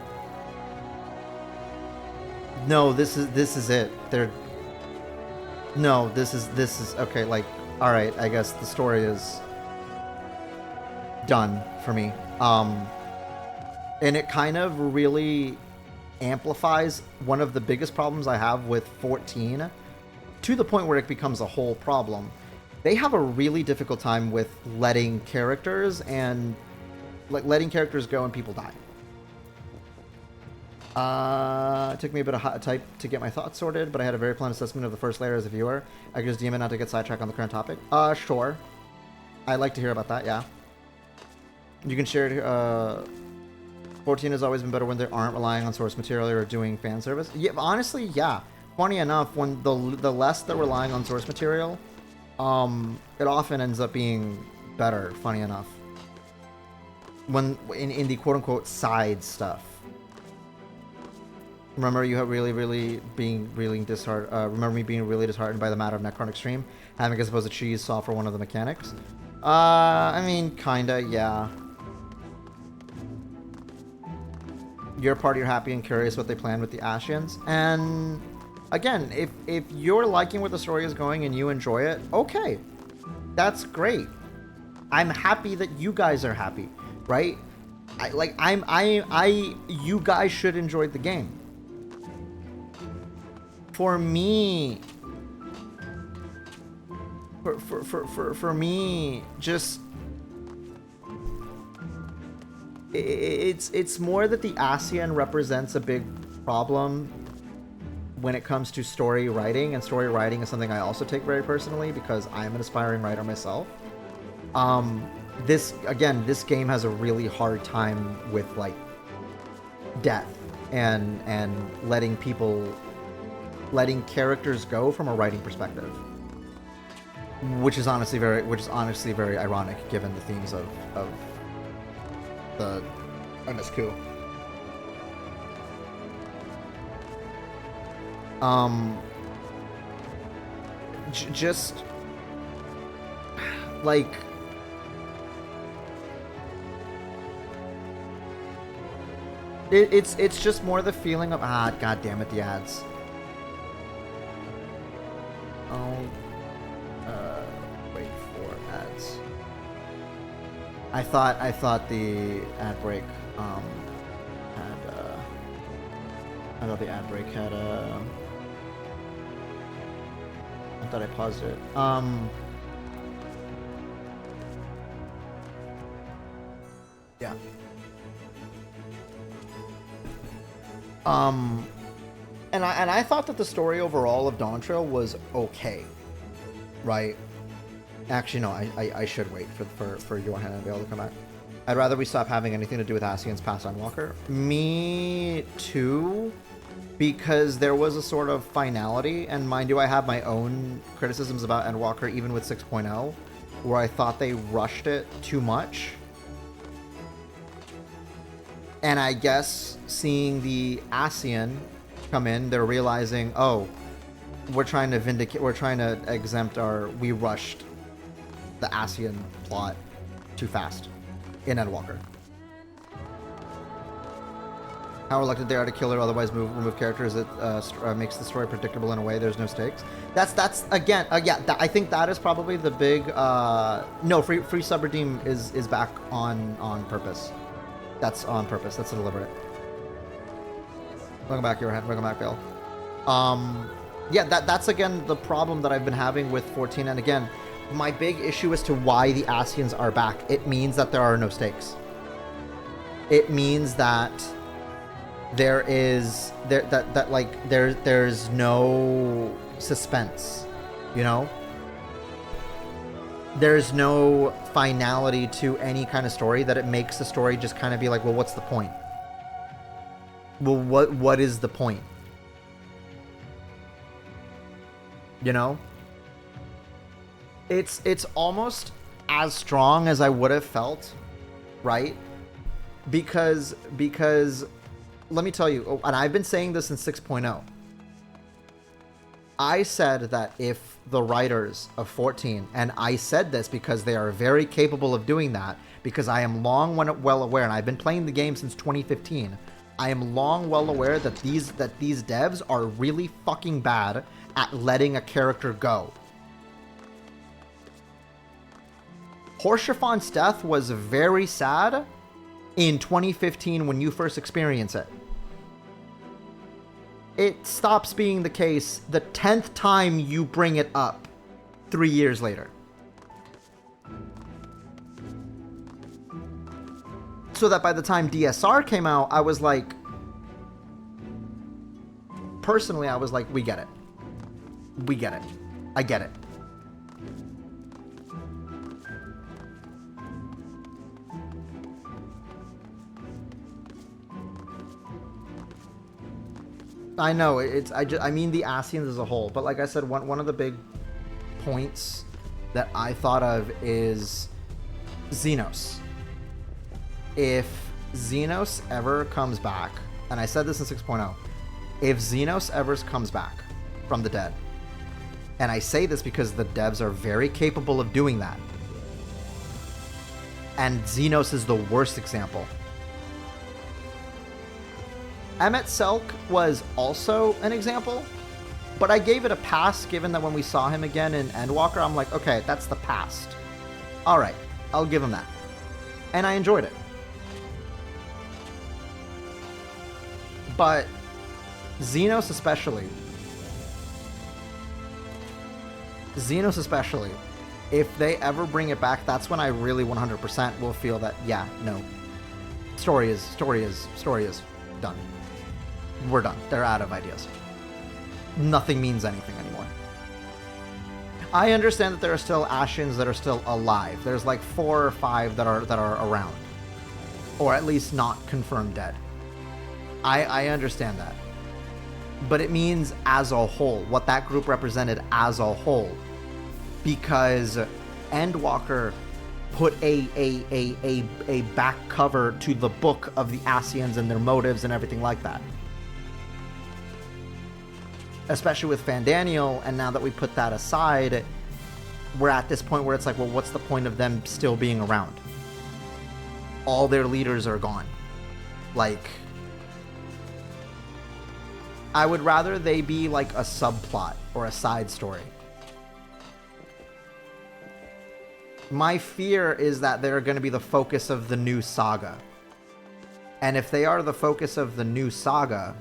No, this is it. This is okay, all right, I guess the story is done for me. And it kind of really amplifies one of the biggest problems I have with 14 to the point where it becomes a whole problem. They have a really difficult time with letting characters go and people die. It took me a bit of type to get my thoughts sorted, but I had a very plain assessment of the first layer as a viewer. I could just DM it not to get sidetracked on the current topic. Sure. I'd like to hear about that, yeah. You can share it. 14 has always been better when they aren't relying on source material or doing fan service. Yeah, honestly, yeah. Funny enough, when the less they're relying on source material, it often ends up being better, funny enough. When in the quote-unquote side stuff. Remember you have being really disheartened. Remember me being really disheartened by the matter of Necron Extreme, having as opposed to cheese saw for one of the mechanics. I mean, kinda, yeah. Your part, you're happy and curious what they plan with the Ascians, and again, if you're liking where the story is going and you enjoy it, okay, that's great. I'm happy that you guys are happy, right? you guys should enjoy the game. For me, for me, just it's more that the ASEAN represents a big problem when it comes to story writing, and story writing is something I also take very personally because I'm an aspiring writer myself. This game has a really hard time with like death and letting characters go from a writing perspective, which is honestly very ironic given the themes of the MSQ. Just like it's just more the feeling of god damn it, the ads. Wait for ads. I thought the ad break I thought the ad break had I thought I paused it. Yeah. And I thought that the story overall of Dawn Trail was okay, right? Actually, no, I should wait for Johan and Bale to come back. I'd rather we stop having anything to do with ASEAN's past on Walker. Me too, because there was a sort of finality, and mind you, I have my own criticisms about Endwalker even with 6.0, where I thought they rushed it too much. And I guess seeing the ASEAN come in, they're realizing, oh, we're trying to exempt we rushed the ASEAN plot too fast in Endwalker. How reluctant they are to kill or otherwise remove characters that makes the story predictable in a way there's no stakes. That's again, I think that is probably the big no, free sub redeem is back on purpose. That's on purpose. That's deliberate. Welcome back, Johan. Welcome back, Bill. Yeah, that's again the problem that I've been having with 14. And again, my big issue as to why the ASEANs are back. It means that there are no stakes. It means that there's no suspense, you know? There's no finality to any kind of story that it makes the story just kind of be like, well, what's the point? Well, what is the point? You know? It's almost as strong as I would have felt, right? Because let me tell you, and I've been saying this in 6.0. I said that if the writers of 14, and I said this because they are very capable of doing that, because I am well aware, and I've been playing the game since 2015, I am well aware that these devs are really fucking bad at letting a character go. Horschafon's death was very sad in 2015 when you first experience it. It stops being the case the 10th time you bring it up 3 years later. So that by the time DSR came out, I was like, personally, I was like, we get it. We get it. I get it. I know, I mean the ASEANs as a whole, but like I said, one of the big points that I thought of is Xenos. If Xenos ever comes back, and I said this in 6.0, if Xenos ever comes back from the dead, and I say this because the devs are very capable of doing that, and Xenos is the worst example. Emmet Selk was also an example, but I gave it a pass given that when we saw him again in Endwalker, I'm like, okay, that's the past. Alright, I'll give him that. And I enjoyed it. But Xenos especially, if they ever bring it back, that's when I really 100% will feel that, yeah, no. Story is done. We're done. They're out of ideas. Nothing means anything anymore. I understand that there are still Ashians that are still alive. There's like 4 or 5 that are around. Or at least not confirmed dead. I understand that. But it means as a whole, what that group represented as a whole. Because Endwalker put a back cover to the book of the Asians and their motives and everything like that. Especially with Fandaniel, and now that we put that aside, we're at this point where it's like, well, what's the point of them still being around? All their leaders are gone. Like, I would rather they be like a subplot or a side story. My fear is that they're going to be the focus of the new saga. And if they are the focus of the new saga,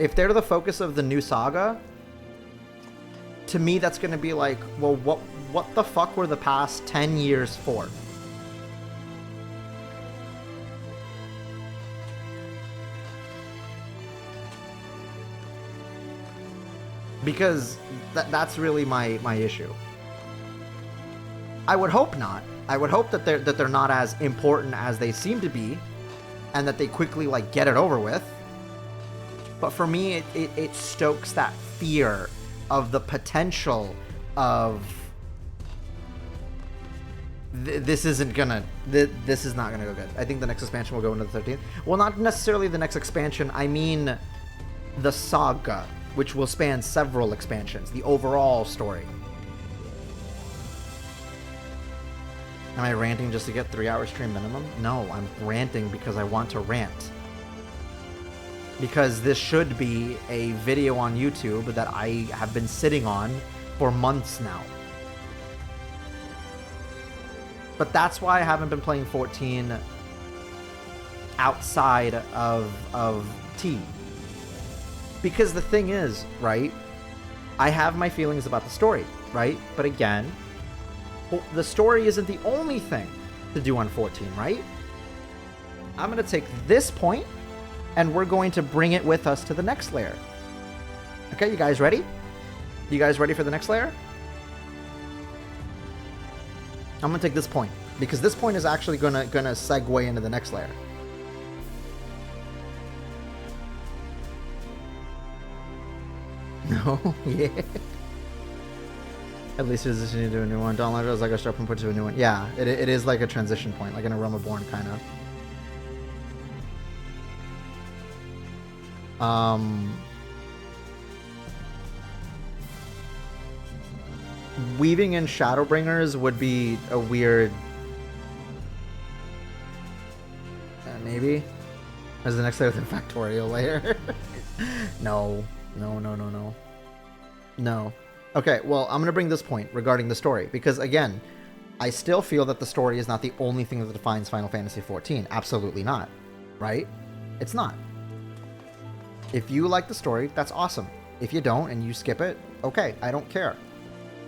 if they're the focus of the new saga, to me that's going to be like, well, what the fuck were the past 10 years for? Because that's really my issue. I would hope not. I would hope that they're not as important as they seem to be, and that they quickly like get it over with. But for me, it stokes that fear of the potential of this is not gonna go good. I think the next expansion will go into the 13th. Well, not necessarily the next expansion. I mean the saga, which will span several expansions. The overall story. Am I ranting just to get 3-hour stream minimum? No, I'm ranting because I want to rant. Because this should be a video on YouTube that I have been sitting on for months now. But that's why I haven't been playing 14 outside of T. Because the thing is, right, I have my feelings about the story, right? But again, the story isn't the only thing to do on 14, right? I'm going to take this point, and we're going to bring it with us to the next layer. Okay, you guys ready? You guys ready for the next layer? I'm going to take this point, because this point is actually gonna segue into the next layer. No? Yeah. At least it's just need to do a new one. Download it as like a strap and put to a new one. Yeah, it is like a transition point, like in a Realm Reborn kind of. Weaving in Shadowbringers would be a weird... maybe? As the next layer, the factorial layer. No. No. Okay, well, I'm going to bring this point regarding the story, because again, I still feel that the story is not the only thing that defines Final Fantasy XIV. Absolutely not. Right? It's not. If you like the story, that's awesome. If you don't and you skip it, okay, I don't care.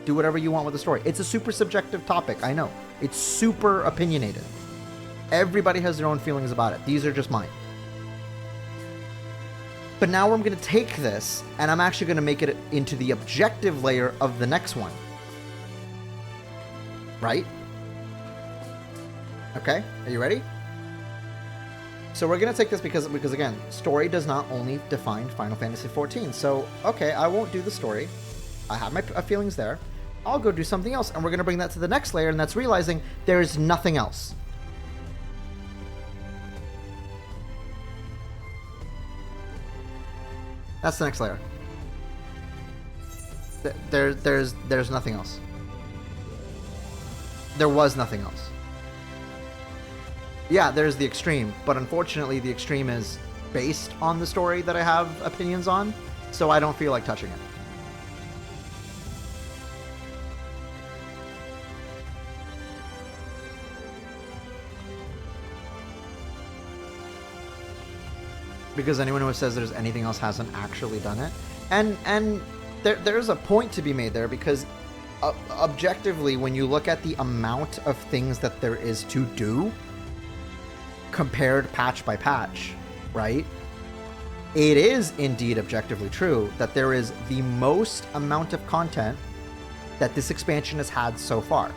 Do whatever you want with the story. It's a super subjective topic, I know. It's super opinionated. Everybody has their own feelings about it. These are just mine. But now I'm going to take this, and I'm actually going to make it into the objective layer of the next one. Right? Okay, are you ready? So we're going to take this because again, story does not only define Final Fantasy XIV. So, okay, I won't do the story. I have my feelings there. I'll go do something else, and we're going to bring that to the next layer, and that's realizing there is nothing else. That's the next layer. There's nothing else. There was nothing else. Yeah, there's the extreme, but unfortunately the extreme is based on the story that I have opinions on, so I don't feel like touching it. because anyone who says there's anything else hasn't actually done it. And there's a point to be made there, because objectively, when you look at the amount of things that there is to do compared patch by patch, right? It is indeed objectively true that there is the most amount of content that this expansion has had so far.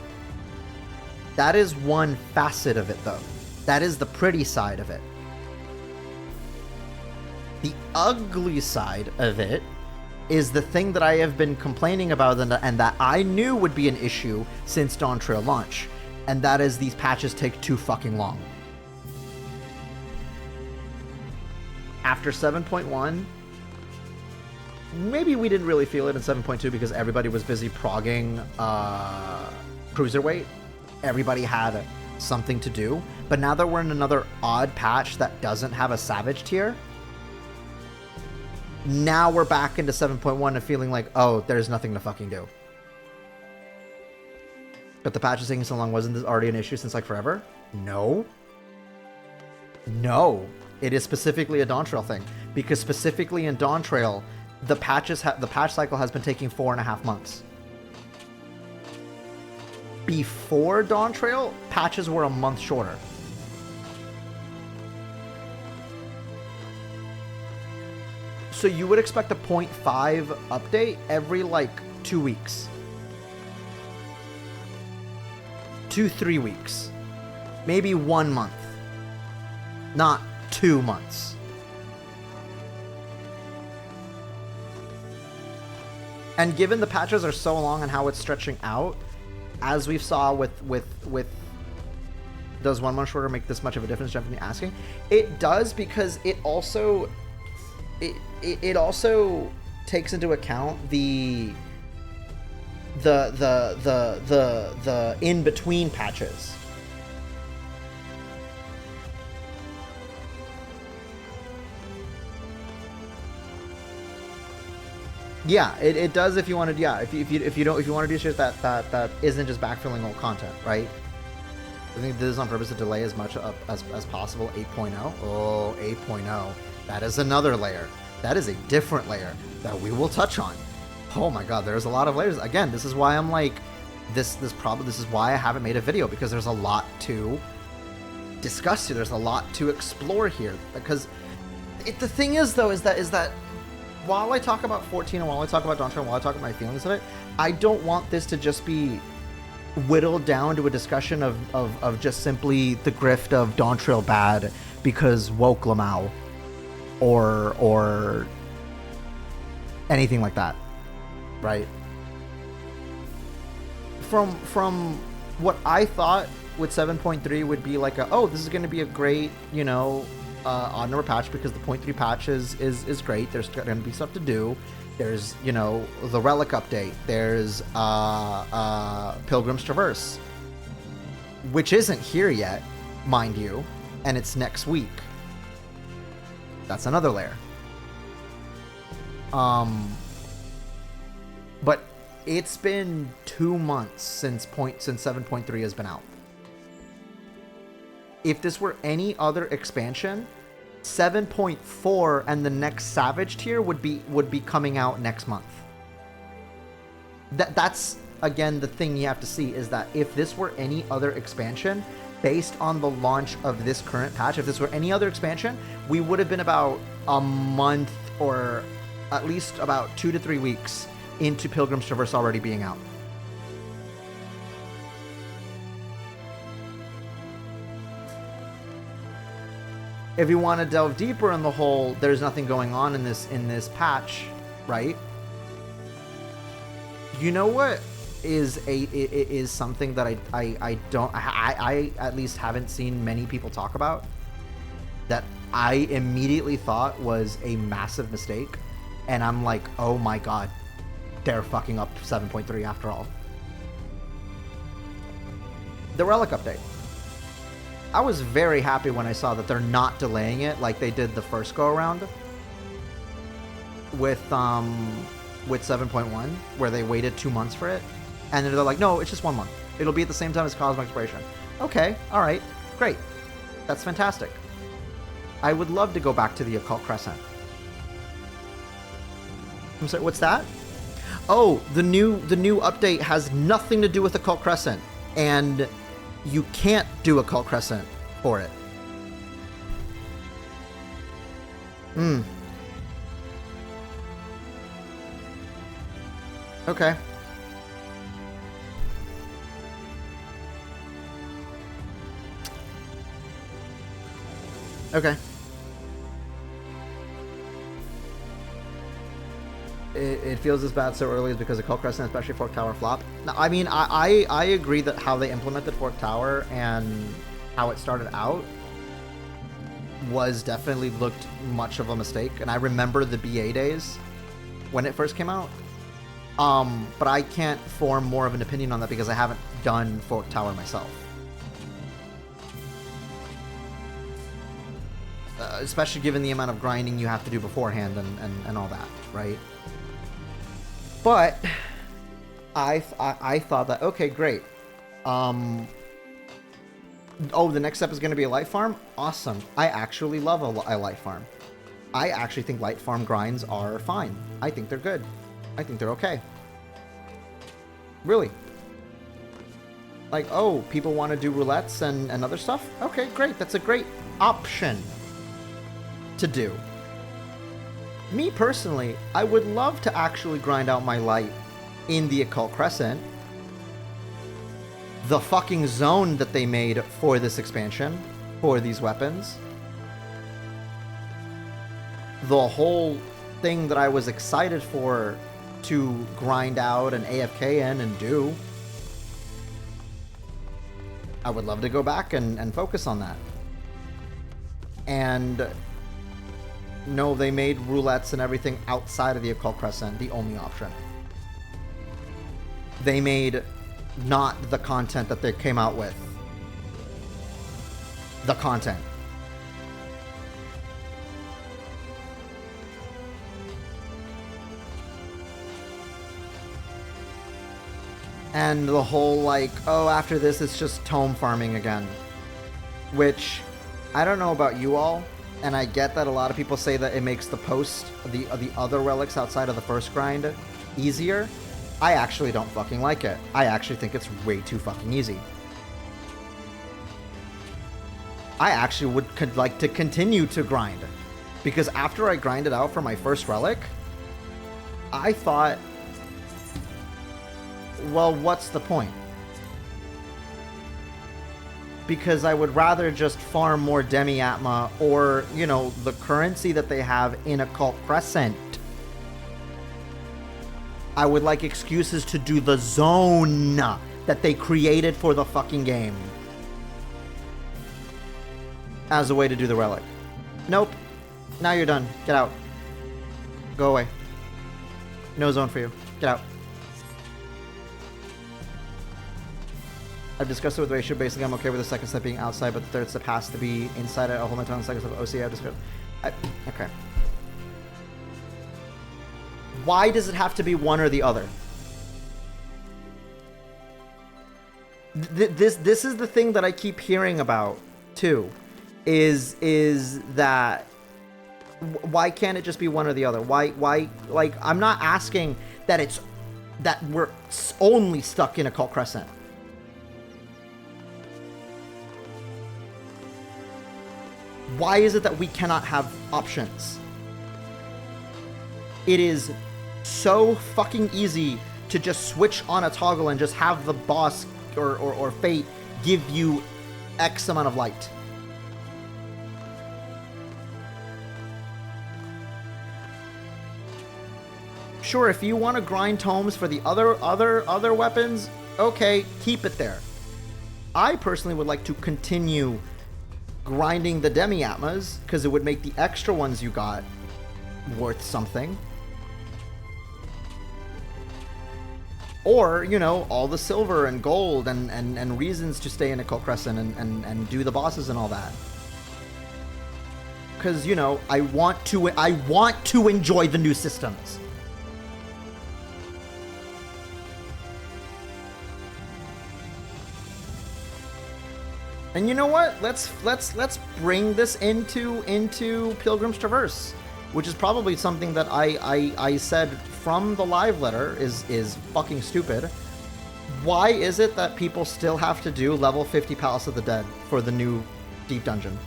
That is one facet of it, though. That is the pretty side of it. The ugly side of it is the thing that I have been complaining about and that I knew would be an issue since Dawn Trail launch, and that is these patches take too fucking long. After 7.1, maybe we didn't really feel it in 7.2 because everybody was busy progging Cruiserweight. Everybody had something to do. But now that we're in another odd patch that doesn't have a Savage tier, now we're back into 7.1 and feeling like, oh, there's nothing to fucking do. But the patch is taking so long, wasn't this already an issue since like forever? No. No. It is specifically a Dawn Trail thing, because specifically in Dawn Trail, the patch cycle has been taking 4.5 months. Before Dawn Trail, patches were a month shorter. So you would expect a 0.5 update every like 2 weeks. 2-3 weeks. Maybe 1 month. Not 2 months. And given the patches are so long and how it's stretching out, as we saw with does 1 month shorter make this much of a difference, Jeff, asking? It does, because it also it also takes into account the in between patches. Yeah, it does if you want to. Yeah, if you want to do shit that isn't just backfilling old content, right? I think this is on purpose to delay as much as possible. 8.0. Oh, 8.0. That is another layer. That is a different layer that we will touch on. Oh my god, there's a lot of layers. Again, this is why I'm like, this is why I haven't made a video, because there's a lot to discuss here. There's a lot to explore here. Because the thing is, though, is that while I talk about 14 and while I talk about Dawn Trail, while I talk about my feelings of it, I don't want this to just be whittled down to a discussion of just simply the grift of Dawn Trail bad because woke Lamau or anything like that, right? From what I thought with 7.3 would be like oh, this is going to be a great, odd number patch, because the 0.3 patch is great. There's going to be stuff to do. There's, the Relic update. There's Pilgrim's Traverse, which isn't here yet, mind you, and it's next week. That's another layer. But it's been 2 months since 7.3 has been out. If this were any other expansion, 7.4 and the next Savage tier would be coming out next month. That's again the thing you have to see, is that if this were any other expansion, based on the launch of this current patch, if this were any other expansion, we would have been about a month or at least about 2 to 3 weeks into Pilgrim's Traverse already being out. If you want to delve deeper in the whole, there's nothing going on in this patch, right? You know what is something that I at least haven't seen many people talk about, that I immediately thought was a massive mistake, and I'm like, oh my god, they're fucking up 7.3 after all. The Relic update. I was very happy when I saw that they're not delaying it like they did the first go around with 7.1, where they waited 2 months for it, and then they're like, no, it's just 1 month. It'll be at the same time as Cosmic Exploration. Okay, all right, great, that's fantastic. I would love to go back to the Occult Crescent. I'm sorry, what's that? Oh, the new update has nothing to do with Occult Crescent, and you can't do Occult Crescent for it. Okay. Okay. It feels as bad so early is because of Occult Crescent, especially Fork Tower flop. Now, I mean, I agree that how they implemented Fork Tower and how it started out was definitely looked much of a mistake. And I remember the BA days when it first came out. But I can't form more of an opinion on that because I haven't done Fork Tower myself. Especially given the amount of grinding you have to do beforehand and all that, right? But I thought that, okay, great. Oh, the next step is going to be a light farm? Awesome. I actually love a light farm. I actually think light farm grinds are fine. I think they're good. I think they're okay. Really. Like, oh, people want to do roulettes and other stuff? Okay, great. That's a great option to do. Me personally, I would love to actually grind out my light in the Occult Crescent. The fucking zone that they made for this expansion, for these weapons. The whole thing that I was excited for to grind out and AFK in and do. I would love to go back and focus on that. And no, they made roulettes and everything outside of the Occult Crescent the only option. They made not the content that they came out with. The content. And the whole, like, oh, after this it's just tome farming again. Which, I don't know about you all, and I get that a lot of people say that it makes the post, the other relics outside of the first grind, easier. I actually don't fucking like it. I actually think it's way too fucking easy. I actually would like to continue to grind. Because after I grinded out for my first relic, I thought, well, what's the point? Because I would rather just farm more Demi-Atma or, you know, the currency that they have in Occult Crescent. I would like excuses to do the zone that they created for the fucking game as a way to do the relic. Nope. Now you're done. Get out. Go away. No zone for you. Get out. I've discussed it with Ratio. Basically, I'm okay with the second step being outside, but the third step has to be inside. I'll hold my tongue on the second step. OC, I've discussed. Okay. Why does it have to be one or the other? This is the thing that I keep hearing about too, is that why can't it just be one or the other? Why like I'm not asking that we're only stuck in Occult Crescent. Why is it that we cannot have options? It is so fucking easy to just switch on a toggle and just have the boss or fate give you X amount of light. Sure, if you want to grind tomes for the other weapons, okay, keep it there. I personally would like to continue grinding the Demi-Atmas because it would make the extra ones you got worth something. Or, you know, all the silver and gold and reasons to stay in Occult Crescent and do the bosses and all that. Because, you know, I want to enjoy the new systems. And you know what? Let's bring this into Pilgrim's Traverse, which is probably something that I said from the live letter is fucking stupid. Why is it that people still have to do level 50 Palace of the Dead for the new Deep Dungeon?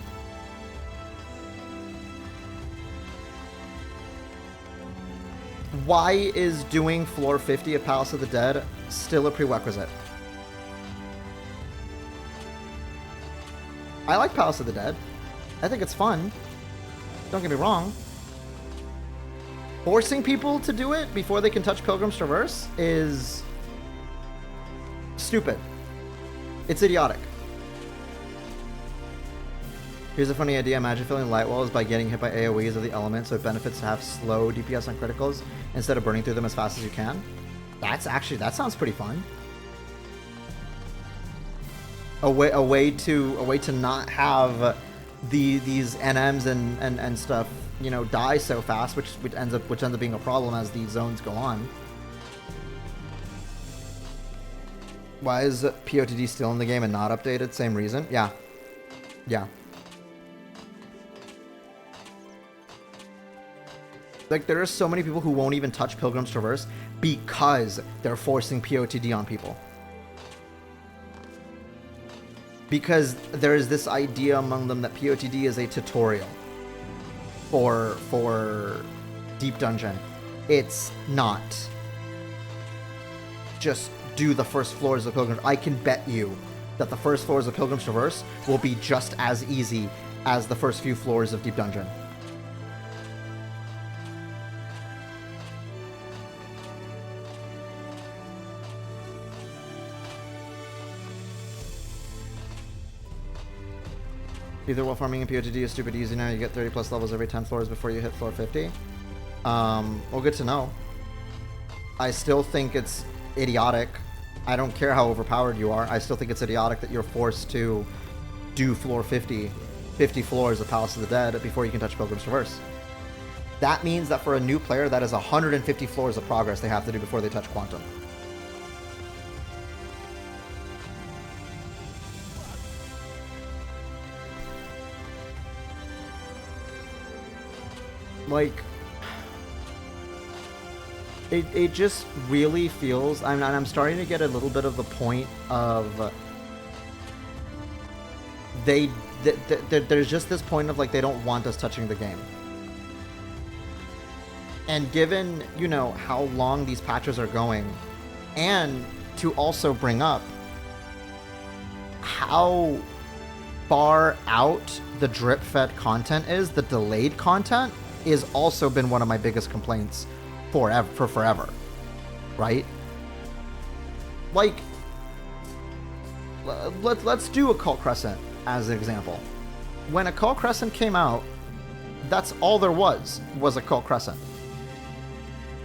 Why is doing floor 50 of Palace of the Dead still a prerequisite? I like Palace of the Dead. I think it's fun. Don't get me wrong. Forcing people to do it before they can touch Pilgrim's Traverse is stupid. It's idiotic. Here's a funny idea. Imagine filling light walls by getting hit by AoEs of the elements, so it benefits to have slow DPS on criticals instead of burning through them as fast as you can. That sounds pretty fun. A way to not have these NMs and stuff, you know, die so fast, which ends up being a problem as these zones go on. Why is POTD still in the game and not updated? Same reason. Yeah. Like, there are so many people who won't even touch Pilgrim's Traverse because they're forcing POTD on people. Because there is this idea among them that POTD is a tutorial for Deep Dungeon. It's not. Just do the first floors of Pilgrim's. I can bet you that the first floors of Pilgrim's Traverse will be just as easy as the first few floors of Deep Dungeon. Either while farming in POTD is stupid easy now. You get 30 plus levels every 10 floors before you hit floor 50. Well, good to know. I still think it's idiotic. I don't care how overpowered you are. I still think it's idiotic that you're forced to do floor 50 floors of Palace of the Dead before you can touch Pilgrim's Traverse. That means that for a new player, that is 150 floors of progress they have to do before they touch Quantum. Like, it just really feels, I'm starting to get a little bit of the point of there's just this point of, like, they don't want us touching the game. And given, you know, how long these patches are going, and to also bring up how far out the drip-fed content is, the delayed content, is also been one of my biggest complaints for forever, right? Like, let's do Occult Crescent as an example. When Occult Crescent came out, that's all there was Occult Crescent,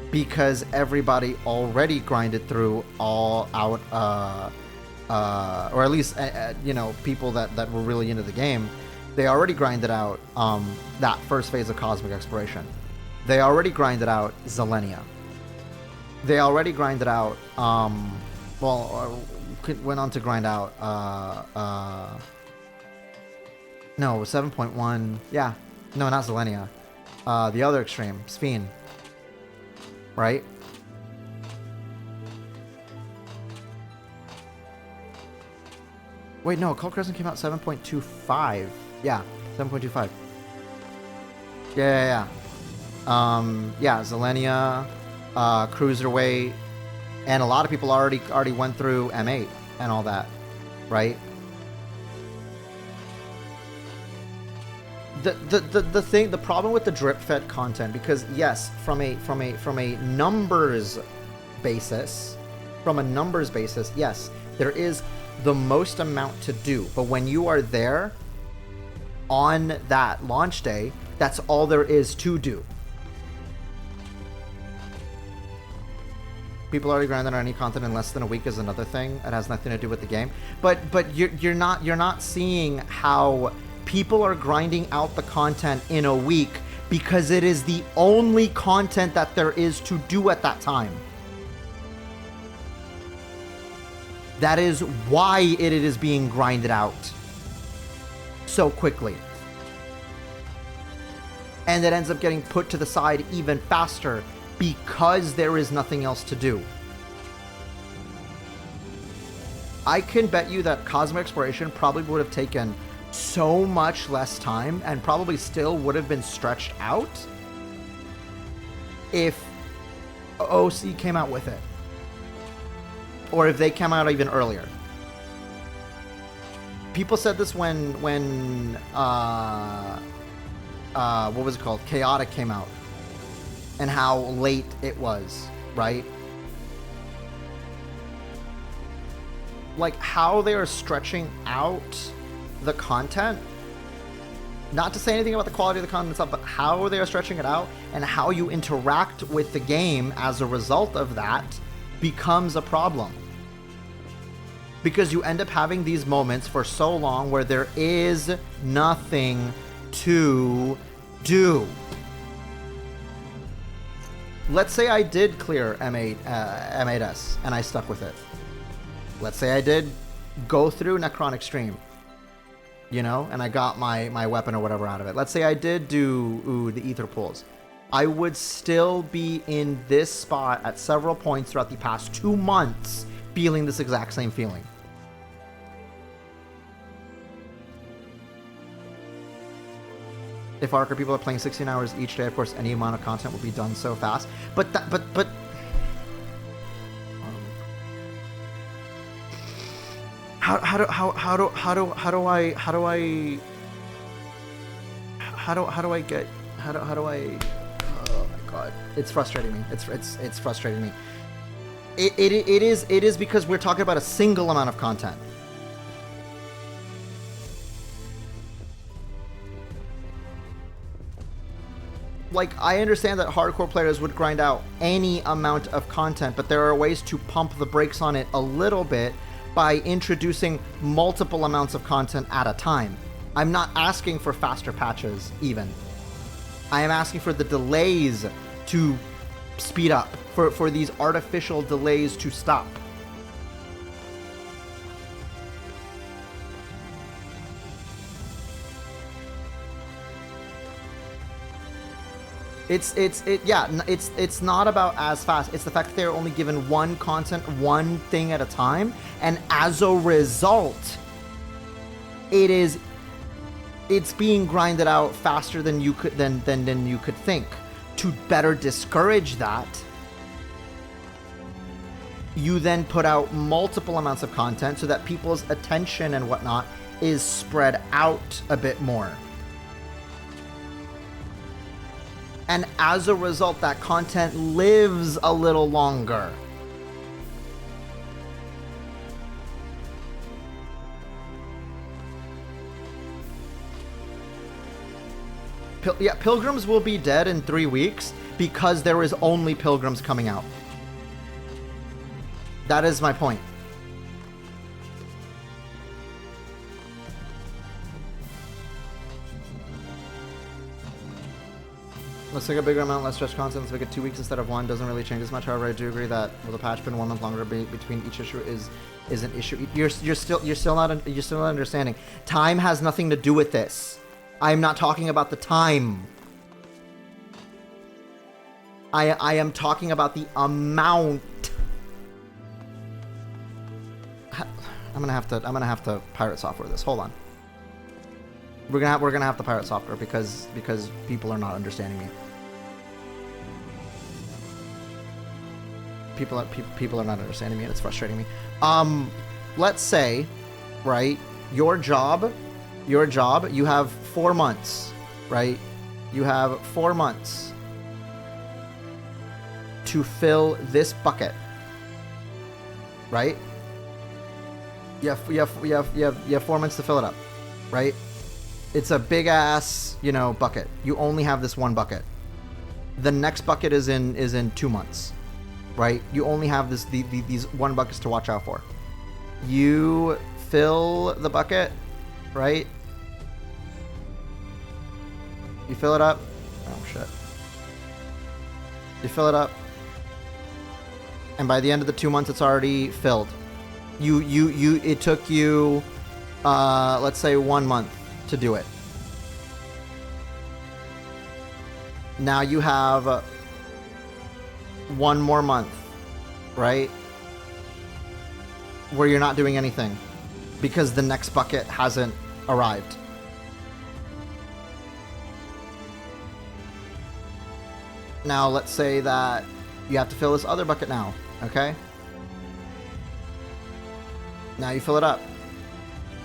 because everybody already grinded through all out, or at least you know, people that were really into the game. They already grinded out that first phase of Cosmic Exploration. They already grinded out Zilenia. They already grinded out, went on to grind out, no, 7.1, yeah. No, not Zilenia. The other extreme, Sphene. Right? Wait, no, Occult Crescent came out 7.25. Yeah, 7.25. Yeah. Yeah, Zilenia, Cruiserweight, and a lot of people already went through M8 and all that, right? The problem with the drip fed content, because yes, from a numbers basis, yes, there is the most amount to do, but when you are there on that launch day, that's all there is to do. People already grinded on any content in less than a week is another thing. It has nothing to do with the game. But you're not seeing how people are grinding out the content in a week because it is the only content that there is to do at that time. That is why it is being grinded out. so quickly. And it ends up getting put to the side even faster because there is nothing else to do. I can bet you that Cosmic Exploration probably would have taken so much less time and probably still would have been stretched out if OC came out with it. Or if they came out even earlier. People said this when what was it called? Chaotic came out. And how late it was, right? Like how they are stretching out the content. Not to say anything about the quality of the content itself, but how they are stretching it out and how you interact with the game as a result of that becomes a problem. Because you end up having these moments for so long where there is nothing to do. Let's say I did clear M8S and I stuck with it. Let's say I did go through Necron Extreme, you know, and I got my weapon or whatever out of it. Let's say I did do the ether pulls. I would still be in this spot at several points throughout the past 2 months feeling this exact same feeling. If Archer people are playing 16 hours each day, of course, any amount of content will be done so fast. But how do I oh my god, it's frustrating me. It's frustrating me. It is because we're talking about a single amount of content. Like, I understand that hardcore players would grind out any amount of content, but there are ways to pump the brakes on it a little bit by introducing multiple amounts of content at a time. I'm not asking for faster patches, even. I am asking for the delays to speed up, for these artificial delays to stop. It's not about as fast. It's the fact that they're only given one content, one thing at a time, and as a result, it's being grinded out faster than you could than you could think. To better discourage that, you then put out multiple amounts of content so that people's attention and whatnot is spread out a bit more. And as a result, that content lives a little longer. Pilgrims will be dead in 3 weeks because there is only Pilgrims coming out. That is my point. Let's take a bigger amount, less stretch content. Let's make it 2 weeks instead of 1. Doesn't really change as much. However, I do agree that with a patch been 1 month longer between each issue is an issue. You're still not understanding. Time has nothing to do with this. I'm not talking about the time. I am talking about the amount. I'm gonna have to pirate software this. Hold on. We're gonna have to pirate software because people are not understanding me. People are not understanding me, and it's frustrating me. Let's say, right, your job, you have 4 months, right? You have 4 months to fill this bucket, right? You have 4 months to fill it up, right? It's a big ass, bucket. You only have this one bucket. The next bucket is in 2 months, right? You only have these 1 buckets to watch out for. You fill the bucket, right? You fill it up. Oh shit. You fill it up, and by the end of the 2 months, it's already filled. It took you, let's say 1 month to do it. Now you have 1 more month, right? Where you're not doing anything because the next bucket hasn't arrived. Now let's say that you have to fill this other bucket now, okay? Now you fill it up.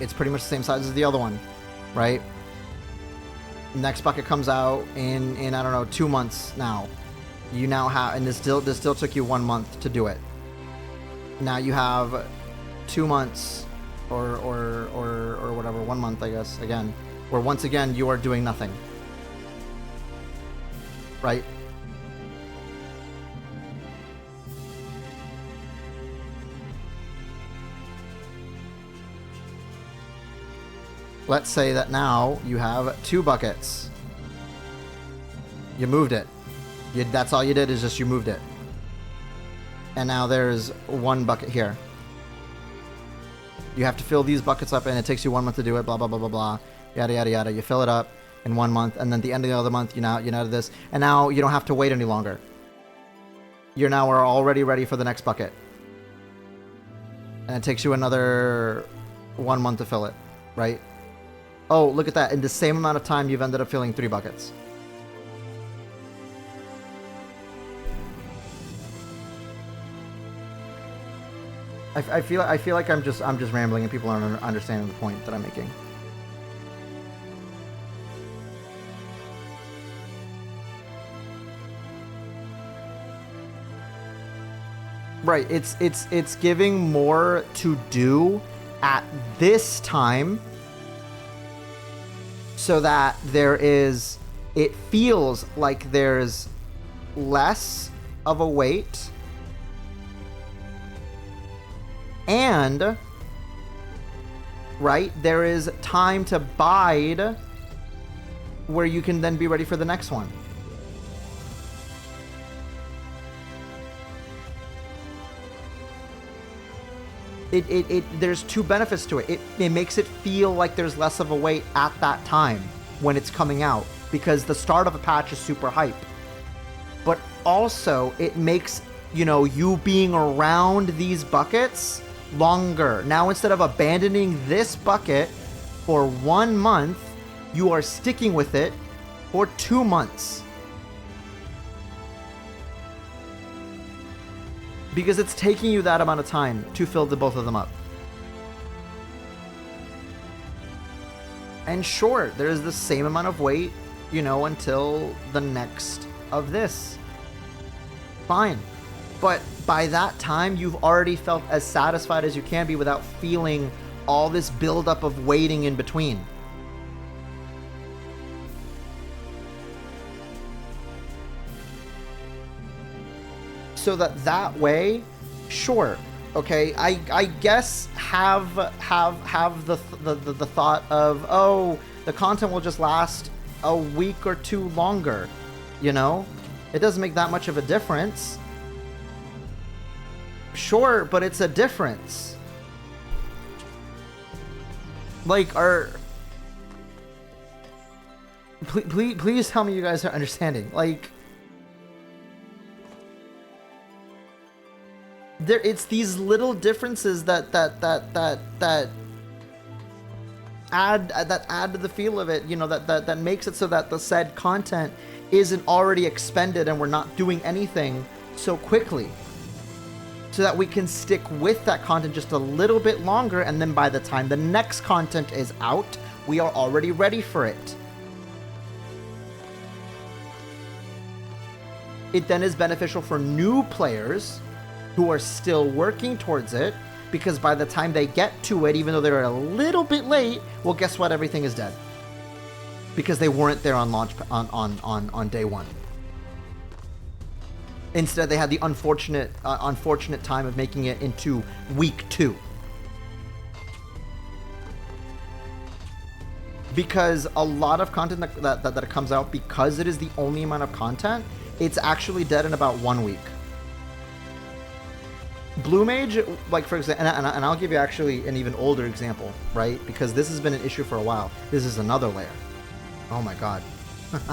It's pretty much the same size as the other one, right? Next bucket comes out in I don't know, 2 months now. You now have, and this still took you 1 month to do it. Now you have 2 months or whatever, 1 month I guess, again, where once again you are doing nothing. Right? Let's say that now you have 2 buckets. You moved it. That's all you did, is just you moved it. And now there's 1 bucket here. You have to fill these buckets up, and it takes you 1 month to do it, blah, blah, blah, blah, blah, yada, yada, yada. You fill it up in 1 month, and then at the end of the other month, you now do this. And now you don't have to wait any longer. You now are already ready for the next bucket. And it takes you another 1 month to fill it, right? Oh, look at that. In the same amount of time, you've ended up filling 3 buckets. I feel like I'm just rambling and people aren't understanding the point that I'm making. Right, it's giving more to do at this time, so that it feels like there's less of a wait, and right, there is time to bide where you can then be ready for the next one. There's 2 benefits to it. It makes it feel like there's less of a wait at that time when it's coming out, because the start of a patch is super hype. But also it makes, you being around these buckets longer. Now, instead of abandoning this bucket for 1 month, you are sticking with it for 2 months. Because it's taking you that amount of time to fill both of them up. And sure, there's the same amount of wait, until the next of this. Fine. But by that time, you've already felt as satisfied as you can be without feeling all this buildup of waiting in between. So that way, sure, okay, I guess have the thought of, oh, the content will just last a week or 2 longer, it doesn't make that much of a difference. Sure, but it's a difference. Like, please tell me you guys are understanding. Like, it's these little differences that add to the feel of it, that makes it so that the said content isn't already expended and we're not doing anything so quickly, so that we can stick with that content just a little bit longer, and then by the time the next content is out, we are already ready for it. It then is beneficial for new players who are still working towards it, because by the time they get to it, even though they're a little bit late, well, guess what? Everything is dead. Because they weren't there on launch on day 1. Instead, they had the unfortunate time of making it into week 2. Because a lot of content that comes out, because it is the only amount of content, it's actually dead in about 1 week. Blue Mage, like for example, and I'll give you actually an even older example, right? Because this has been an issue for a while. This is another layer. Oh my god.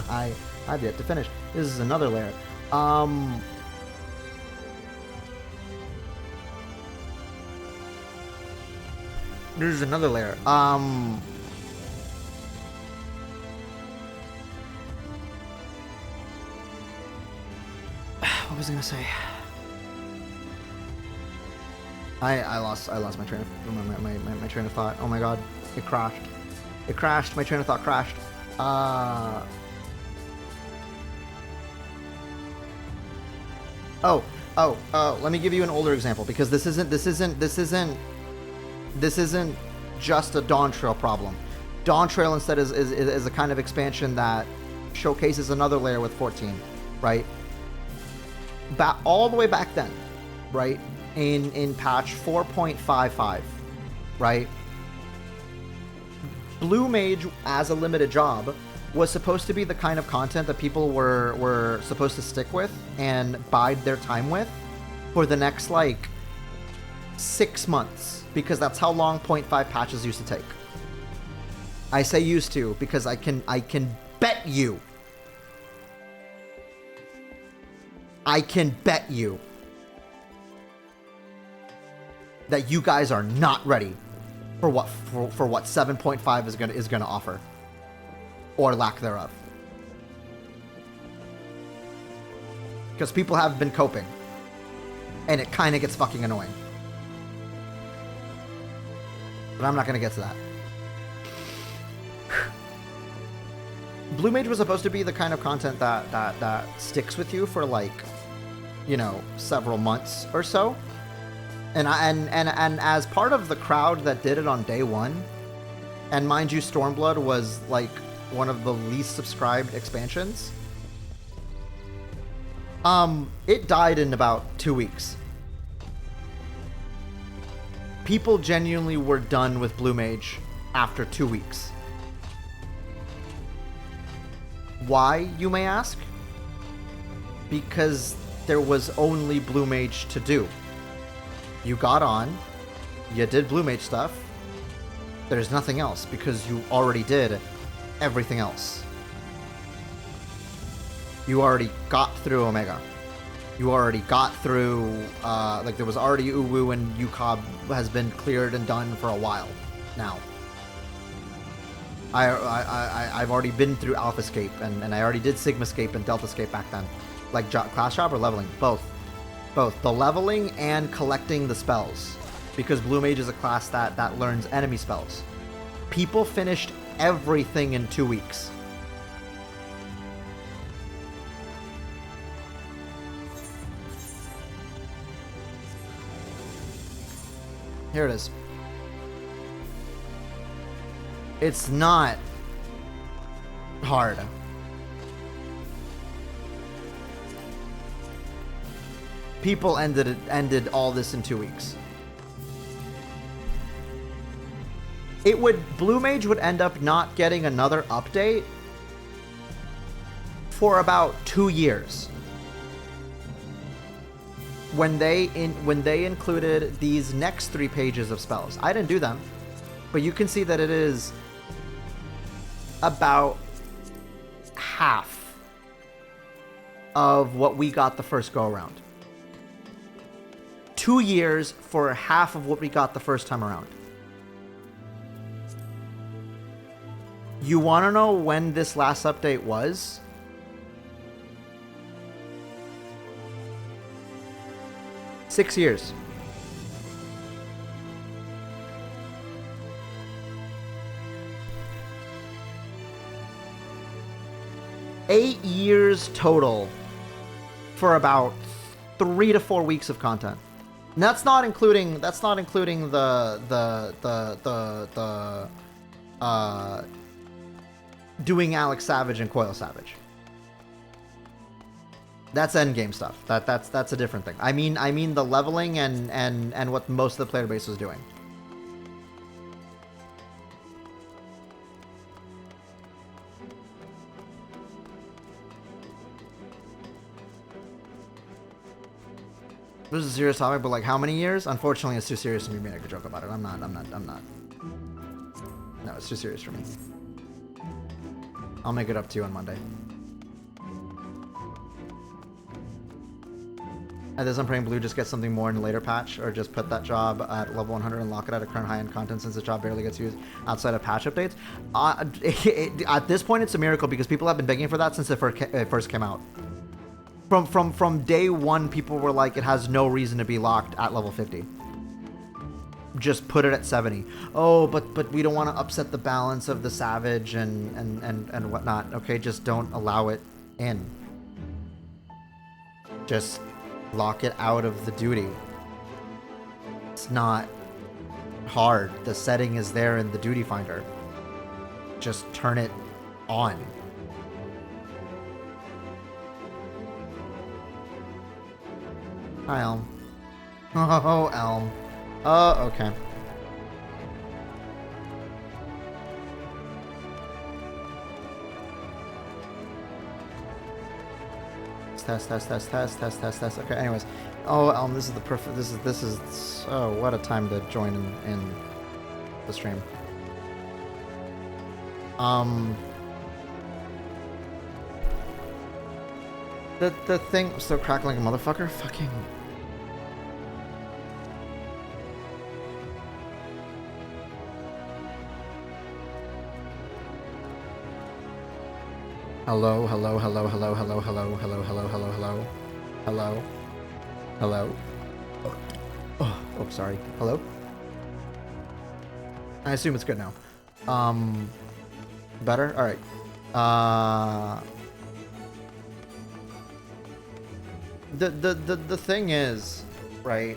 I've yet to finish. This is another layer. This is another layer. What was I gonna say? I lost my train of my train of thought. Oh my god, it crashed. It crashed. My train of thought crashed. Let me give you an older example because this isn't just a Dawn Trail problem. Dawn Trail instead is a kind of expansion that showcases another layer with 14, right? All the way back then, right? In patch 4.55, right? Blue Mage as a limited job was supposed to be the kind of content that people were supposed to stick with and bide their time with for the next like 6 months, because that's how long 0.5 patches used to take. I say used to because I can bet you that you guys are not ready for what 7.5 is gonna offer, or lack thereof. Because people have been coping, and it kind of gets fucking annoying. But I'm not gonna get to that. Blue Mage was supposed to be the kind of content that sticks with you for like, you know, several months or so. And as part of the crowd that did it on day one, and mind you, Stormblood was like one of the least subscribed expansions. It died in about 2 weeks. People genuinely were done with Blue Mage after 2 weeks. Why, you may ask? Because there was only Blue Mage to do. You got on, you did Blue Mage stuff, there's nothing else because you already did everything else. You already got through Omega. You already got through, like there was already Uwu, and UCOB has been cleared and done for a while now. I've already been through Alphascape, and I already did Sigmascape and Deltascape back then. Like class job or leveling? Both. The leveling and collecting the spells. Because Blue Mage is a class that learns enemy spells. People finished everything in 2 weeks. Here it is. It's not hard. People ended all this in 2 weeks. Blue Mage would end up not getting another update for about 2 years. When they included these next 3 pages of spells. I didn't do them, but you can see that it is about half of what we got the first go around. 2 years for half of what we got the first time around. You want to know when this last update was? Six years. Eight years total for about 3 to 4 weeks of content. And that's not including the doing Alex Savage and Coil Savage. That's endgame stuff. That's a different thing. I mean the leveling and what most of the player base was doing. This is a serious topic, but like how many years? Unfortunately, it's too serious for me to make a joke about it. I'm not. No, it's too serious for me. I'll make it up to you on Monday. At this, I'm praying Blue just gets something more in a later patch, or just put that job at level 100 and lock it at a current high-end content since the job barely gets used outside of patch updates. At this point, it's a miracle because people have been begging for that since it first came out. From day one, people were like, it has no reason to be locked at level 50. Just put it at 70. Oh, but we don't want to upset the balance of the Savage and whatnot. Okay, just don't allow it in. Just lock it out of the duty. It's not hard. The setting is there in the duty finder. Just turn it on. Hi, Elm. Oh, Elm. Oh, okay. Test. Okay, anyways. Oh, Elm, this is the perfect. This is. Oh, what a time to join in the stream. The thing still crackling a motherfucker. Fucking. Hello. Oh, sorry. Hello? I assume it's good now. Better? Alright. The thing is, right,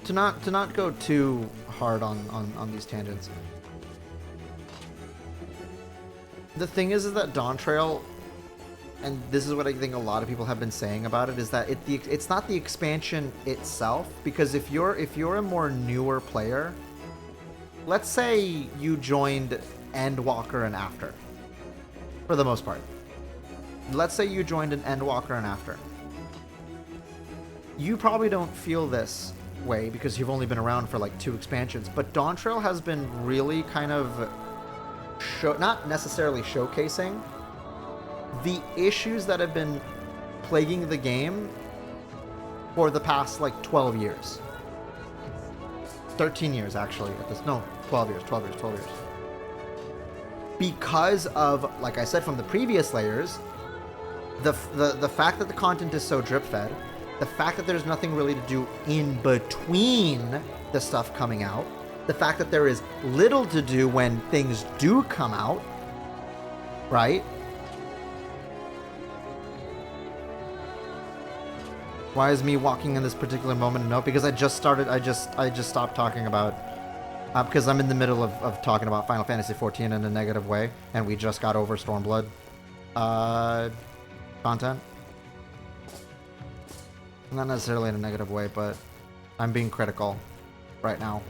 to not go too hard on these tangents. The thing is that Dawn Trail, and this is what I think a lot of people have been saying about it, is that it's not the expansion itself, because if you're a more newer player, let's say you joined Endwalker and After, for the most part. Let's say you joined an Endwalker and After. You probably don't feel this way because you've only been around for like 2 expansions, but Dawn Trail has been really kind of not necessarily showcasing the issues that have been plaguing the game for the past like 12 years. 13 years actually at this. No, 12 years. Because of, like I said, from the previous layers, the fact that the content is so drip fed, the fact that there's nothing really to do in between the stuff coming out, the fact that there is little to do when things do come out, right? Why is me walking in this particular moment? No, because I just stopped talking about, because I'm in the middle of talking about Final Fantasy XIV in a negative way, and we just got over Stormblood content. Not necessarily in a negative way, but I'm being critical right now.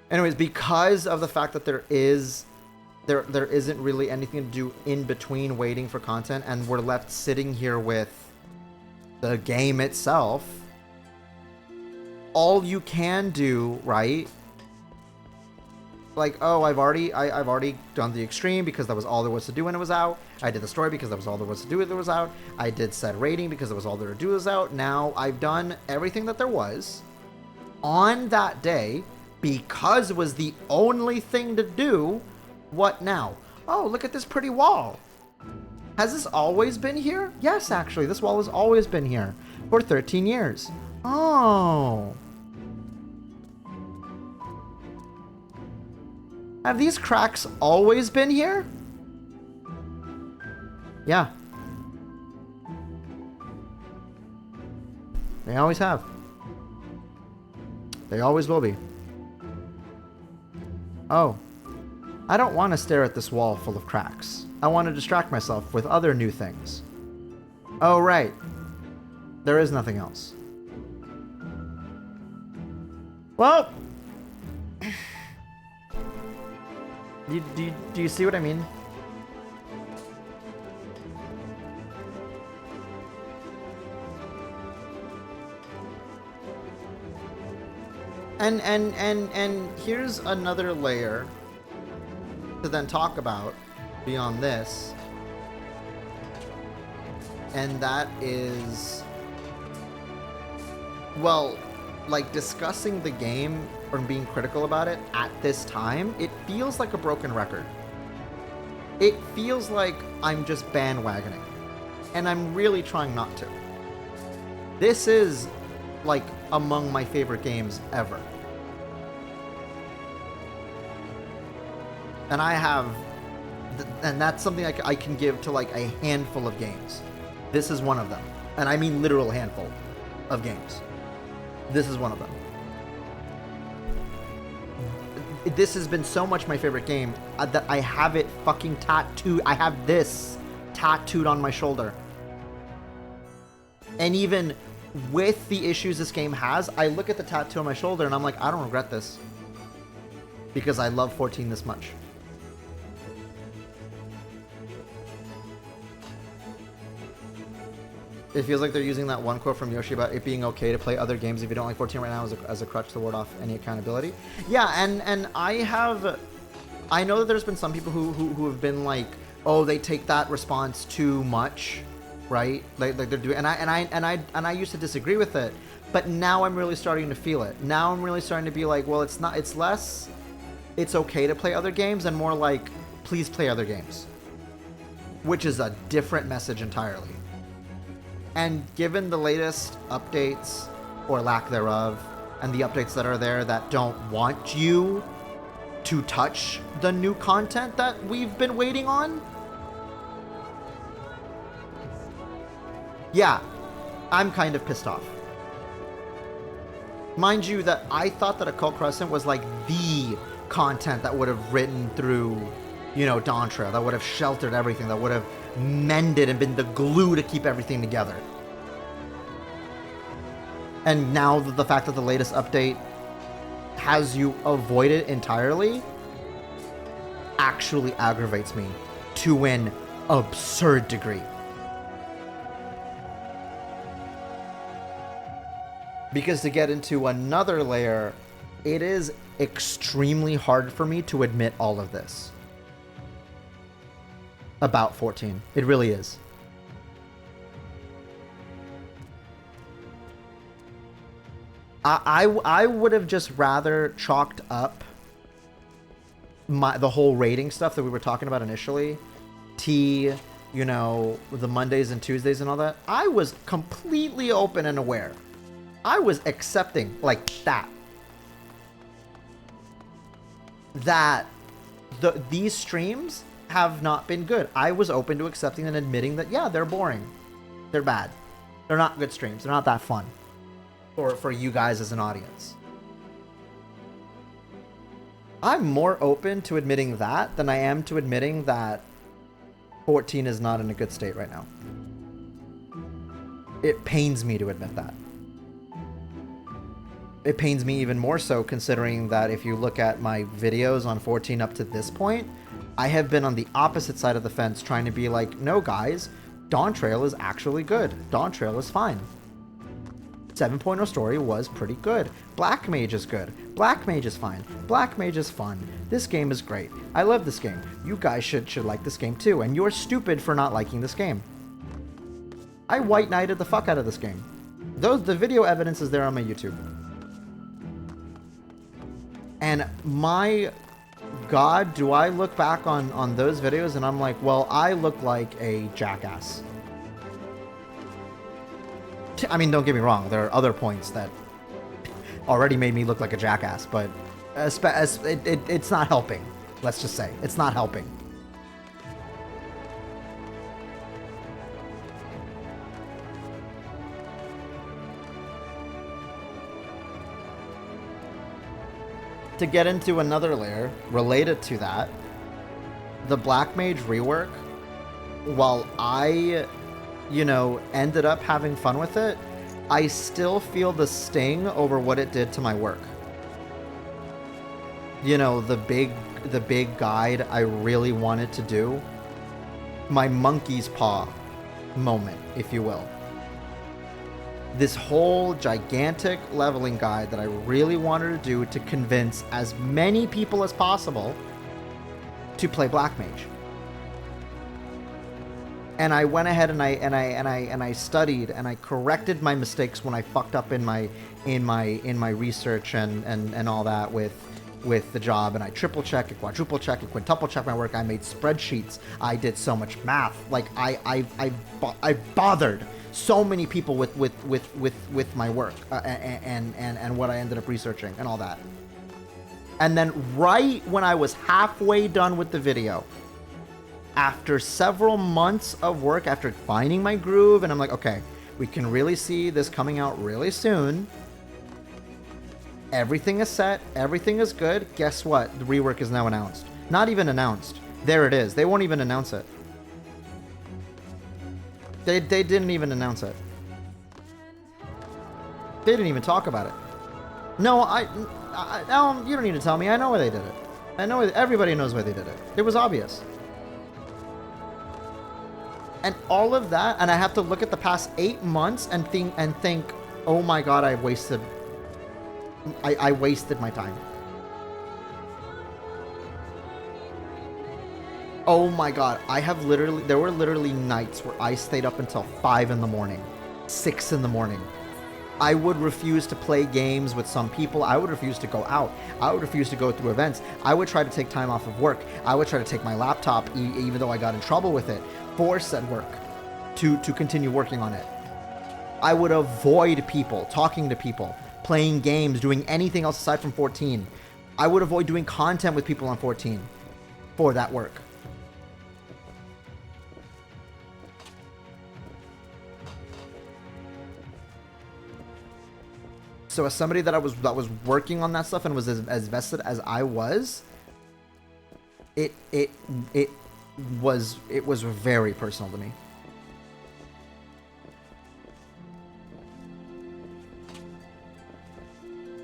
Anyways, because of the fact that there isn't really anything to do in between waiting for content, and we're left sitting here with the game itself, all you can do, right? Like, oh, I've already done the extreme because that was all there was to do when it was out. I did the story because that was all there was to do when it was out. I did said rating because that was all there to do was out. Now I've done everything that there was on that day because it was the only thing to do. What now? Oh, look at this pretty wall. Has this always been here? Yes, actually, this wall has always been here for 13 years. Oh. Have these cracks always been here? Yeah. They always have. They always will be. Oh. I don't want to stare at this wall full of cracks. I want to distract myself with other new things. Oh, right. There is nothing else. Well... Do you see what I mean? And here's another layer to then talk about beyond this. And that is, well, like discussing the game or being critical about it at this time, it feels like a broken record. It feels like I'm just bandwagoning. And I'm really trying not to. This is like among my favorite games ever. And I have, and that's something I can give to like a handful of games. This is one of them. And I mean literal handful of games. This is one of them. This has been so much my favorite game that I have it fucking tattooed. I have this tattooed on my shoulder. And even with the issues this game has, I look at the tattoo on my shoulder and I'm like, I don't regret this. Because I love 14 this much. It feels like they're using that one quote from Yoshi about it being okay to play other games if you don't like 14 right now as a crutch to ward off any accountability. Yeah, and I know that there's been some people who have been like, oh, they take that response too much, right? Like they're doing, and I used to disagree with it, but now I'm really starting to feel it. Now I'm really starting to be like, well, it's less, it's okay to play other games, and more like, please play other games, which is a different message entirely. And given the latest updates, or lack thereof, and the updates that are there that don't want you to touch the new content that we've been waiting on, yeah, I'm kind of pissed off. Mind you that I thought that Occult Crescent was like the content that would have written through, you know, Dawn Trail, that would have sheltered everything, that would have mended and been the glue to keep everything together. And now the fact that the latest update has you avoid it entirely actually aggravates me to an absurd degree. Because to get into another layer, it is extremely hard for me to admit all of this about 14. It really is. I would have just rather chalked up the whole rating stuff that we were talking about initially, you know, the Mondays and Tuesdays and all that. I was completely open and aware. I was accepting like that these streams have not been good. I was open to accepting and admitting that, yeah, they're boring. They're bad. They're not good streams. They're not that fun for you guys as an audience. I'm more open to admitting that than I am to admitting that 14 is not in a good state right now. It pains me to admit that. It pains me even more so considering that if you look at my videos on 14 up to this point, I have been on the opposite side of the fence trying to be like, no guys, Dawn Trail is actually good. Dawn Trail is fine. 7.0 story was pretty good. Black Mage is good. Black Mage is fine. Black Mage is fun. This game is great. I love this game. You guys should like this game too, and you're stupid for not liking this game. I white knighted the fuck out of this game. The video evidence is there on my YouTube. And my God, do I look back on those videos and I'm like, well, I look like a jackass. I mean, don't get me wrong. There are other points that already made me look like a jackass, but it's not helping. Let's just say. It's not helping. To get into another layer related to that, the Black Mage rework, while I, you know, ended up having fun with it, I still feel the sting over what it did to my work. you know, the big guide I really wanted to do. My monkey's paw moment, if you will. This whole gigantic leveling guide that I really wanted to do to convince as many people as possible to play Black Mage. And I went ahead and I studied and I corrected my mistakes when I fucked up in my research and all that with the job, and I triple check, quadruple check, quintuple check my work. I made spreadsheets. I did so much math. Like I bothered so many people with my work and what I ended up researching and all that. And then right when I was halfway done with the video, after several months of work, after finding my groove, and I'm like, okay, we can really see this coming out really soon. Everything is set. Everything is good. Guess what? The rework is now announced. Not even announced. There it is. They won't even announce it. They didn't even announce it. They didn't even talk about it. No, no, you don't need to tell me. I know why they did it. I know everybody knows why they did it. It was obvious. And all of that, and I have to look at the past 8 months and think, oh my god, I wasted my time. Oh my god, there were literally nights where I stayed up until 5 in the morning, 6 in the morning. I would refuse to play games with some people. I would refuse to go out. I would refuse to go through events. I would try to take time off of work. I would try to take my laptop, even though I got in trouble with it, for said work, to continue working on it. I would avoid people, talking to people, playing games, doing anything else aside from 14. I would avoid doing content with people on 14 for that work. So as somebody that was working on that stuff and was as vested as I was, it was very personal to me.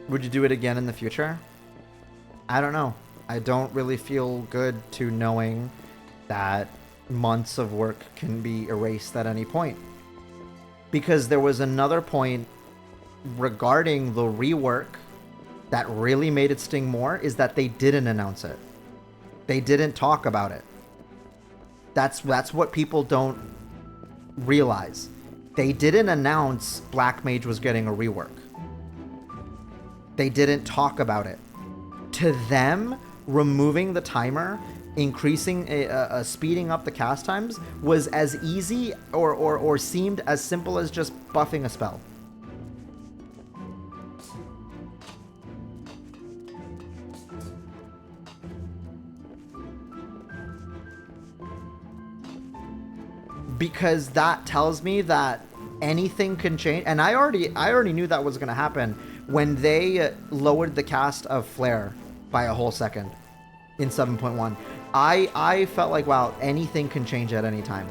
Would you do it again in the future? I don't know. I don't really feel good to knowing that months of work can be erased at any point. Because there was another point regarding the rework that really made it sting more, is that they didn't announce it. They didn't talk about it. That's what people don't realize. They didn't announce Black Mage was getting a rework. They didn't talk about it. To them, removing the timer, increasing, speeding up the cast times was as easy or seemed as simple as just buffing a spell. Because that tells me that anything can change, and I already knew that was going to happen when they lowered the cast of Flare by a whole second in 7.1. I felt like, wow, anything can change at any time.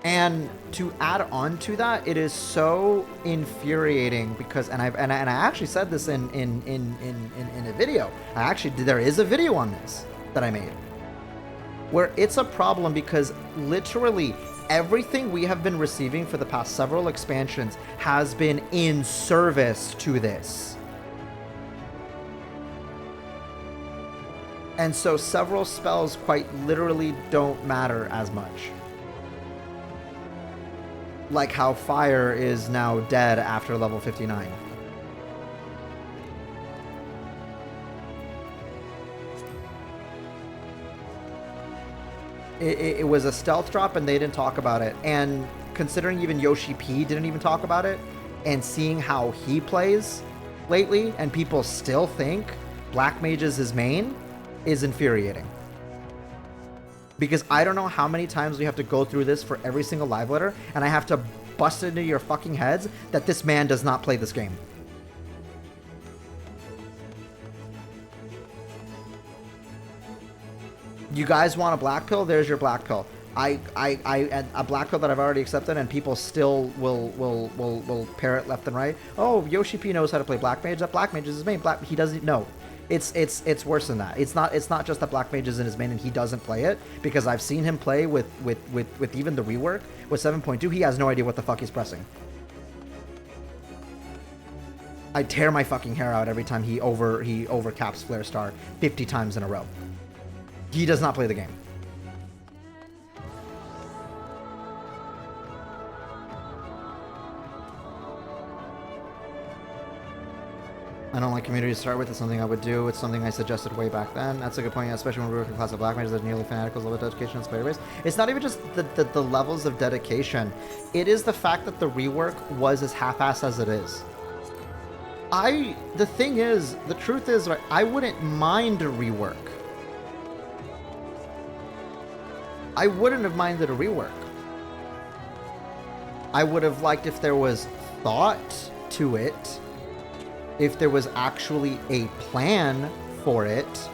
And to add on to that, it is so infuriating because, and I actually said this in a video. There is a video on this that I made, where it's a problem because literally everything we have been receiving for the past several expansions has been in service to this. And so several spells quite literally don't matter as much. Like how fire is now dead after level 59. It was a stealth drop and they didn't talk about it. And considering even Yoshi P didn't even talk about it, and seeing how he plays lately and people still think Black Mage is his main, is infuriating. Because I don't know how many times we have to go through this for every single live letter, and I have to bust it into your fucking heads that this man does not play this game. You guys want a black pill? There's your black pill. a black belt that I've already accepted, and people still will pair it left and right. Oh, Yoshi P knows how to play Black Mage. That Black Mage is his main. He doesn't know. It's worse than that. It's not just that Black Mage is in his main and he doesn't play it, because I've seen him play with even the rework with 7.2. He has no idea what the fuck he's pressing. I tear my fucking hair out every time he overcaps Flare Star 50 times in a row. He does not play the game. I don't like community to start with. It's something I would do. It's something I suggested way back then. That's a good point, especially when we work in class of Black Mages. There's nearly fanatical level of dedication and player base. It's not even just the levels of dedication. It is the fact that the rework was as half-assed as it is. The thing is, the truth is, right, I wouldn't mind a rework. I wouldn't have minded a rework. I would have liked if there was thought to it, if there was actually a plan for it,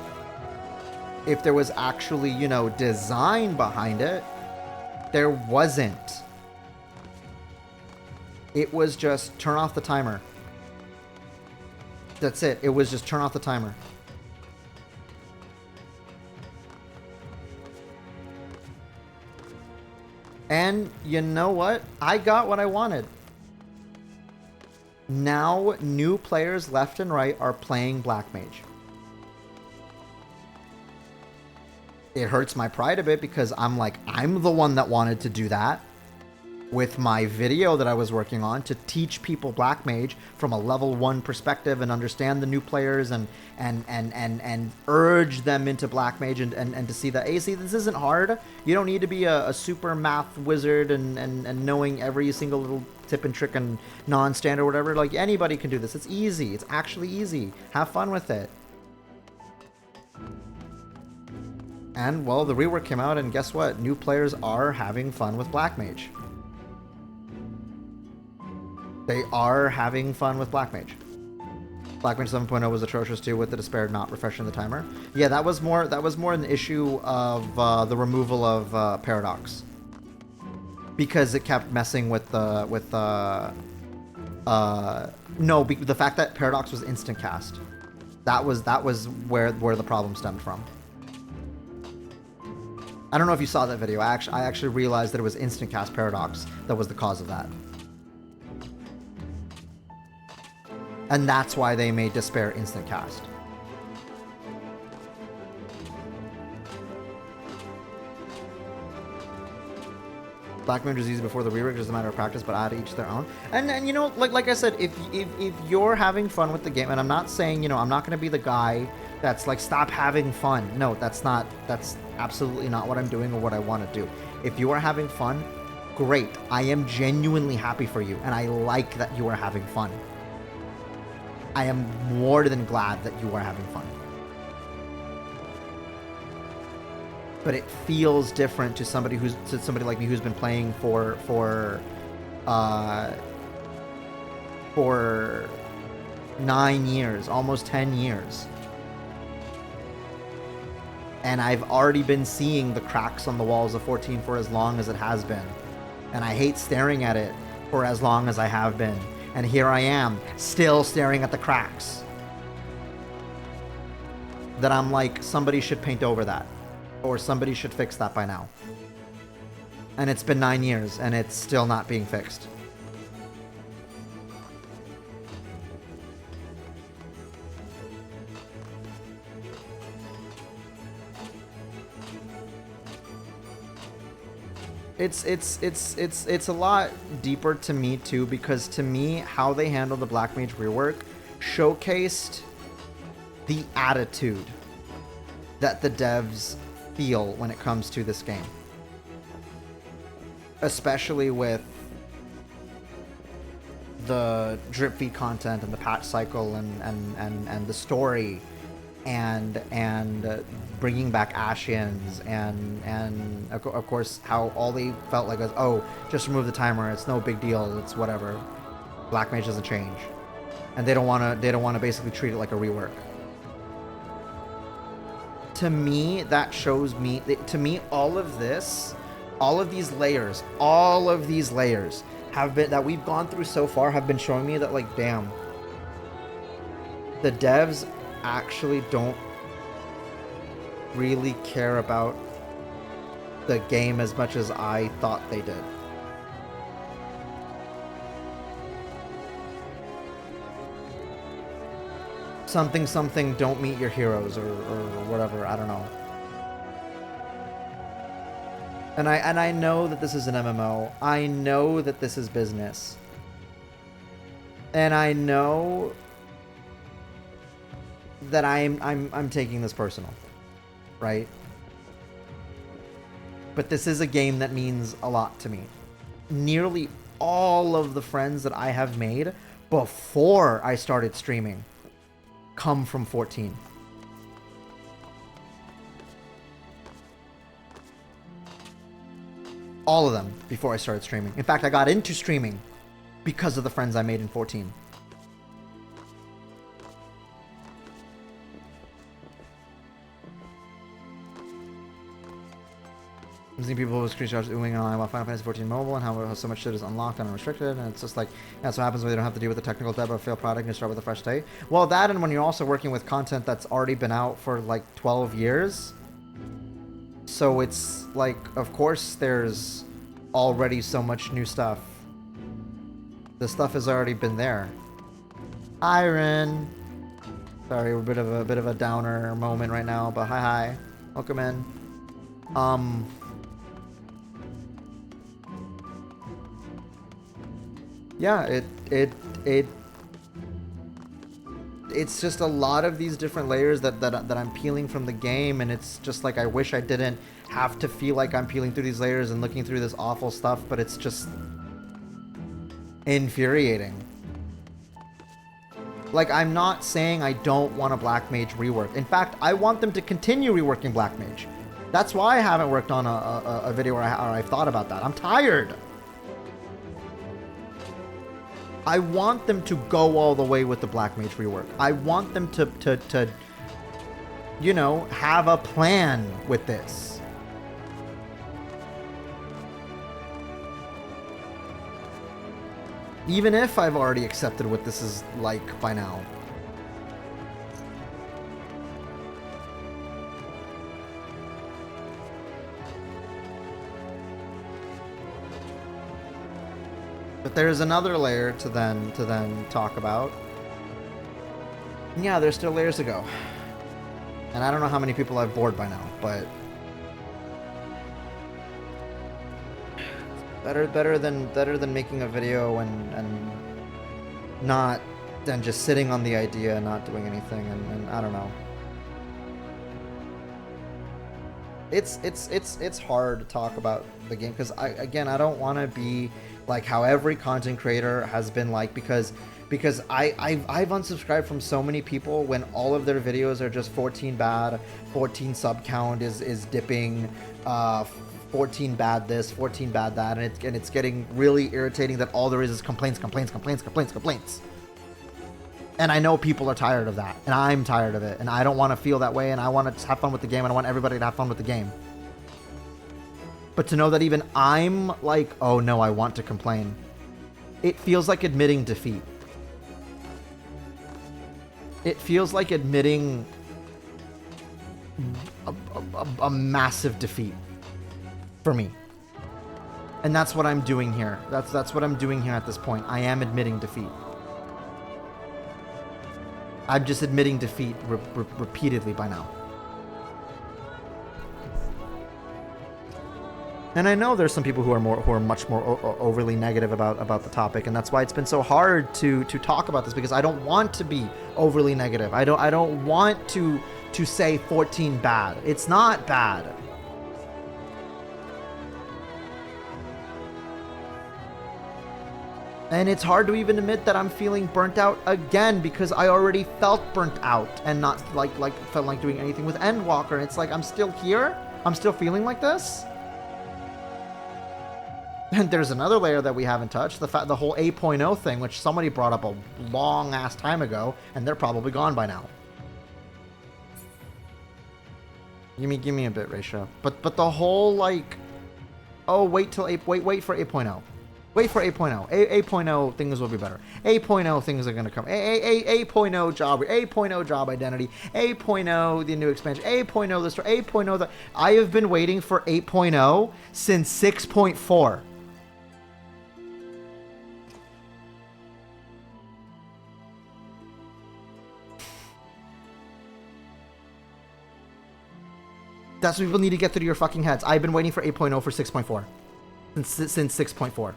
if there was actually, you know, design behind it. There wasn't. It was just turn off the timer. That's it. It was just turn off the timer. And you know what? I got what I wanted. Now, new players left and right are playing Black Mage. It hurts my pride a bit because I'm like, I'm the one that wanted to do that with my video that I was working on to teach people Black Mage from a level 1 perspective and understand the new players and urge them into Black Mage and to see that, hey, see, this isn't hard. You don't need to be a super math wizard and knowing every single little tip and trick and non-standard or whatever. Like, anybody can do this. It's easy. It's actually easy. Have fun with it. And, well, the rework came out, and guess what? New players are having fun with Black Mage. They are having fun with Black Mage. Black Mage 7.0 was atrocious too, with the despair not refreshing the timer. Yeah, that was more an issue of the removal of Paradox, because it kept messing with the fact that Paradox was instant cast. That was where the problem stemmed from. I don't know if you saw that video. I actually realized that it was instant cast Paradox that was the cause of that. And that's why they made Despair instant cast. Black Mage was easy before the rework, just a matter of practice, but add each their own. And you know, like I said, if you're having fun with the game, and I'm not saying, you know, I'm not going to be the guy that's like, stop having fun. No, that's absolutely not what I'm doing or what I want to do. If you are having fun, great. I am genuinely happy for you, and I like that you are having fun. I am more than glad that you are having fun. But it feels different to somebody like me who's been playing for 9 years, almost 10 years. And I've already been seeing the cracks on the walls of 14 for as long as it has been. And I hate staring at it for as long as I have been. And here I am, still staring at the cracks. That I'm like, somebody should paint over that. Or somebody should fix that by now. And it's been 9 years, and it's still not being fixed. It's a lot deeper to me too, because to me, how they handled the Black Mage rework showcased the attitude that the devs feel when it comes to this game, especially with the drip feed content and the patch cycle and the story and bringing back Ashians and of course how all they felt like was, oh, just remove the timer, it's no big deal, it's whatever, Black Mage doesn't change, and they don't want to basically treat it like a rework. To me, that shows me, to me, all of this all of these layers have been that we've gone through so far have been showing me that, like, damn, the devs actually don't really care about the game as much as I thought they did. Something don't meet your heroes, or whatever, I don't know. And I know that this is an MMO. I know that this is business. And I know that I'm taking this personal, right? But this is a game that means a lot to me. Nearly all of the friends that I have made before I started streaming come from 14. All of them before I started streaming. In fact, I got into streaming because of the friends I made in 14. I'm seeing people with screenshots oohing on about Final Fantasy 14 mobile and how so much shit is unlocked and unrestricted, and it's just like, that's what happens when you don't have to deal with the technical debt of a failed product and you start with a fresh day. Well, that, and when you're also working with content that's already been out for like 12 years. So it's like, of course there's already so much new stuff. The stuff has already been there. Iron. Sorry, we're a bit of a downer moment right now, but hi. Welcome in. Yeah, it's just a lot of these different layers that I'm peeling from the game, and it's just like, I wish I didn't have to feel like I'm peeling through these layers and looking through this awful stuff, but it's just infuriating. Like, I'm not saying I don't want a Black Mage rework. In fact, I want them to continue reworking Black Mage. That's why I haven't worked on a video where I've thought about that. I'm tired. I want them to go all the way with the Black Mage rework. I want them to you know, have a plan with this. Even if I've already accepted what this is like by now. But there's another layer to then talk about. Yeah, there's still layers to go. And I don't know how many people I've bored by now, but better than making a video and not than just sitting on the idea and not doing anything, and I don't know. It's hard to talk about the game because I don't want to be like how every content creator has been like, because I've unsubscribed from so many people when all of their videos are just 14 bad, 14 sub count is dipping, 14 bad this, 14 bad that, and it's getting really irritating that all there is complaints. And I know people are tired of that, and I'm tired of it, and I don't want to feel that way, and I want to have fun with the game, and I want everybody to have fun with the game. But to know that even I'm like, oh no, I want to complain, it feels like admitting defeat. It feels like admitting a massive defeat for me. And that's what I'm doing here. That's what I'm doing here at this point. I am admitting defeat. I'm just admitting defeat repeatedly by now. And I know there's some people who are much more overly negative about the topic, and that's why it's been so hard to talk about this, because I don't want to be overly negative. I don't want to say 14 bad. It's not bad. And it's hard to even admit that I'm feeling burnt out again, because I already felt burnt out and not felt like doing anything with Endwalker. And it's like, I'm still here. I'm still feeling like this. And there's another layer that we haven't touched, the whole 8.0 thing, which somebody brought up a long ass time ago, and they're probably gone by now. Give me a bit, Raisha. But the whole, like, oh, wait for 8.0. Wait for 8.0. 8.0 things will be better. 8.0 things are going to come. 8.0 job. 8.0 job identity. 8.0 the new expansion. 8.0 the story. 8.0 the... I have been waiting for 8.0 since 6.4. That's what people need to get through your fucking heads. I've been waiting for 8.0 for 6.4. Since 6.4.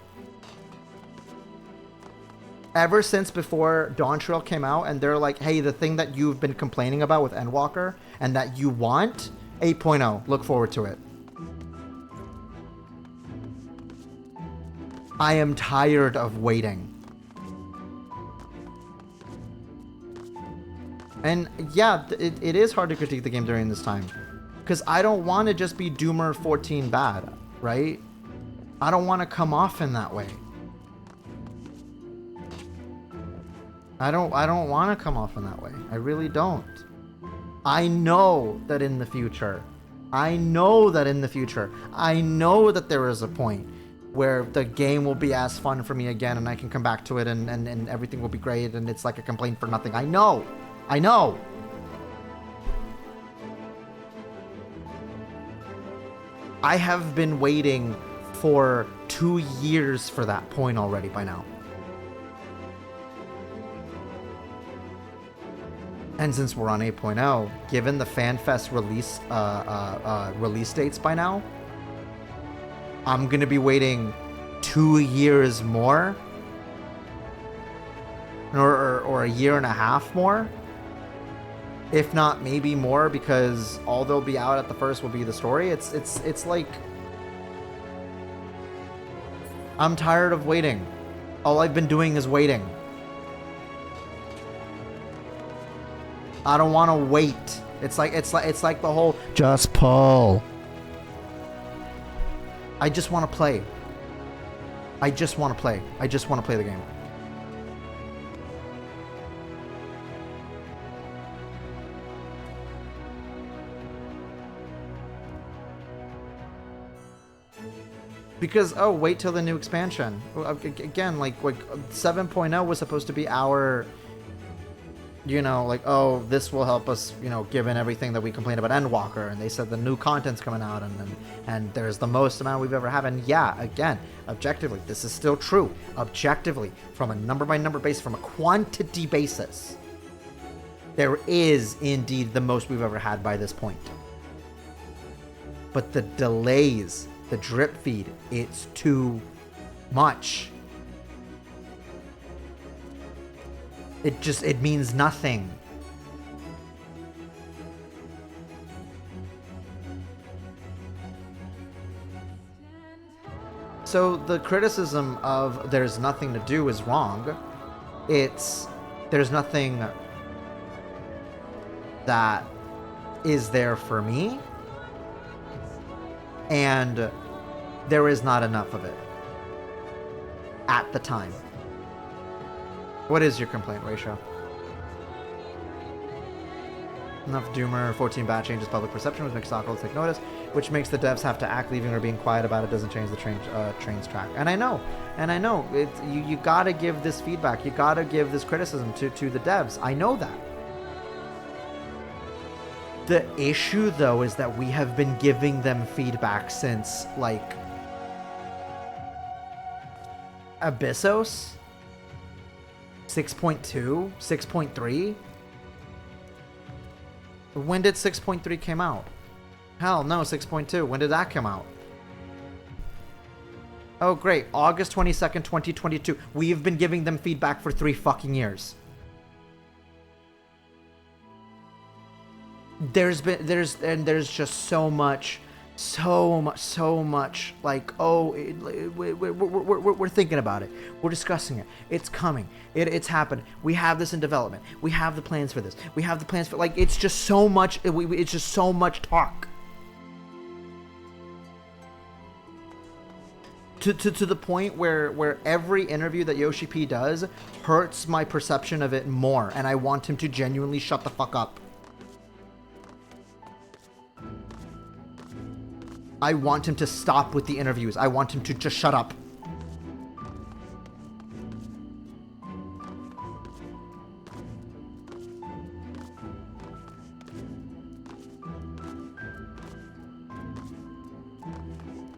Ever since before Dawn Trail came out, and they're like, hey, the thing that you've been complaining about with Endwalker, and that you want, 8.0. Look forward to it. I am tired of waiting. And yeah, it is hard to critique the game during this time. Because I don't want to just be Doomer 14 bad, right? I don't want to come off in that way. I don't want to come off in that way. I really don't. I know that in the future, I know that there is a point where the game will be as fun for me again, and I can come back to it, and everything will be great, and it's like a complaint for nothing. I know. I have been waiting for 2 years for that point already by now. And since we're on 8.0, given the FanFest release dates by now, I'm going to be waiting 2 years more. Or a year and a half more. If not, maybe more, because all they'll be out at the first will be the story. It's like... I'm tired of waiting. All I've been doing is waiting. I don't want to wait. It's like the whole just pull. I just want to play. I just want to play the game. Because, oh, wait till the new expansion. Again, like 7.0 was supposed to be our, you know, like, oh, this will help us, you know, given everything that we complained about Endwalker, and they said the new content's coming out, and there's the most amount we've ever had. And yeah, again, objectively, this is still true. Objectively, from a number-by-number basis, from a quantity basis, there is indeed the most we've ever had by this point. But the delays... the drip feed, it's too much. It means nothing. So the criticism of there's nothing to do is wrong. It's there's nothing that is there for me. And there is not enough of it at the time. What is your complaint, Ratio? Enough Doomer 14 bat changes public perception, which makes stockholders take notice, which makes the devs have to act. Leaving or being quiet about it doesn't change the train's track. And I know. You gotta give this feedback. You gotta give this criticism to the devs. I know that. The issue, though, is that we have been giving them feedback since, like, Abyssos? 6.2? 6.3? When did 6.3 come out? Hell no, 6.2. When did that come out? Oh, great. August 22nd, 2022. We've been giving them feedback for 3 fucking years. There's just so much like, oh, we're thinking about it, we're discussing it, it's coming, it's happened, we have this in development, we have the plans for this, we have the plans for, like, it's just so much, it's just so much talk to the point where every interview that Yoshi P does hurts my perception of it more, and I want him to genuinely shut the fuck up. I want him to stop with the interviews. I want him to just shut up.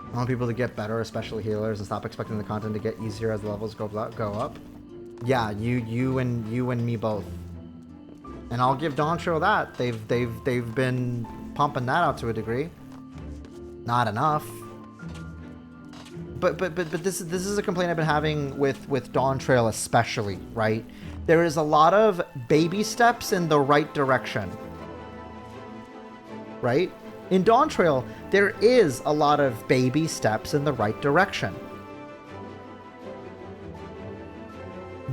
I want people to get better, especially healers, and stop expecting the content to get easier as the levels go up. Yeah, you and me both. And I'll give Doncho that. They've been pumping that out to a degree. Not enough. But this is a complaint I've been having with Dawn Trail especially, right? There is a lot of baby steps in the right direction. Right? In Dawn Trail, there is a lot of baby steps in the right direction.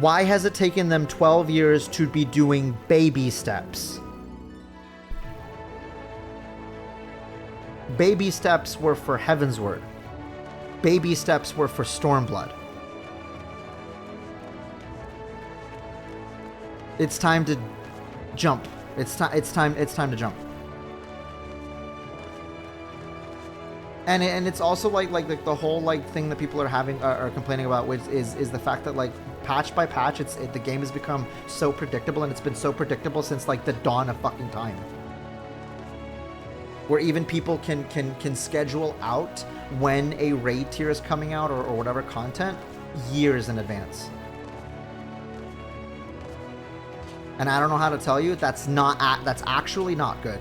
Why has it taken them 12 years to be doing baby steps? Baby steps were for Heavensward. Baby steps were for Stormblood. It's time to jump. It's time to jump. And it's also like the whole like thing that people are having are complaining about, which is the fact that like patch by patch, the game has become so predictable, and it's been so predictable since like the dawn of fucking time, where even people can schedule out when a raid tier is coming out or whatever content years in advance. And I don't know how to tell you, that's actually not good.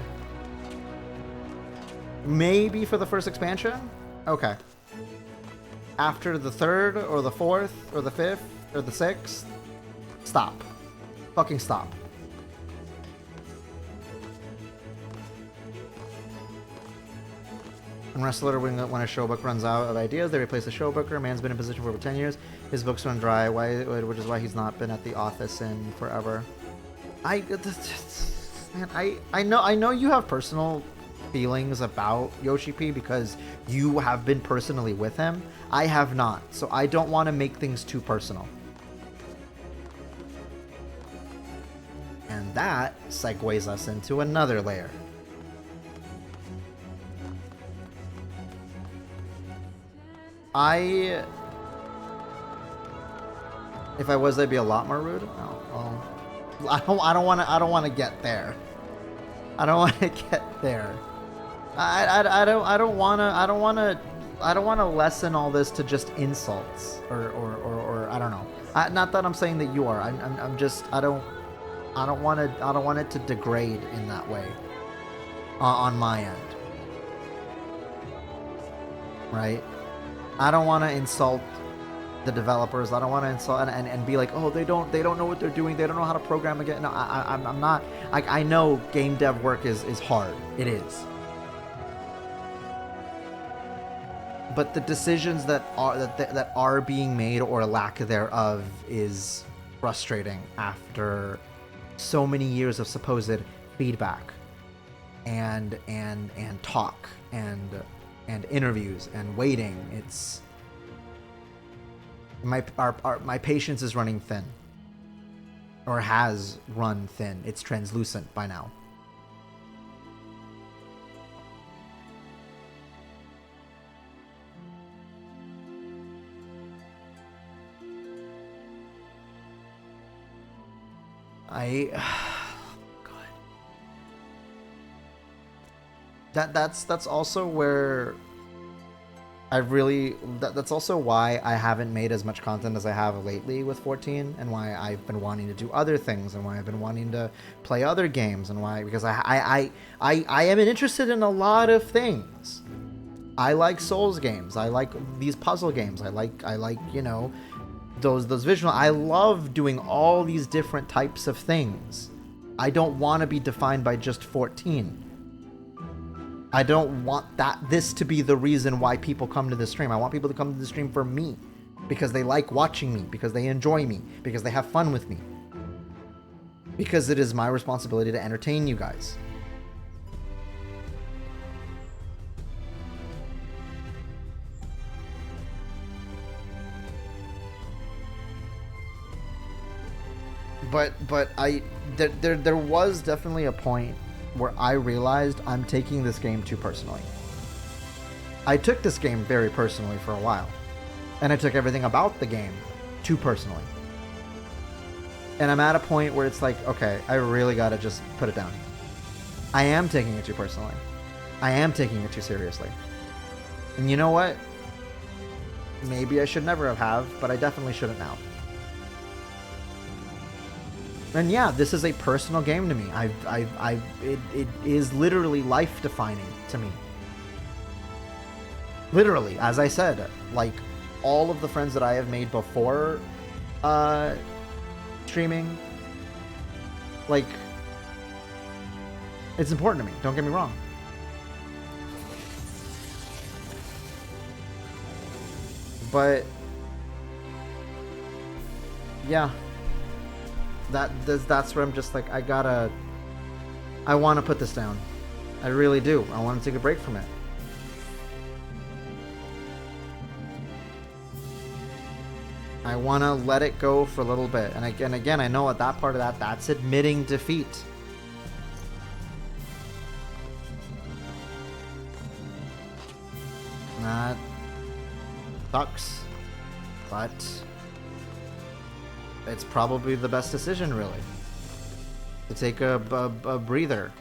Maybe for the first expansion? Okay. After the third, or the fourth, or the fifth, or the sixth, stop. Fucking stop. And Wrestler, when a showbook runs out of ideas, they replace the showbooker. Man's been in position for over 10 years. His books run dry, which is why he's not been at the office in forever. I know you have personal feelings about Yoshi P because you have been personally with him. I have not, so I don't want to make things too personal. And that segues us into another layer. If I was, I'd be a lot more rude. Oh, well, I don't want to get there. I don't want to get there. I don't want to lessen all this to just insults or I don't know. Not that I'm saying that you are. I'm just I don't want it to degrade in that way on my end. Right? I don't want to insult the developers. I don't want to insult and be like, oh, they don't know what they're doing. They don't know how to program again. No, I'm not. I know game dev work is hard. It is. But the decisions that are being made or lack thereof is frustrating after so many years of supposed feedback and talk and interviews and waiting. It's my patience is running thin, or has run thin. It's translucent by now. God. That's also where that's also why I haven't made as much content as I have lately with 14, and why I've been wanting to do other things, and why I've been wanting to play other games, and why, because I am interested in a lot of things. I like Souls games. I like these puzzle games. I like you know, those visual. I love doing all these different types of things. I don't want to be defined by just 14. I don't want this to be the reason why people come to the stream. I want people to come to the stream for me, because they like watching me, because they enjoy me, because they have fun with me, because it is my responsibility to entertain you guys. But there was definitely a point where I realized I'm taking this game too personally. I took this game very personally for a while. And I took everything about the game too personally. And I'm at a point where it's like, okay, I really gotta just put it down. I am taking it too personally. I am taking it too seriously. And you know what? Maybe I should never have, but I definitely shouldn't now. And yeah, this is a personal game to me. It is literally life-defining to me. Literally, as I said, like, all of the friends that I have made before streaming, like, it's important to me, don't get me wrong. But yeah, that's where I'm just like, I want to put this down. I really do. I want to take a break from it. I want to let it go for a little bit. And again, I know at that part of that's admitting defeat. That sucks, but it's probably the best decision, really, to take a breather.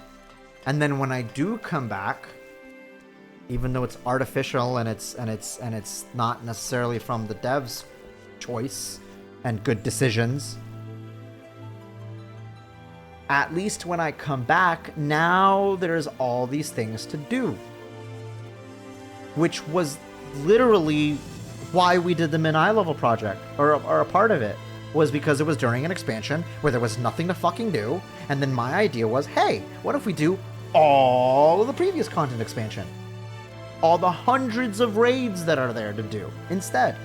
And then when I do come back, even though it's artificial and it's not necessarily from the devs' choice and good decisions, at least when I come back, now there's all these things to do, which was literally why we did the min-eye level project, or a part of it, was because it was during an expansion where there was nothing to fucking do, and then my idea was, hey, what if we do all of the previous content expansion? All the hundreds of raids that are there to do instead.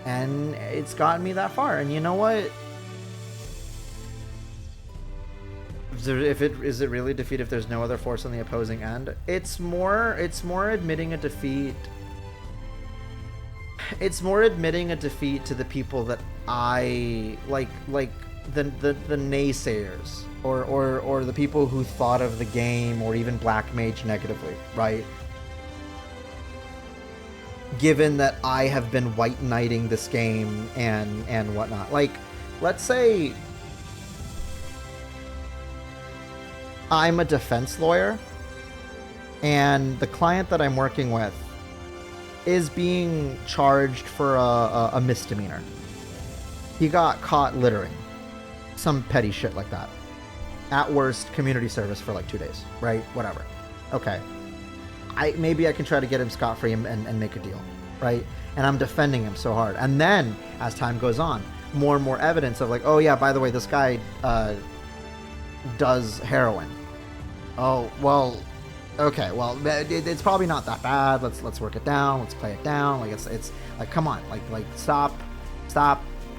And it's gotten me that far, and you know what? Is it really defeat if there's no other force on the opposing end? It's more admitting a defeat. It's more admitting a defeat to the people that I like the naysayers or the people who thought of the game or even Black Mage negatively, right? Given that I have been white knighting this game and whatnot. Like, let's say I'm a defense lawyer, and the client that I'm working with is being charged for a misdemeanor. He got caught littering. Some petty shit like that. At worst, community service for like 2 days, right? Whatever. Okay. Maybe I can try to get him scot-free and make a deal, right? And I'm defending him so hard. And then, as time goes on, more and more evidence of like, oh yeah, by the way, this guy does heroin. Oh, well, okay, well, it's probably not that bad. Let's work it down. Let's play it down. Like, it's like, come on, like stop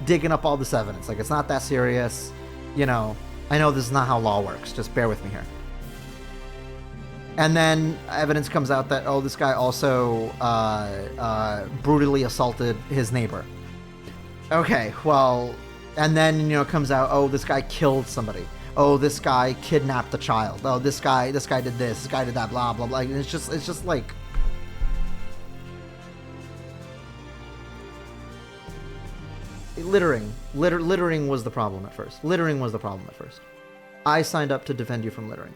digging up all this evidence. Like, it's not that serious. You know, I know this is not how law works. Just bear with me here. And then evidence comes out that, oh, this guy also brutally assaulted his neighbor. Okay, well, and then, you know, it comes out, oh, this guy killed somebody. Oh, this guy kidnapped a child. Oh, this guy did this, this guy did that, blah, blah, blah. It's just like... Littering was the problem at first. Littering was the problem at first. I signed up to defend you from littering.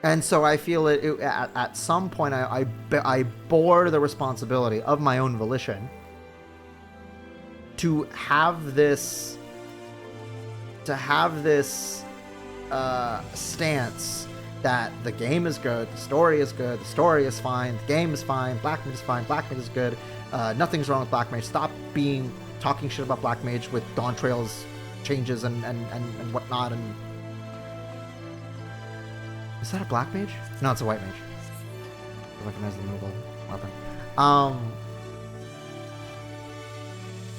And so I feel at some point I bore the responsibility of my own volition to have this stance that the game is good, the story is good, the story is fine, the game is fine, Black Mage is fine, Black Mage is good, nothing's wrong with Black Mage. Stop talking shit about Black Mage with Dawn Trail's changes and whatnot. And is that a Black Mage? No, it's a White Mage. I recognize the mobile weapon.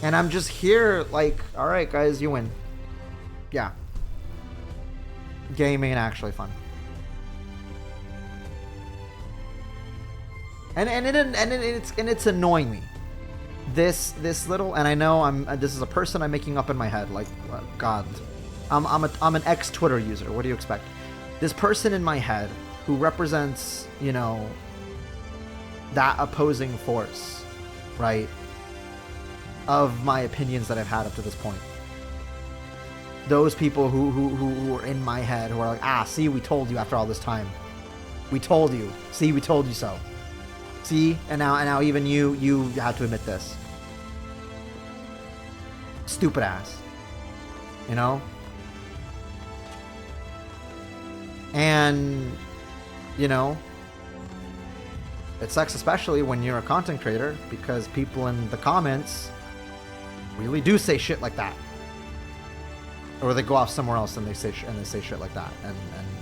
And I'm just here like, all right, guys, you win. Yeah. Gaming and actually fun. And it's annoying me. This little, and I know this is a person I'm making up in my head. Like, God, I'm an ex-Twitter user. What do you expect? This person in my head who represents, you know, that opposing force, right, of my opinions that I've had up to this point. Those people who are in my head who are like, see, we told you after all this time. We told you. See, we told you so. See, and now even you have to admit this. Stupid ass. You know? And, you know, it sucks especially when you're a content creator because people in the comments really do say shit like that. Or they go off somewhere else and they say shit like that. And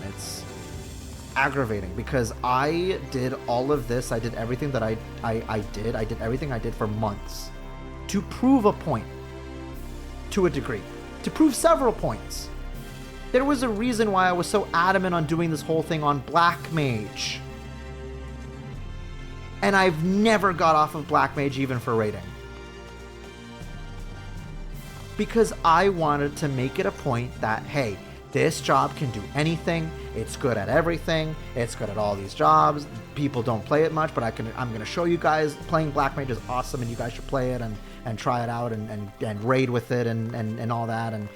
it's aggravating because I did all of this. I did everything that I did. I did everything I did for months to prove a point to a degree, to prove several points. There was a reason why I was so adamant on doing this whole thing on Black Mage. And I've never got off of Black Mage even for raiding. Because I wanted to make it a point that, hey, this job can do anything. It's good at everything. It's good at all these jobs. People don't play it much, but I'm going to show you guys playing Black Mage is awesome and you guys should play it and try it out and raid with it and all that. And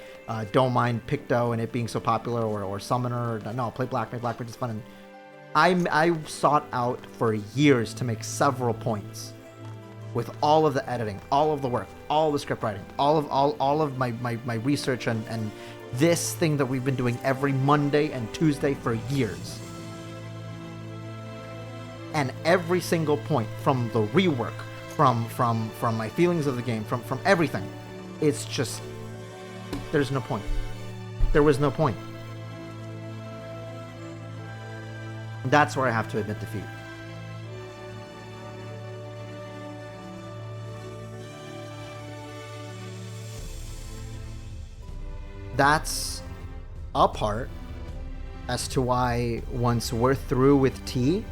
don't mind Picto and it being so popular or Summoner. No, play Black Mage. Black Mage is fun. And I sought out for years to make several points with all of the editing, all of the work, all of the script writing, all of my research and this thing that we've been doing every Monday and Tuesday for years. And every single point, from the rework, from my feelings of the game, from everything, it's just, there's no point. There was no point. That's where I have to admit defeat. That's a part as to why once we're through with T,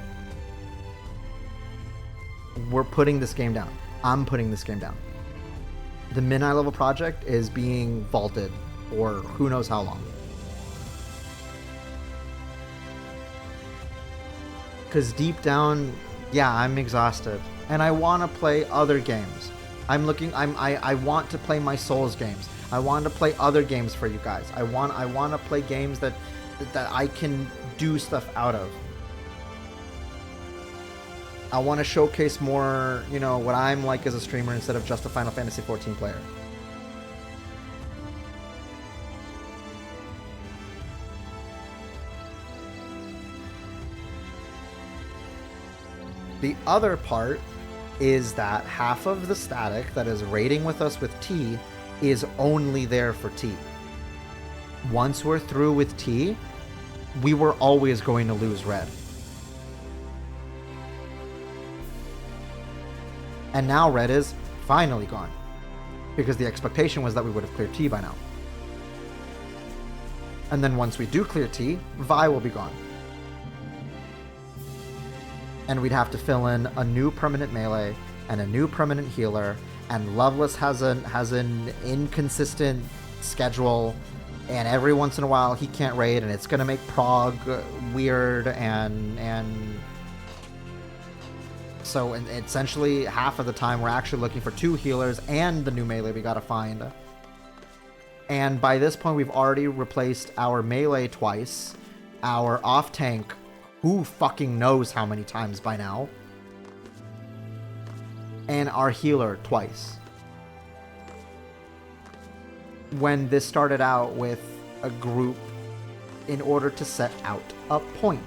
we're putting this game down. I'm putting this game down. The mid-high level project is being vaulted for who knows how long. Because deep down, yeah, I'm exhausted. And I want to play other games. I want to play my Souls games. I want to play other games for you guys. I want to play games that I can do stuff out of. I want to showcase more, you know, what I'm like as a streamer instead of just a Final Fantasy XIV player. The other part is that half of the static that is raiding with us with T is only there for T. Once we're through with T, we were always going to lose red. And now red is finally gone. Because the expectation was that we would have cleared T by now. And then once we do clear T, Vi will be gone. And we'd have to fill in a new permanent melee and a new permanent healer, and Loveless has an inconsistent schedule, and every once in a while he can't raid, and it's gonna make prog weird, and so essentially half of the time we're actually looking for 2 healers and the new melee we gotta find. And by this point we've already replaced our melee twice, our off tank who fucking knows how many times by now, and our healer twice. When this started out with a group in order to set out a point.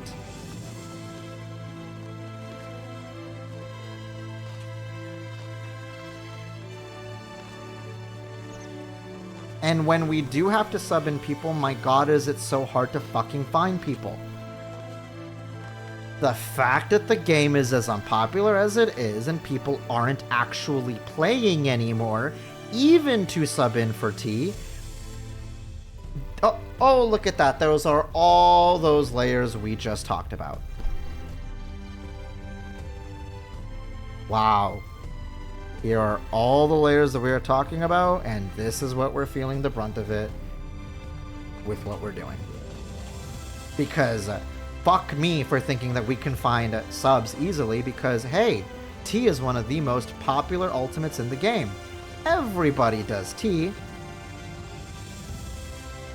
And when we do have to sub in people, my god is it so hard to fucking find people. The fact that the game is as unpopular as it is and people aren't actually playing anymore, even to sub in for T. Oh, look at that. Those are all those layers we just talked about. Wow. Here are all the layers that we are talking about, and this is what we're feeling the brunt of it. with what we're doing. Because fuck me for thinking that we can find subs easily, because hey, T is one of the most popular ultimates in the game. Everybody does T.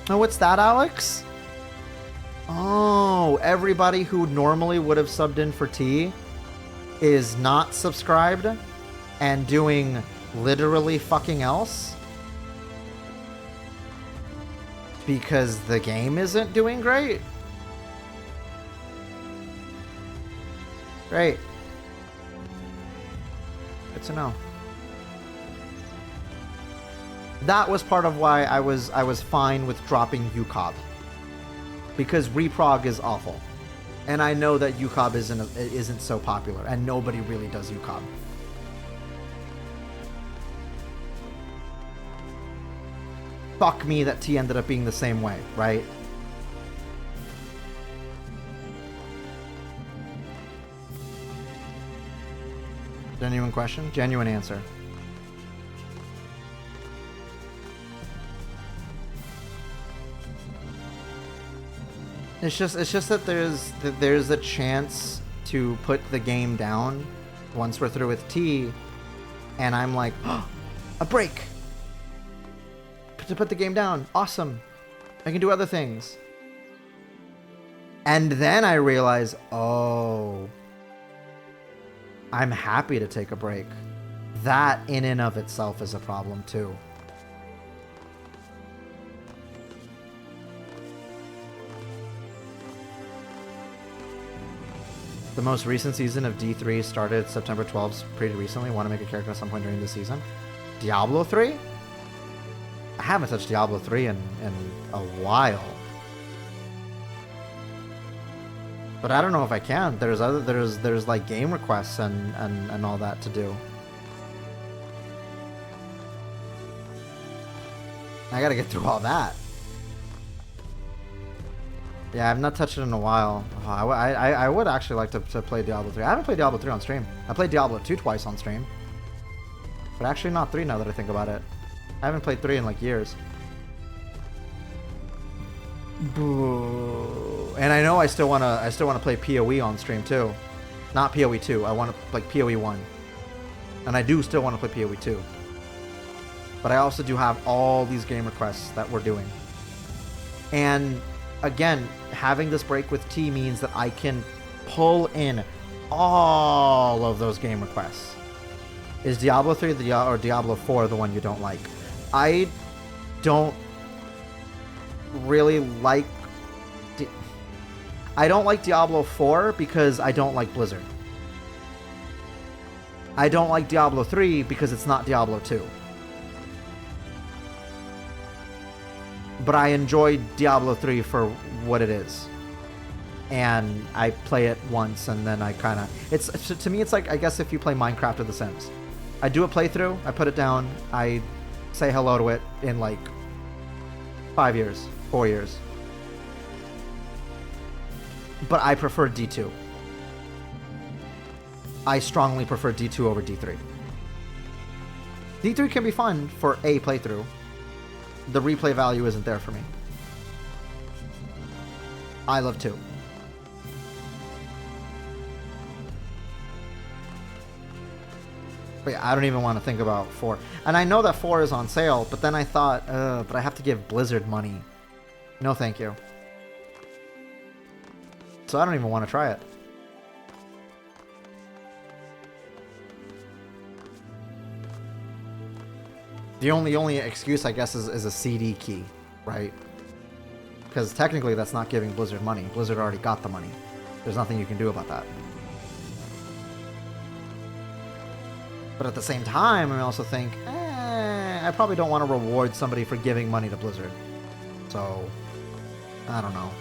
Oh, what's that, Alex? Oh, everybody who normally would have subbed in for T is not subscribed and doing literally fucking else because the game isn't doing great. Great. Good to know. That was part of why I was fine with dropping UCOB, because reprog is awful, and I know that UCOB isn't so popular, and nobody really does UCOB. Fuck me that T ended up being the same way, right? Genuine question, genuine answer. It's just that there's a chance to put the game down once we're through with T, and I'm like, oh, a break to put the game down. Awesome, I can do other things. And then I realize, oh, I'm happy to take a break. That in and of itself is a problem too. The most recent season of D3 started September 12th, pretty recently. Want to make a character at some point during the season. Diablo 3? I haven't touched Diablo 3 in a while. But I don't know if I can. There's like game requests and all that to do. I gotta get through all that. Yeah, I've not touched it in a while. Oh, I would actually like to play Diablo 3. I haven't played Diablo 3 on stream. I played Diablo 2 twice on stream. But actually not 3 now that I think about it. I haven't played 3 in like years. Boo. And I know I still wanna play PoE on stream too. Not PoE 2. I want to like PoE 1. And I do still want to play PoE 2. But I also do have all these game requests that we're doing. And again, having this break with T means that I can pull in all of those game requests. Is Diablo 3 or Diablo 4 the one you don't like? I don't really like... I don't like Diablo 4 because I don't like Blizzard. I don't like Diablo 3 because it's not Diablo 2. But I enjoy Diablo 3 for what it is. And I play it once and then I kind of... To me, it's like, I guess if you play Minecraft or The Sims. I do a playthrough, I put it down, I say hello to it in like 5 years, 4 years. But I prefer D2. I strongly prefer D2 over D3. D3 can be fun for a playthrough. The replay value isn't there for me. I love 2. But yeah, I don't even want to think about 4. And I know that 4 is on sale, but then I thought, but I have to give Blizzard money. No thank you. So I don't even want to try it. The only excuse, I guess, is a CD key, right? Because technically that's not giving Blizzard money. Blizzard already got the money. There's nothing you can do about that. But at the same time, I also think, I probably don't want to reward somebody for giving money to Blizzard. So, I don't know.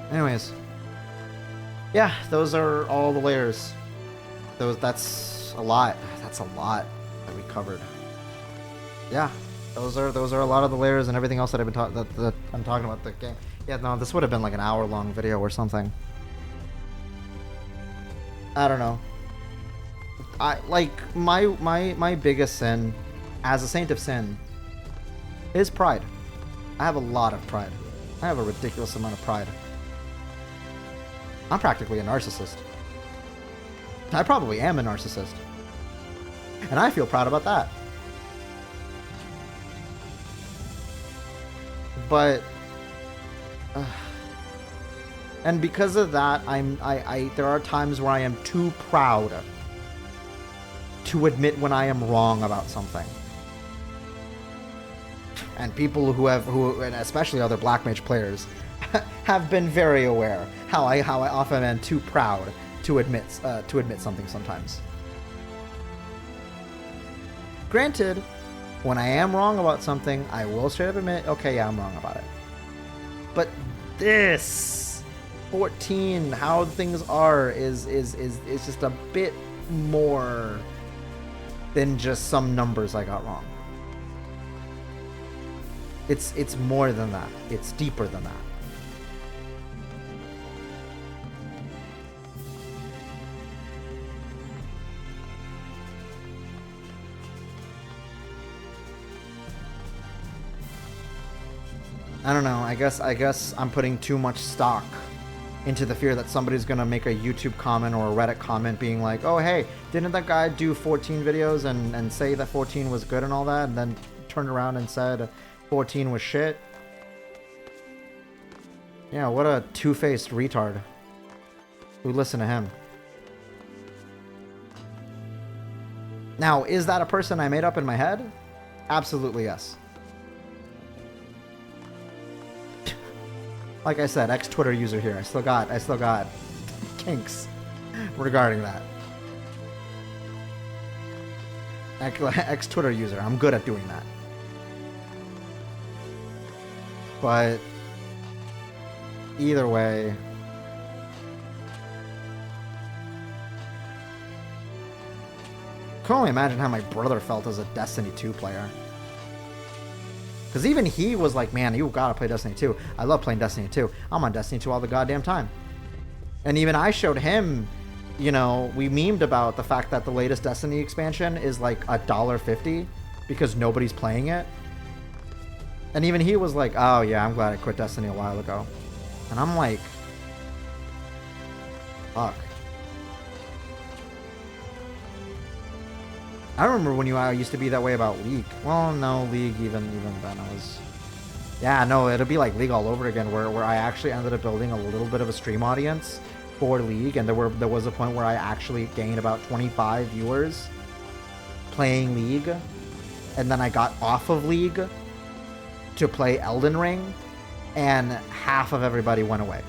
Anyways. Yeah, those are all the layers. That's a lot. That's a lot that we covered. Yeah, those are a lot of the layers and everything else that I've been that I'm talking about the game. Yeah, no, this would have been like an hour-long video or something. I don't know. I like my biggest sin as a Saint of Sin is pride. I have a lot of pride. I have a ridiculous amount of pride. I'm practically a narcissist. I probably am a narcissist. And I feel proud about that. But and because of that, there are times where I am too proud to admit when I am wrong about something. And people and especially other Black Mage players, have been very aware how I often am too proud to admit something sometimes. Granted, when I am wrong about something, I will straight up admit, okay, yeah, I'm wrong about it. But this 14, how things are, is just a bit more than just some numbers I got wrong. It's more than that. It's deeper than that. I don't know. I guess I'm putting too much stock into the fear that somebody's gonna make a YouTube comment or a Reddit comment being like, oh hey, didn't that guy do 14 videos and say that 14 was good and all that, and then turned around and said 14 was shit? Yeah, what a two-faced retard. Who listen to him? Now, is that a person I made up in my head? Absolutely yes. Like I said, ex-Twitter user here. I still got kinks regarding that. Ex-Twitter user. I'm good at doing that. But either way, I can only imagine how my brother felt as a Destiny 2 player. Because even he was like, man, you gotta play Destiny 2. I love playing Destiny 2. I'm on Destiny 2 all the goddamn time. And even I showed him, you know, we memed about the fact that the latest Destiny expansion is like $1.50 because nobody's playing it. And even he was like, oh yeah, I'm glad I quit Destiny a while ago. And I'm like, fuck. I remember when you used to be that way about League. Well, no, League even then I was... Yeah, no, it'll be like League all over again, where I actually ended up building a little bit of a stream audience for League, and there was a point where I actually gained about 25 viewers playing League, and then I got off of League to play Elden Ring, and half of everybody went away.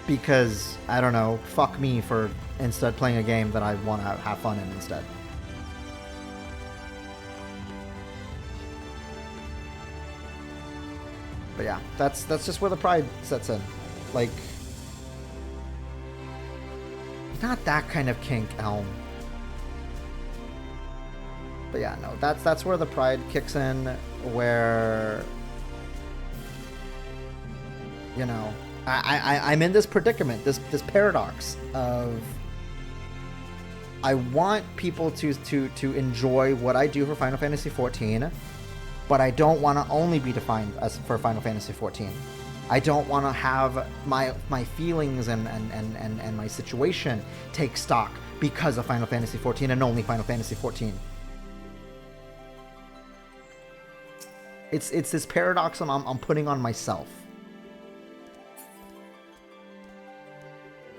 Because, I don't know, fuck me for instead playing a game that I want to have fun in instead. But yeah, that's just where the pride sets in. Like, not that kind of kink, Elm. But yeah, no, that's where the pride kicks in, where, you know, I'm in this predicament, this paradox of I want people to enjoy what I do for Final Fantasy XIV, but I don't want to only be defined as for Final Fantasy XIV. I don't want to have my feelings and my situation take stock because of Final Fantasy XIV and only Final Fantasy XIV. It's this paradox I'm putting on myself.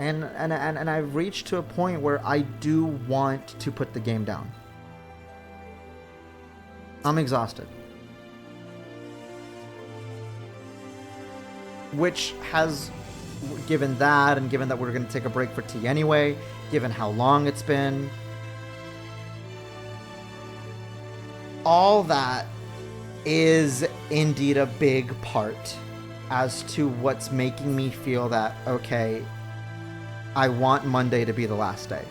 And I've reached to a point where I do want to put the game down. I'm exhausted. Which has, given that, and given that we're going to take a break for tea anyway, given how long it's been, all that is indeed a big part as to what's making me feel that, okay, I want Monday to be the last day.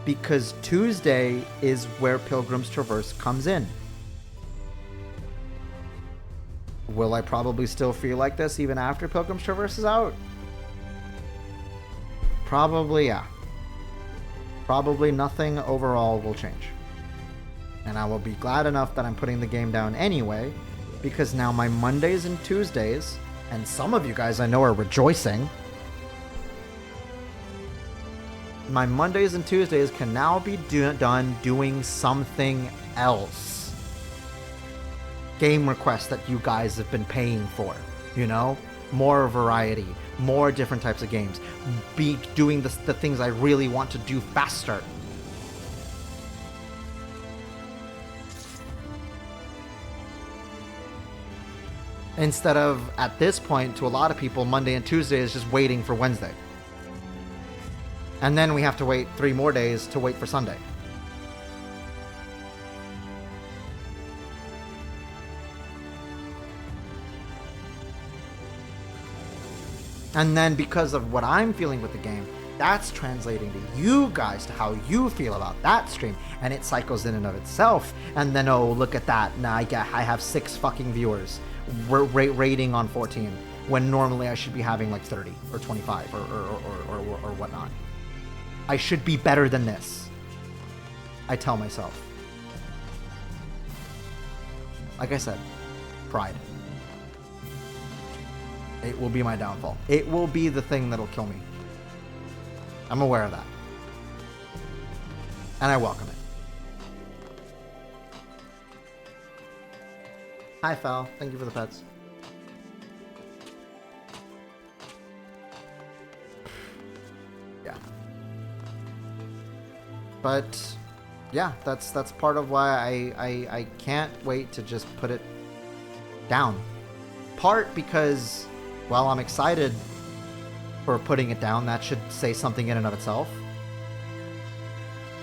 Because Tuesday is where Pilgrim's Traverse comes in. Will I probably still feel like this even after Pilgrim's Traverse is out? Probably, yeah. Probably nothing overall will change. And I will be glad enough that I'm putting the game down anyway, because now my Mondays and Tuesdays, and some of you guys I know are rejoicing, my Mondays and Tuesdays can now be done doing something else. Game requests that you guys have been paying for, you know? More variety, more different types of games. Be doing the things I really want to do faster. Instead of, at this point, to a lot of people, Monday and Tuesday is just waiting for Wednesday. And then we have to wait 3 more days to wait for Sunday. And then because of what I'm feeling with the game, that's translating to you guys, to how you feel about that stream. And it cycles in and of itself. And then, oh, look at that. Now I have 6 fucking viewers. We're rating on 14. When normally I should be having like 30 or 25 or whatnot. I should be better than this. I tell myself. Like I said, pride. It will be my downfall. It will be the thing that'll kill me. I'm aware of that. And I welcome it. Hi, Fal. Thank you for the pets. Yeah. But yeah, that's part of why I can't wait to just put it down. Part because, well, I'm excited for putting it down. That should say something in and of itself.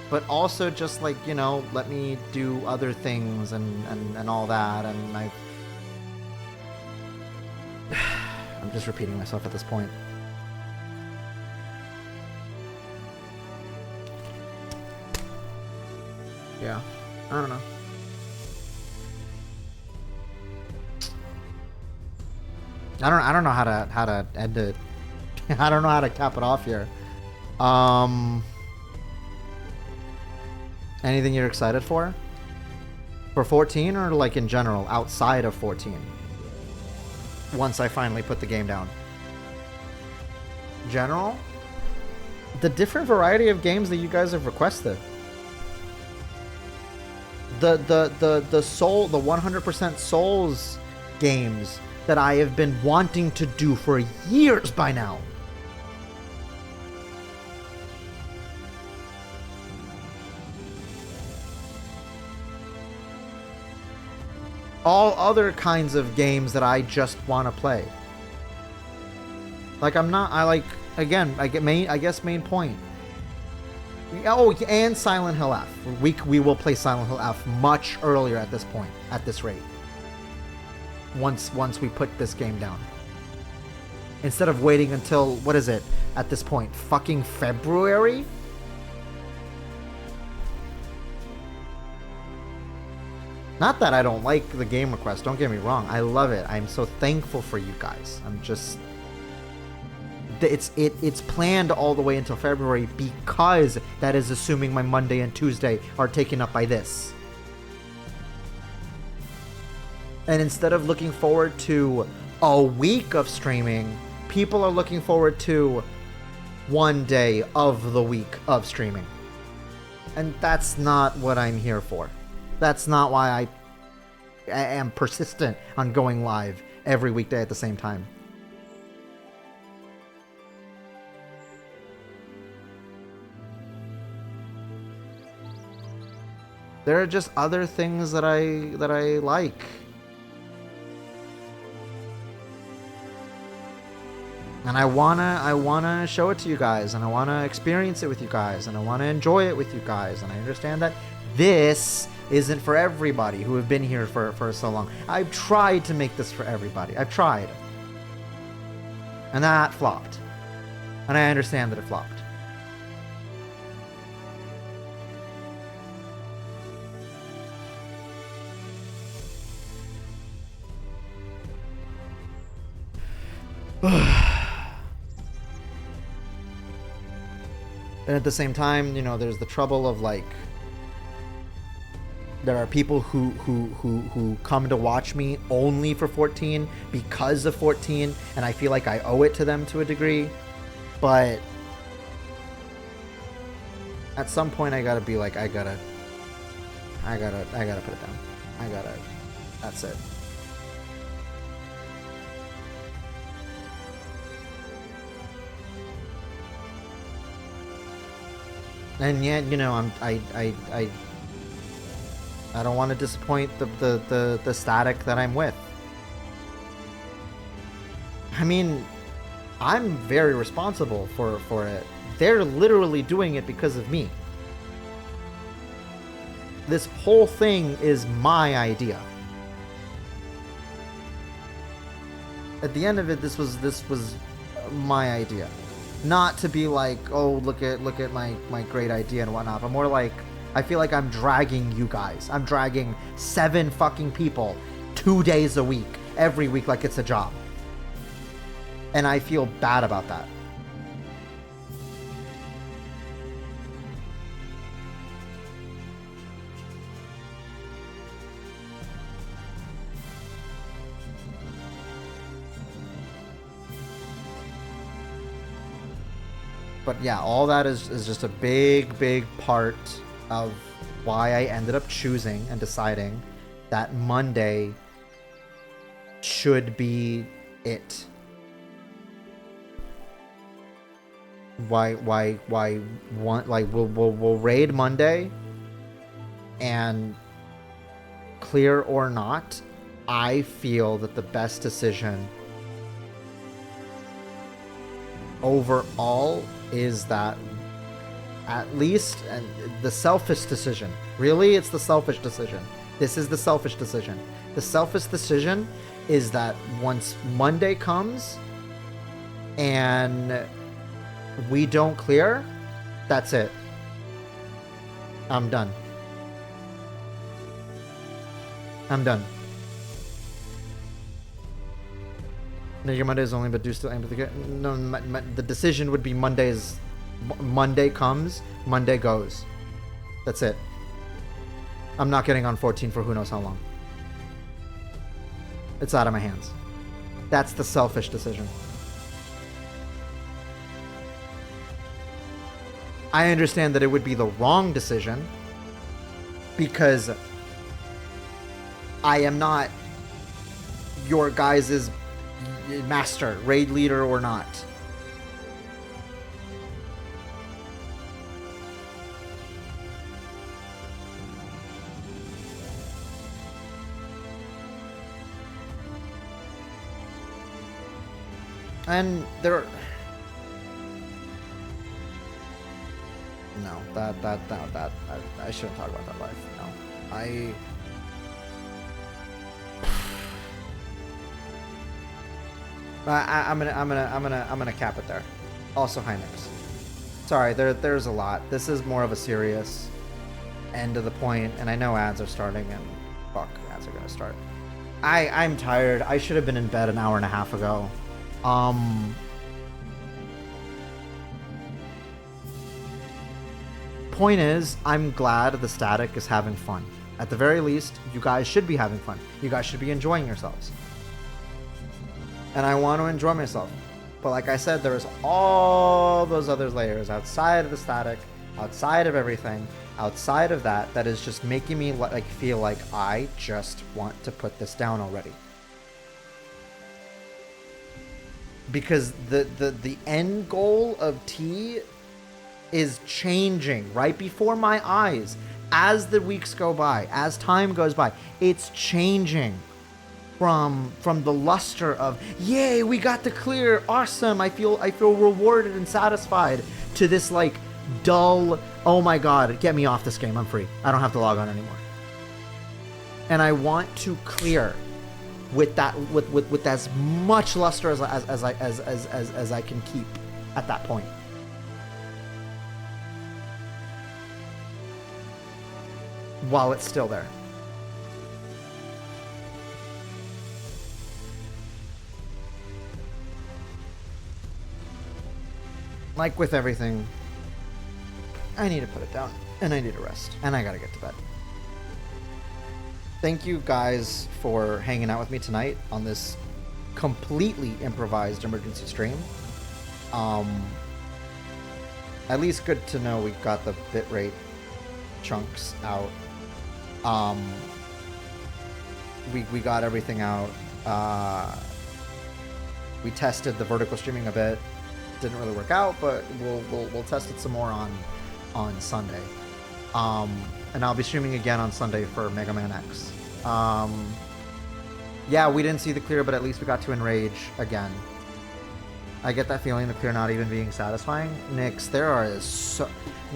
But also just like, you know, let me do other things and all that. And I'm just repeating myself at this point. Yeah, I don't know. I don't know how to end it. I don't know how to cap it off here. Anything you're excited for? For 14 or like in general, outside of 14? Once I finally put the game down. General? The different variety of games that you guys have requested. The 100% Souls games that I have been wanting to do for years by now. All other kinds of games that I just want to play. Like I guess main point. Oh, and Silent Hill F. We will play Silent Hill F much earlier at this point, at this rate. Once we put this game down. Instead of waiting until, what is it, at this point, fucking February? Not that I don't like the game request, don't get me wrong. I love it. I'm so thankful for you guys. I'm just... It's planned all the way until February because that is assuming my Monday and Tuesday are taken up by this. And instead of looking forward to a week of streaming, people are looking forward to one day of the week of streaming. And that's not what I'm here for. That's not why I am persistent on going live every weekday at the same time. There are just other things that I like. And I wanna show it to you guys, and I wanna experience it with you guys, and I wanna enjoy it with you guys, and I understand that this isn't for everybody who have been here for so long. I've tried to make this for everybody. I've tried. And that flopped. And I understand that it flopped. And at the same time, you know, there's the trouble of like There are people who come to watch me only for 14 because of 14, and I feel like I owe it to them to a degree. But at some point, I gotta be like, I gotta put it down. That's it. And yet, you know, I don't want to disappoint the static that I'm with. I mean, I'm very responsible for it. They're literally doing it because of me. This whole thing is my idea. At the end of it, this was my idea. Not to be like, oh, look at my great idea and whatnot, but more like, I feel like I'm dragging you guys. I'm dragging 7 fucking people 2 days a week, every week, like it's a job. And I feel bad about that. But yeah, all that is just a big part of why I ended up choosing and deciding that Monday should be it. Why one, like we'll raid Monday, and clear or not, I feel that the best decision overall is that, at least, and the selfish decision. Really, it's the selfish decision. This is the selfish decision. The selfish decision is that once Monday comes and we don't clear, that's it. I'm done. I'm done. No, your Monday is only, but do still aim for the... No, the decision would be Monday's... Monday comes, Monday goes. That's it. I'm not getting on 14 for who knows how long. It's out of my hands. That's the selfish decision. I understand that it would be the wrong decision because I am not your guys' master, raid leader or not. And there... No, that I shouldn't talk about that life. No, I'm gonna cap it there. Also, Hynix. Sorry, there's a lot. This is more of a serious end of the point, and I know ads are starting, and fuck, ads are gonna start. I'm tired. I should have been in bed an hour and a half ago. Point is, I'm glad the static is having fun. At the very least, you guys should be having fun. You guys should be enjoying yourselves. And I want to enjoy myself. But like I said, there's all those other layers outside of the static, outside of everything, outside of that is just making me like feel like I just want to put this down already. Because the end goal of T is changing right before my eyes as the weeks go by, as time goes by. It's changing from the luster of yay, we got the clear, awesome, I feel rewarded and satisfied, to this like dull, oh my god, get me off this game, I'm free, I don't have to log on anymore. And I want to clear with that with as much luster as I can keep at that point. While it's still there. Like with everything, I need to put it down, and I need to rest, and I gotta get to bed. thank you guys for hanging out with me tonight on this completely improvised emergency stream. At least good to know we got the bitrate chunks out. We got everything out. We tested the vertical streaming a bit. Didn't really work out, but we'll test it some more on Sunday. And I'll be streaming again on Sunday for Mega Man X. Yeah, we didn't see the clear, but at least we got to enrage again. I get that feeling, the clear not even being satisfying. Nix, there are so...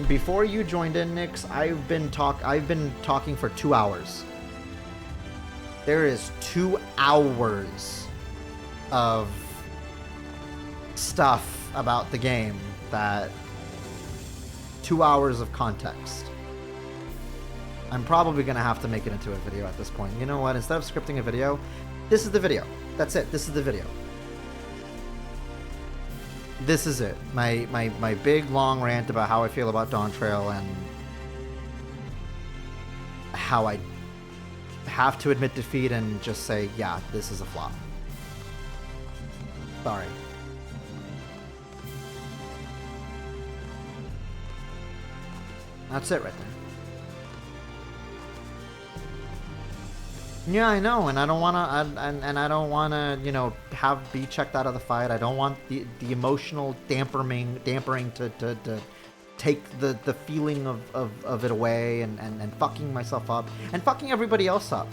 Before you joined in, Nix, I've been talking for 2 hours. There is 2 hours of stuff about the game that... 2 hours of context. I'm probably going to have to make it into a video at this point. You know what? Instead of scripting a video, this is the video. That's it. This is the video. This is it. My big, long rant about how I feel about Dawn Trail and how I have to admit defeat and just say, yeah, this is a flop. Sorry. That's it right there. Yeah, I know, and I don't wanna, and I don't wanna, you know, be checked out of the fight. I don't want the emotional dampering to take the feeling of it away and fucking myself up and fucking everybody else up.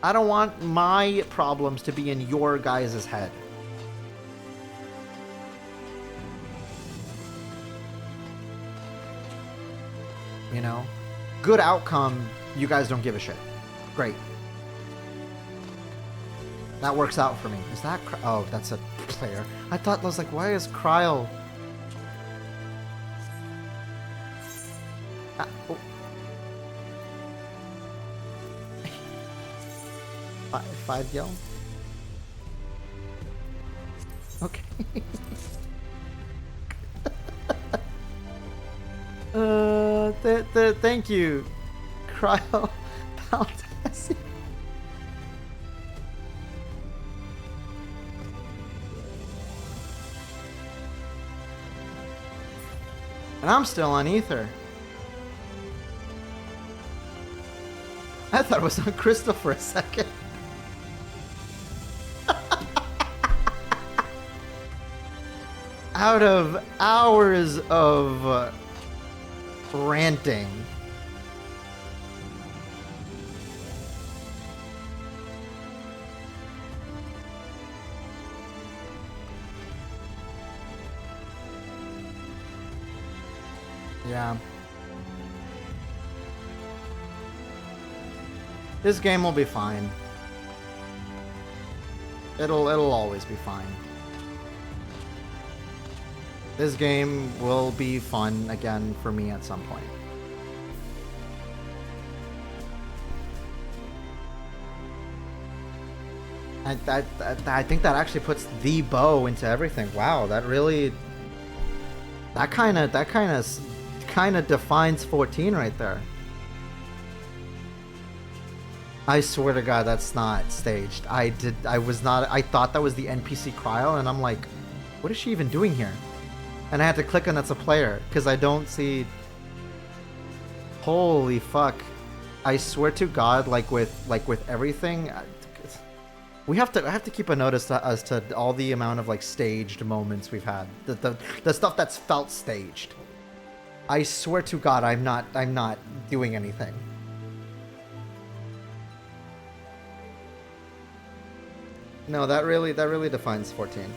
I don't want my problems to be in your guys' head. You know? Good outcome, you guys don't give a shit. Great. That works out for me. Is that... Oh, that's a player. I thought, I was like, why is Kryl... Oh. Five yell? Okay. Thank you, Cryo Paltassi. And I'm still on Ether. I thought it was on Crystal for a second. Out of hours of ranting. Yeah. This game will be fine. It'll always be fine. This game will be fun again for me at some point. I think that actually puts the bow into everything. Wow, that really... That kind of defines 14 right there. I swear to God, that's not staged. I thought that was the NPC Cryo, and I'm like, what is she even doing here? And I had to click on that's a player, because I don't see... Holy fuck. I swear to God, like with everything... I have to keep a notice as to all the amount of like staged moments we've had. The stuff that's felt staged. I swear to God, I'm not doing anything. No, that really defines 14.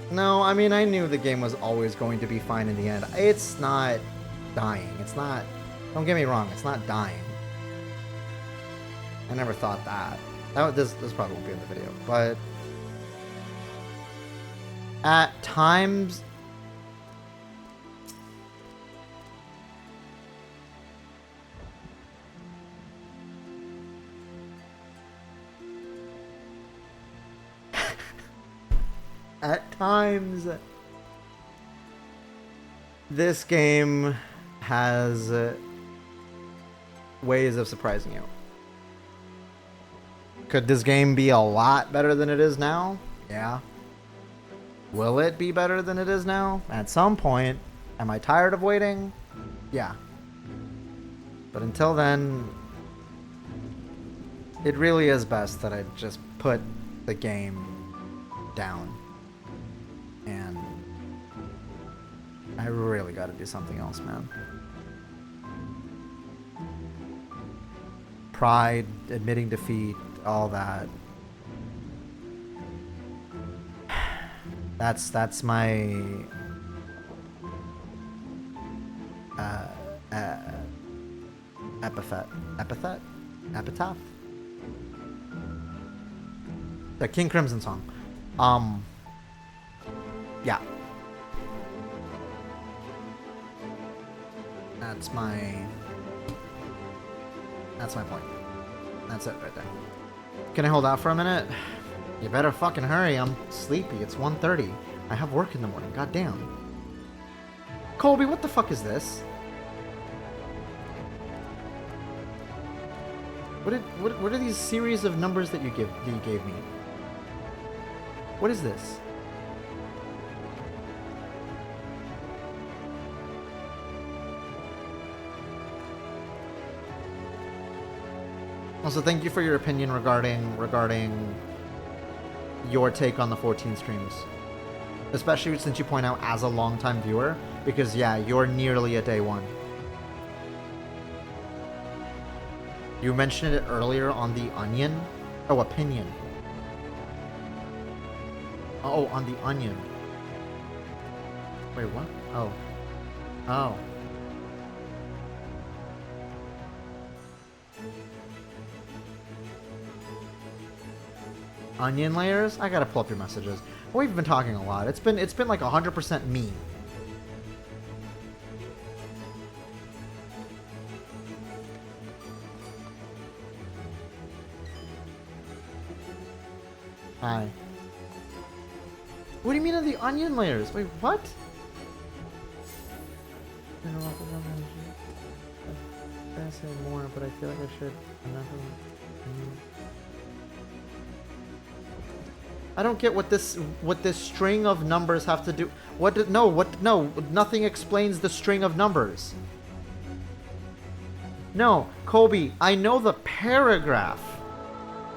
No, I mean, I knew the game was always going to be fine in the end. It's not dying. It's not... Don't get me wrong. It's not dying. I never thought that. This probably won't be in the video, but... At times... At times, this game has ways of surprising you. Could this game be a lot better than it is now? Yeah. Will it be better than it is now? At some point. Am I tired of waiting? Yeah. But until then, it really is best that I just put the game down. And I really gotta do something else, man. Pride, admitting defeat, all that. That's my epitaph. The King Crimson song. Yeah. That's my point. That's it right there. Can I hold out for a minute? You better fucking hurry. I'm sleepy. It's 1:30. I have work in the morning. God damn. Colby, what the fuck is this? What are these series of numbers that you gave me? What is this? Also, thank you for your opinion regarding your take on the 14 streams. Especially since you point out as a longtime viewer, because yeah, you're nearly a day one. You mentioned it earlier on The Onion. Oh, opinion. Oh, on The Onion. Wait, what? Oh. Oh. Onion layers? I gotta pull up your messages. We've been talking a lot. It's been like 100% me. Hi. What do you mean on the onion layers? Wait, what? I don't know if I say more, but I feel like I should. I don't get what this string of numbers have to do. No, nothing explains the string of numbers. No, Colby, I know the paragraph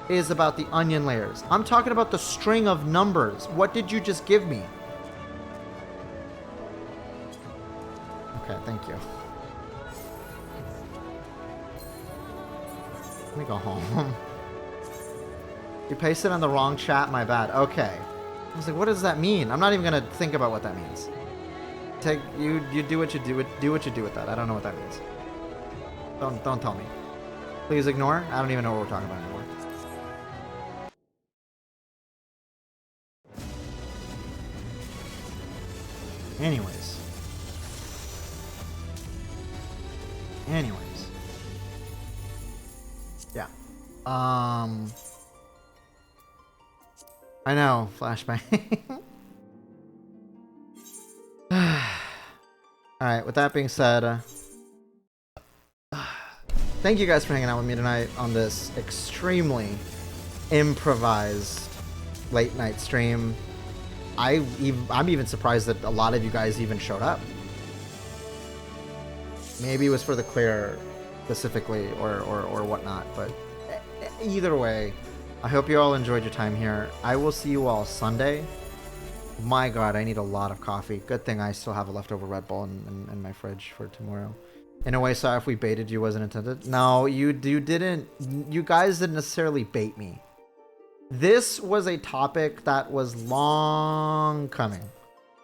is about the onion layers. I'm talking about the string of numbers. What did you just give me? Okay, thank you. Let me go home. You pasted on the wrong chat, my bad. Okay. I was like, what does that mean? I'm not even gonna think about what that means. You do what you do what you do with that. I don't know what that means. Don't tell me. Please ignore. I don't even know what we're talking about anymore. Anyways. Yeah. I know, flashbang. Alright, with that being said, thank you guys for hanging out with me tonight on this extremely improvised late night stream. I'm even surprised that a lot of you guys even showed up. Maybe it was for the clear specifically or whatnot, but either way, I hope you all enjoyed your time here. I will see you all Sunday. My god, I need a lot of coffee. Good thing I still have a leftover Red Bull in my fridge for tomorrow. In a way, sorry if we baited you, wasn't intended. No, you didn't. You guys didn't necessarily bait me. This was a topic that was long coming.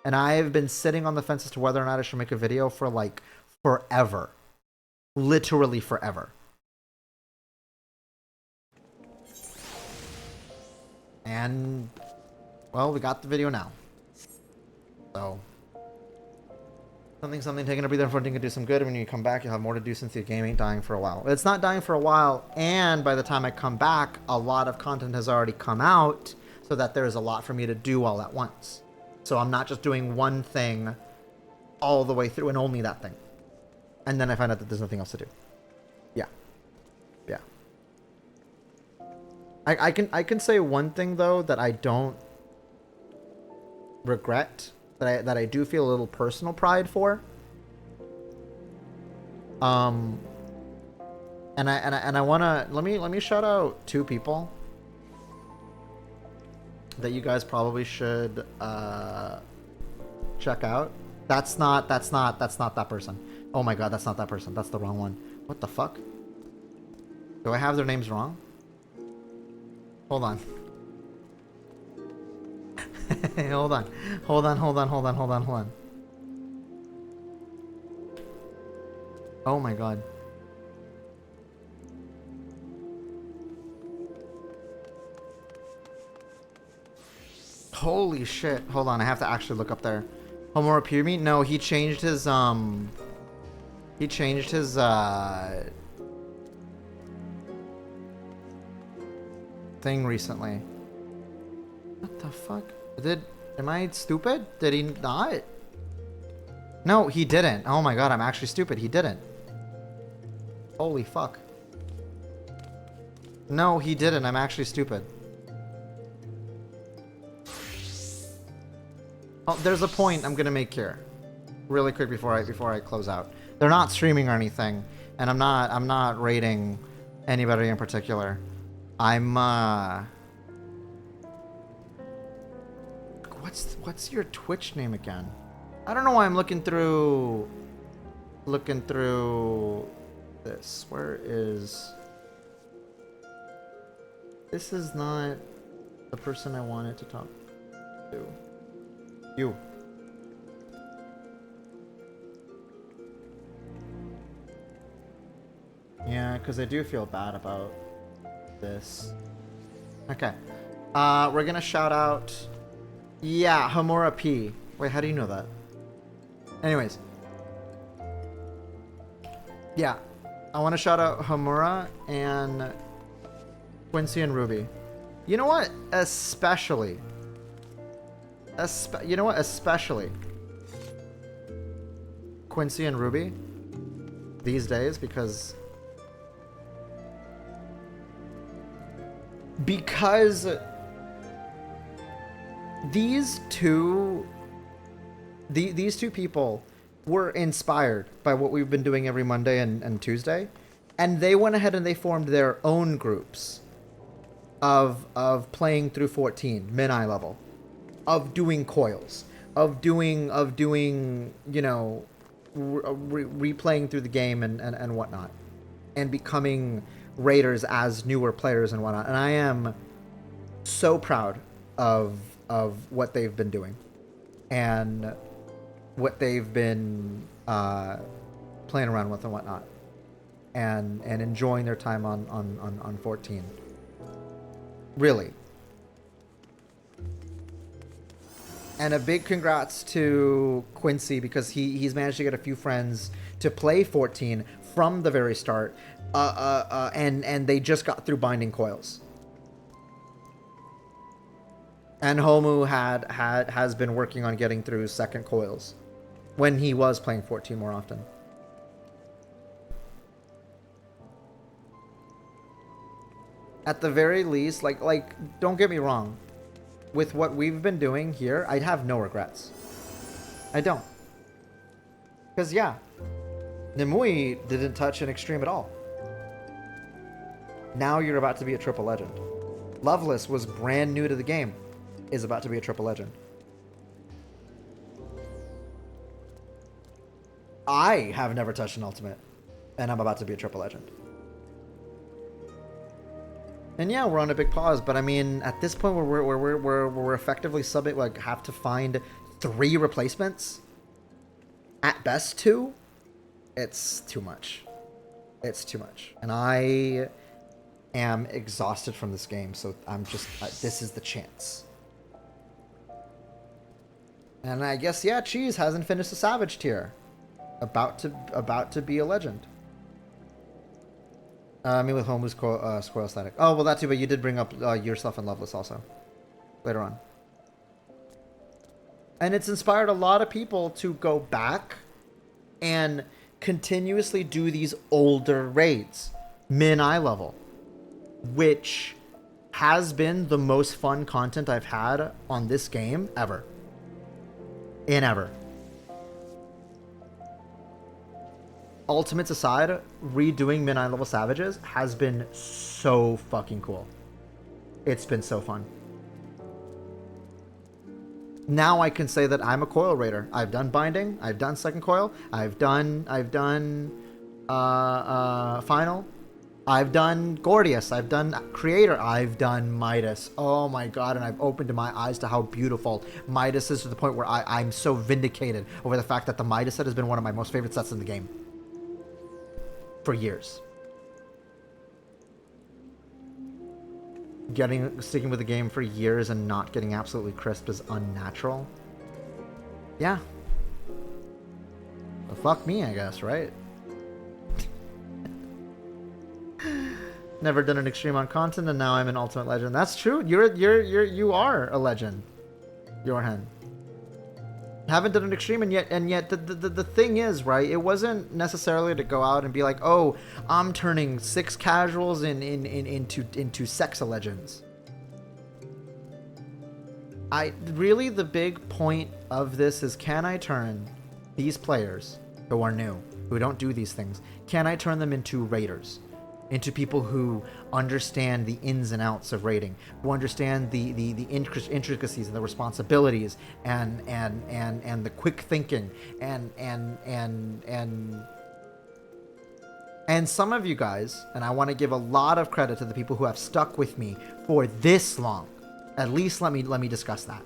And I have been sitting on the fence as to whether or not I should make a video for like forever. Literally forever. And, well, we got the video now. So, something, taking a breather for thing could do some good. When you come back, you'll have more to do since the game ain't dying for a while. It's not dying for a while, and by the time I come back, a lot of content has already come out, so that there's a lot for me to do all at once. So I'm not just doing one thing all the way through and only that thing. And then I find out that there's nothing else to do. Yeah. I can say one thing though that I don't regret, that I do feel a little personal pride for. And I wanna let me shout out 2 people that you guys probably should check out. That's not that person. Oh my god, that's not that person. That's the wrong one. What the fuck? Do I have their names wrong? Hold on. Hold on. Oh my god. Holy shit. Hold on, I have to actually look up there. Homura Pyramid? No, he changed his thing recently. What the fuck? Am I stupid? Did he not? No, he didn't. Oh my god, I'm actually stupid. He didn't. Holy fuck. No, he didn't. I'm actually stupid. Oh, there's a point I'm gonna make here, really quick before I close out. They're not streaming or anything, and I'm not rating anybody in particular. What's your Twitch name again? I don't know why I'm looking through this. Where is... This is not the person I wanted to talk to. You. Yeah, because I do feel bad about this. Okay. We're gonna shout out... Yeah, Homura P. Wait, how do you know that? Anyways. Yeah. I want to shout out Homura and Quincy and Ruby. You know what? Especially. You know what? Especially Quincy and Ruby these days, because these two people were inspired by what we've been doing every Monday and Tuesday, and they went ahead and they formed their own groups of playing through 14 min-eye level, of doing coils, of doing you know, replaying through the game and whatnot, and becoming raiders as newer players and whatnot. And I am so proud of what they've been doing and what they've been playing around with and whatnot, and enjoying their time on 14. Really. And a big congrats to Quincy, because he's managed to get a few friends to play 14 from the very start, and they just got through binding coils. And Homu has been working on getting through second coils when he was playing 14 more often. At the very least, like don't get me wrong, with what we've been doing here, I'd have no regrets. I don't. Because yeah, Nimue didn't touch an extreme at all. Now you're about to be a triple legend. Loveless was brand new to the game, is about to be a triple legend. I have never touched an ultimate, and I'm about to be a triple legend. And yeah, we're on a big pause, but I mean, at this point, we're effectively have to find 3 replacements. At best 2. It's too much. It's too much, and I am exhausted from this game. So I'm just this is the chance. And I guess yeah, Cheese hasn't finished the Savage tier. About to be a legend. I mean, with Homu's Squirrel Static. Oh, well, that too, but you did bring up yourself and Loveless also. Later on. And it's inspired a lot of people to go back and continuously do these older raids. Min-eye level. Which has been the most fun content I've had on this game ever. In ever. Ultimates aside, redoing Midnight Level Savages has been so fucking cool. It's been so fun. Now I can say that I'm a coil raider. I've done binding, I've done second coil, I've done final, I've done Gordius, I've done Creator, I've done Midas. Oh my god, and I've opened my eyes to how beautiful Midas is, to the point where I'm so vindicated over the fact that the Midas set has been one of my most favorite sets in the game. For years. Sticking with the game for years and not getting absolutely crisp is unnatural. Yeah. Well, fuck me, I guess, right? Never done an extreme on content, and now I'm an ultimate legend. That's true. You are a legend. Your hen. Haven't done an extreme, and yet the thing is, right, it wasn't necessarily to go out and be like, oh, I'm turning 6 casuals into sexa legends. Really the big point of this is, can I turn these players who are new, who don't do these things, can I turn them into raiders? Into people who understand the ins and outs of raiding, who understand the intricacies and the responsibilities and the quick thinking and some of you guys, and I want to give a lot of credit to the people who have stuck with me for this long. At least let me discuss that.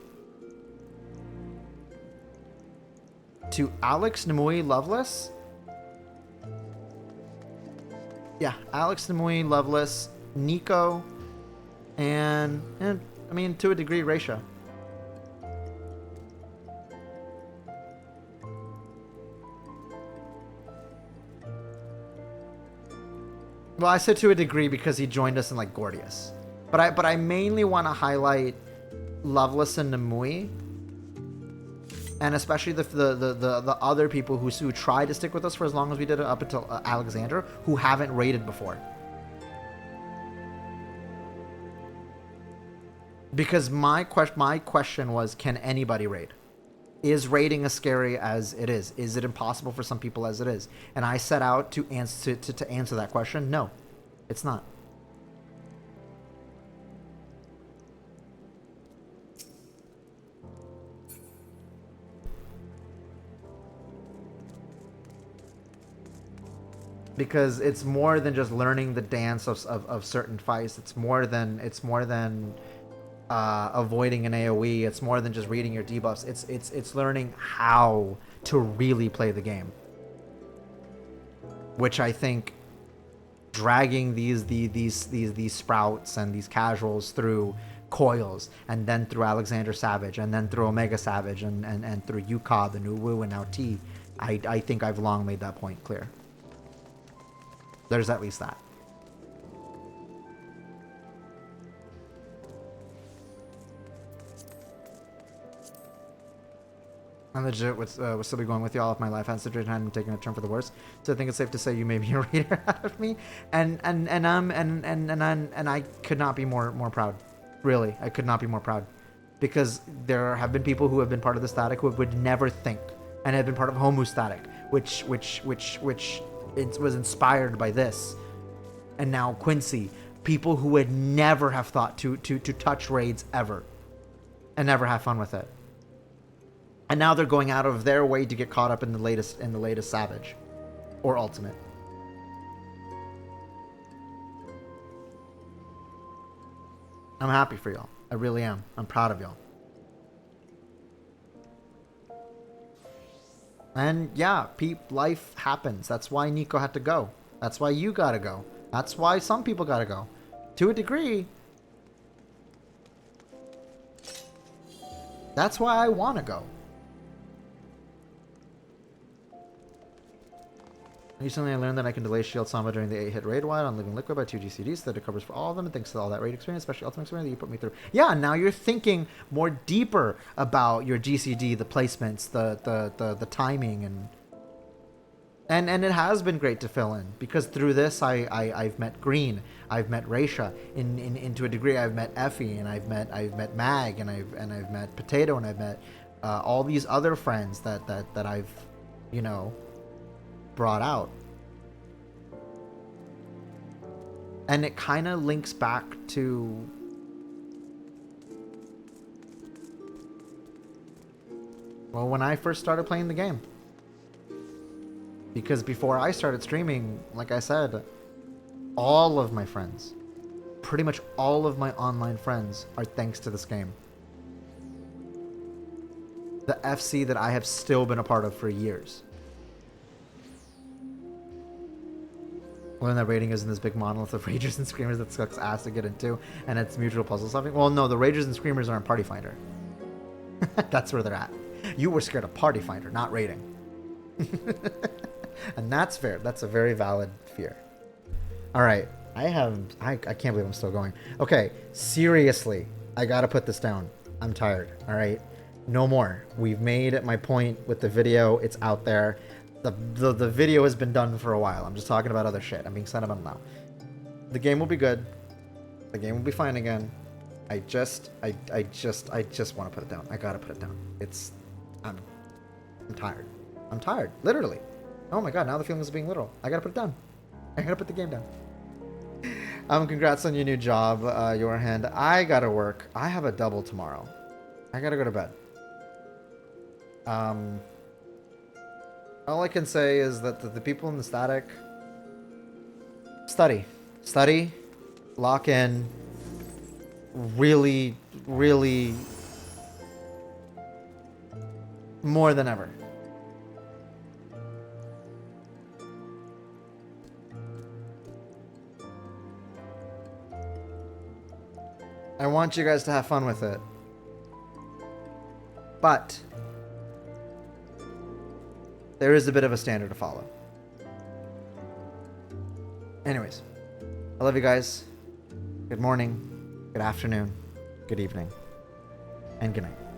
To Alex Namui Loveless. Yeah, Alex Namui, Loveless, Nico, and I mean, to a degree, Raisha. Well, I said to a degree because he joined us in like Gordius, but I mainly want to highlight Loveless and Namui, and especially the other people who tried to stick with us for as long as we did, up until Alexander, who haven't raided before. Because my question was, can anybody raid? Is raiding as scary as it is? Is it impossible for some people as it is? And I set out to answer that question. No, it's not. Because it's more than just learning the dance of certain fights. It's more than avoiding an AoE. It's more than just reading your debuffs. It's learning how to really play the game. Which I think dragging these sprouts and these casuals through coils, and then through Alexander Savage, and then through Omega Savage, and through Yukab and Uwu and now T, I think I've long made that point clear. There's at least that. I legit would still be going with y'all if my life situation hadn't taken a turn for the worse. So I think it's safe to say you may be a reader out of me, and I could not be more proud. Really, I could not be more proud, because there have been people who have been part of the Static who would never think, and have been part of Homu Static, which it was inspired by this. And now Quincy, people who would never have thought to touch raids ever, and never have fun with it. And now they're going out of their way to get caught up in the latest Savage or Ultimate. I'm happy for y'all. I really am. I'm proud of y'all. And yeah, life happens. That's why Nico had to go. That's why you gotta go. That's why some people gotta go. To a degree, that's why I want to go. Recently, I learned that I can delay Shield Samba during the 8-hit raid wide on Living Liquid by 2 GCDs, so that it covers for all of them, and thanks to all that raid experience, especially Ultimate experience that you put me through. Yeah, now you're thinking more deeper about your GCD, the placements, the timing, And it has been great to fill in because through this I've met Green, I've met Raisha, in to a degree I've met Effie, and I've met Mag, and I've met Potato, and I've met all these other friends that I've, you know, brought out. And it kind of links back to well, when I first started playing the game. Because before I started streaming, like I said, all of my friends, pretty much all of my online friends, are thanks to this game. The FC that I have still been a part of for years. When that rating isn't this big monolith of Ragers and Screamers that sucks ass to get into, and it's mutual puzzle solving. Well, no, the Ragers and Screamers are in Party Finder. That's where they're at. You were scared of Party Finder, not rating. And that's fair. That's a very valid fear. All right. I can't believe I'm still going. Okay. Seriously. I got to put this down. I'm tired. All right. No more. We've made my point with the video. It's out there. The video has been done for a while. I'm just talking about other shit. I'm being sentimental now. The game will be good. The game will be fine again. I just want to put it down. I got to put it down. I'm tired. I'm tired. Literally. Oh my god, now the feeling is being literal. I gotta put it down. I gotta put the game down. Congrats on your new job, your hand. I gotta work. I have a double tomorrow. I gotta go to bed. All I can say is that the people in the static study, lock in, really more than ever. I want you guys to have fun with it. But there is a bit of a standard to follow. Anyways, I love you guys. Good morning, good afternoon, good evening, and good night.